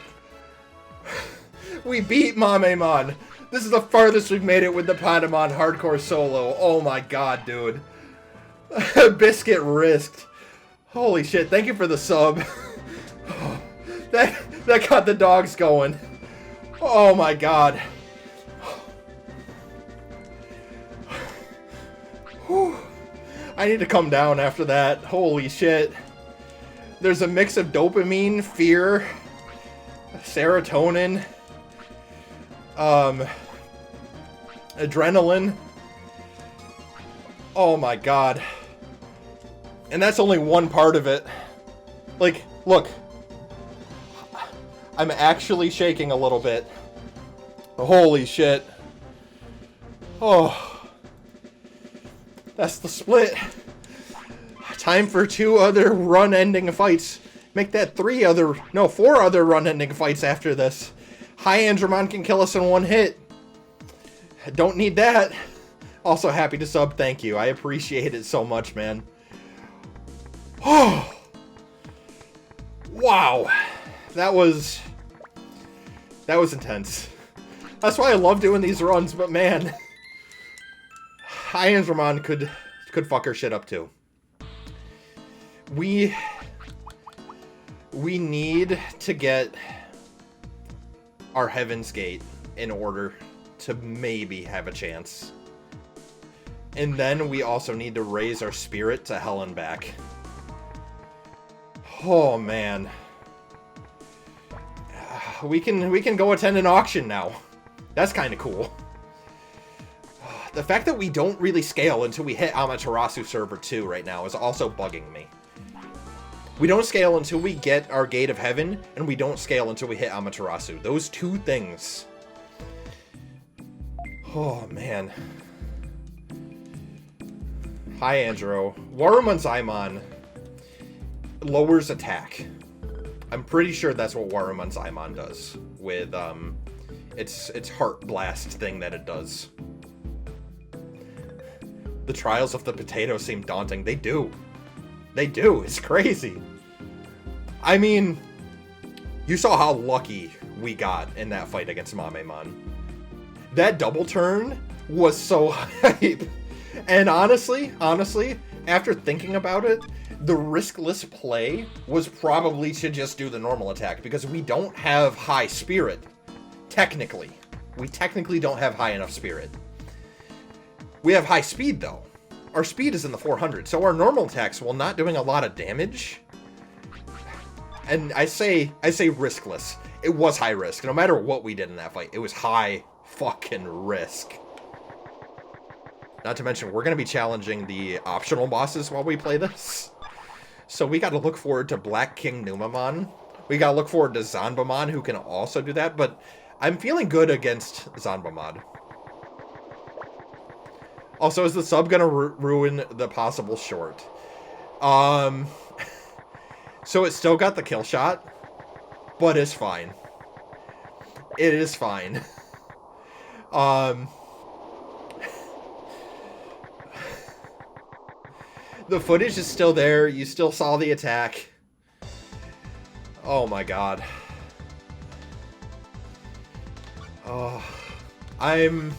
We beat Mamemon! This is the farthest we've made it with the Patamon Hardcore Solo. Oh my God, dude. Biscuit risked. Holy shit, thank you for the sub. That got the dogs going. Oh my God. Whew. I need to come down after that. Holy shit. There's a mix of dopamine, fear, serotonin, adrenaline. Oh my God. And that's only one part of it. Like, look. I'm actually shaking a little bit. Holy shit. Oh. That's the split. Time for 2 other run-ending fights. Make that 4 other run-ending fights after this. High Andromon can kill us in 1 hit. Don't need that. Also, happy to sub. Thank you. I appreciate it so much, man. Oh. Wow. That was intense. That's why I love doing these runs, but man, High Andromon could fuck her shit up too. We need to get our Heaven's Gate in order to maybe have a chance. And then we also need to raise our spirit to hell and back. Oh man. We can go attend an auction now. That's kind of cool. The fact that we don't really scale until we hit Amaterasu Server 2 right now is also bugging me. We don't scale until we get our Gate of Heaven, and we don't scale until we hit Amaterasu. Those 2 things. Oh, man. Hi, Andro. Warumunzaimon lowers attack. I'm pretty sure that's what Warumunzaimon does with, its Heart Blast thing that it does. The trials of the potato seem daunting. They do. They do. It's crazy. I mean, you saw how lucky we got in that fight against Mamemon. That double turn was so hype. And honestly, after thinking about it, the riskless play was probably to just do the normal attack, because we don't have high spirit. Technically. We technically don't have high enough spirit. We have high speed, though. Our speed is in the 400, so our normal attacks, while not doing a lot of damage... And I say riskless. It was high risk. No matter what we did in that fight, it was high fucking risk. Not to mention, we're going to be challenging the optional bosses while we play this. So we got to look forward to Black King Numemon. We got to look forward to Zanbamon, who can also do that. But I'm feeling good against Zanbamon. Also, is the sub going to ruin the possible short? So it still got the kill shot, but it's fine. It is fine. The footage is still there. You still saw the attack. Oh my god. Oh, I'm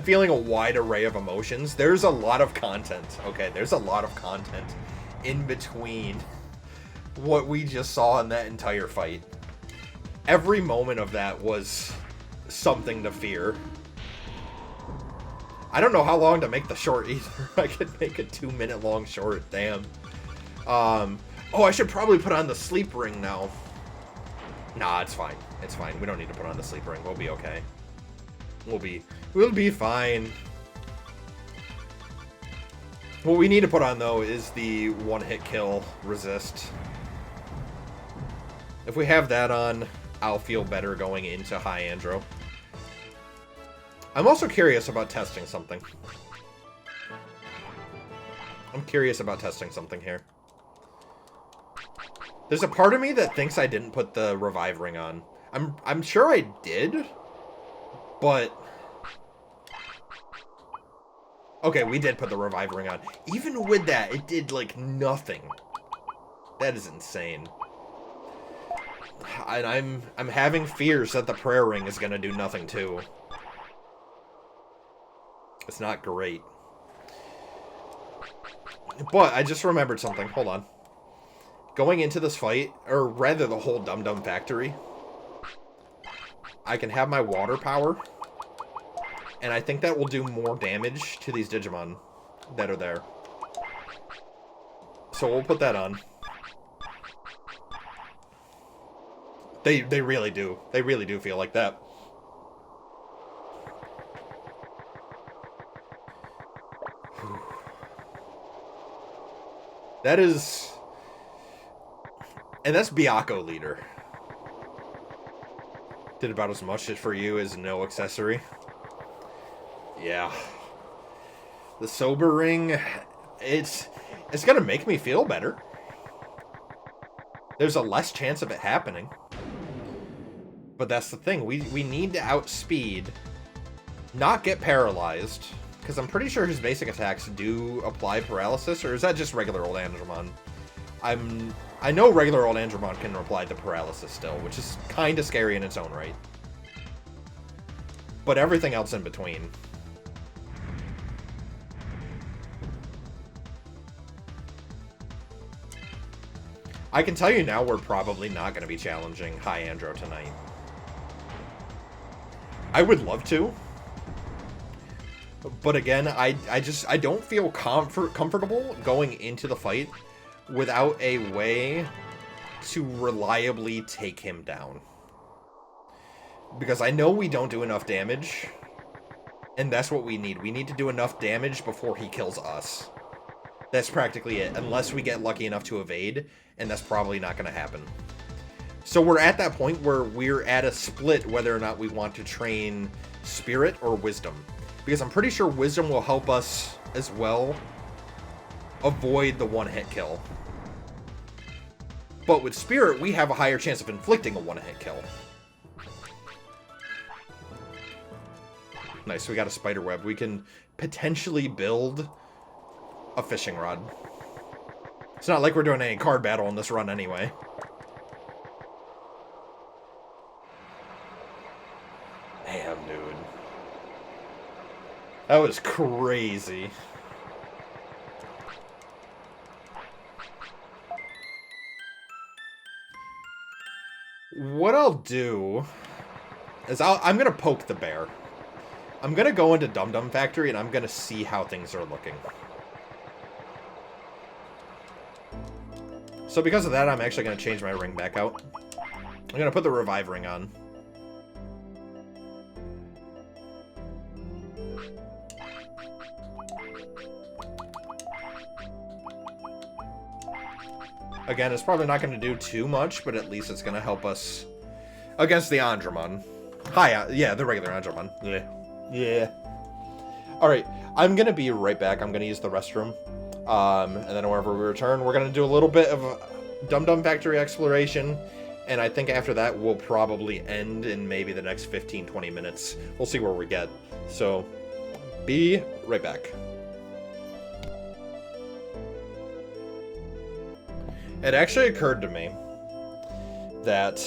feeling a wide array of emotions. There's a lot of content. Okay, there's a lot of content in between what we just saw in that entire fight. Every moment of that was something to fear. I don't know how long to make the short either. I could make a 2-minute long short. Damn. Oh, I should probably put on the sleep ring now. Nah, it's fine. It's fine. We don't need to put on the sleep ring. We'll be okay. We'll be fine. What we need to put on, though, is the one-hit kill resist. If we have that on, I'll feel better going into High Andro. I'm also curious about testing something. Here. There's a part of me that thinks I didn't put the revive ring on. I'm sure I did, but... Okay, we did put the revive ring on. Even with that, it did, like, nothing. That is insane. And I'm having fears that the prayer ring is gonna do nothing, too. It's not great. But I just remembered something. Hold on. Going into this fight, or rather the whole Dum Dum Factory, I can have my water power. And I think that will do more damage to these Digimon that are there. So we'll put that on. They really do. They really do feel like that. That is... And that's Byakko leader. Did about as much for you as no accessory. Yeah. The sober ring, it's gonna make me feel better. There's a less chance of it happening. But that's the thing. We need to outspeed, not get paralyzed, because I'm pretty sure his basic attacks do apply paralysis, or is that just regular old Andromon? I know regular old Andromon can apply the paralysis still, which is kind of scary in its own right. But everything else in between. I can tell you now we're probably not going to be challenging High Andro tonight. I would love to. But again, I don't feel comfortable going into the fight without a way to reliably take him down. Because I know we don't do enough damage, and that's what we need. We need to do enough damage before he kills us. That's practically it, unless we get lucky enough to evade, and that's probably not going to happen. So we're at that point where we're at a split whether or not we want to train Spirit or Wisdom. Because I'm pretty sure Wisdom will help us as well avoid the one-hit kill. But with Spirit, we have a higher chance of inflicting a one-hit kill. Nice, we got a spider web. We can potentially build a fishing rod. It's not like we're doing any card battle in this run anyway. Damn, dude. That was crazy. What I'll do is I'm going to poke the bear. I'm going to go into Dum Dum Factory and I'm going to see how things are looking. So because of that, I'm actually going to change my ring back out. I'm going to put the Revive ring on. Again, it's probably not going to do too much, but at least it's going to help us against the Andromon. Yeah, the regular Andromon. Yeah. Alright, I'm going to be right back. I'm going to use the restroom. And then whenever we return, we're going to do a little bit of Dum Dum Factory exploration. And I think after that, we'll probably end in maybe the next 15-20 minutes. We'll see where we get. So, be right back. It actually occurred to me that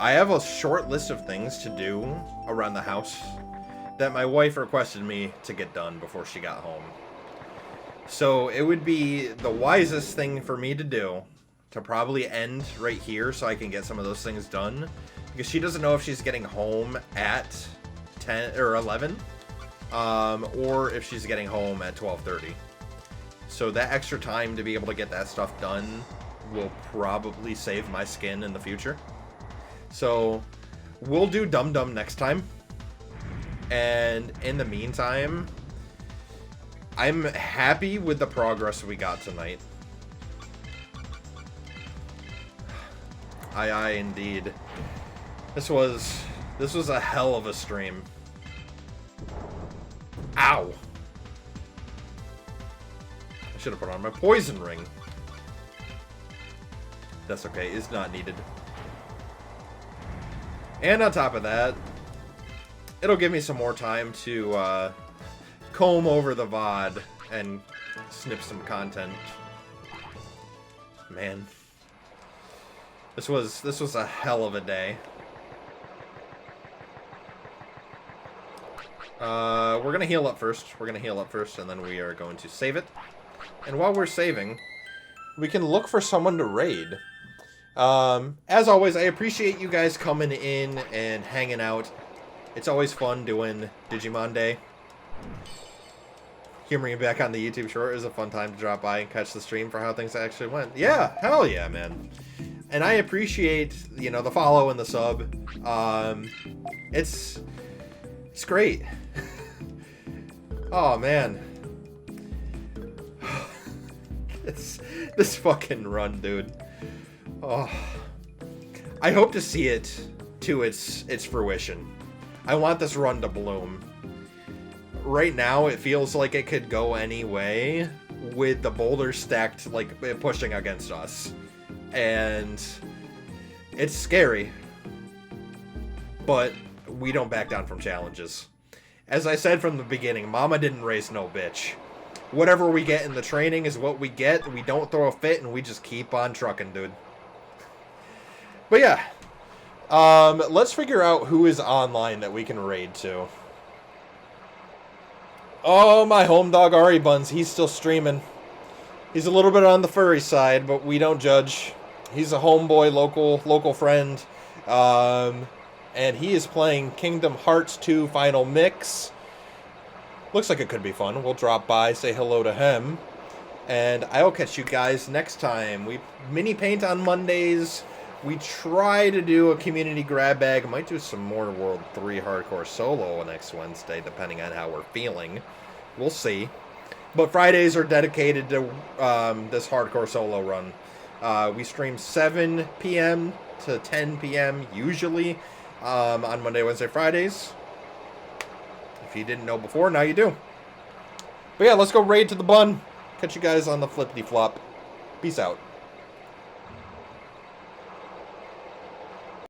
I have a short list of things to do around the house that my wife requested me to get done before she got home. So it would be the wisest thing for me to do to probably end right here so I can get some of those things done. Because she doesn't know if she's getting home at 10 or 11 or if she's getting home at 12:30. So that extra time to be able to get that stuff done will probably save my skin in the future. So we'll do Dum Dum next time. And in the meantime, I'm happy with the progress we got tonight. Aye, indeed. This was a hell of a stream. Ow! I should have put on my poison ring. That's okay, it's not needed. And on top of that, it'll give me some more time to comb over the VOD and snip some content. Man. This was a hell of a day. We're gonna heal up first. And then we are going to save it. And while we're saving, we can look for someone to raid. As always, I appreciate you guys coming in and hanging out. It's always fun doing Digimon Day. Humoring back on the YouTube short is a fun time to drop by and catch the stream for how things actually went. Yeah, hell yeah, man. And I appreciate, you know, the follow and the sub. It's great. Oh, man. This fucking run, dude. Oh, I hope to see it to its fruition. I want this run to bloom. Right now, it feels like it could go any way with the boulders stacked, like, pushing against us. And it's scary. But we don't back down from challenges. As I said from the beginning, Mama didn't raise no bitch. Whatever we get in the training is what we get. We don't throw a fit, and we just keep on trucking, dude. But yeah. Let's figure out who is online that we can raid to. Oh, my home dog Ari Buns, he's still streaming. He's a little bit on the furry side, but we don't judge. He's a homeboy, local friend. And he is playing Kingdom Hearts 2 Final Mix. Looks like it could be fun. We'll drop by, say hello to him. And I'll catch you guys next time. We mini paint on Mondays. We try to do a community grab bag. Might do some more World 3 Hardcore Solo next Wednesday, depending on how we're feeling. We'll see. But Fridays are dedicated to this Hardcore Solo run. We stream 7 p.m. to 10 p.m. usually on Monday, Wednesday, Fridays. If you didn't know before, now you do. But yeah, let's go raid to the bun. Catch you guys on the flippity flop. Peace out.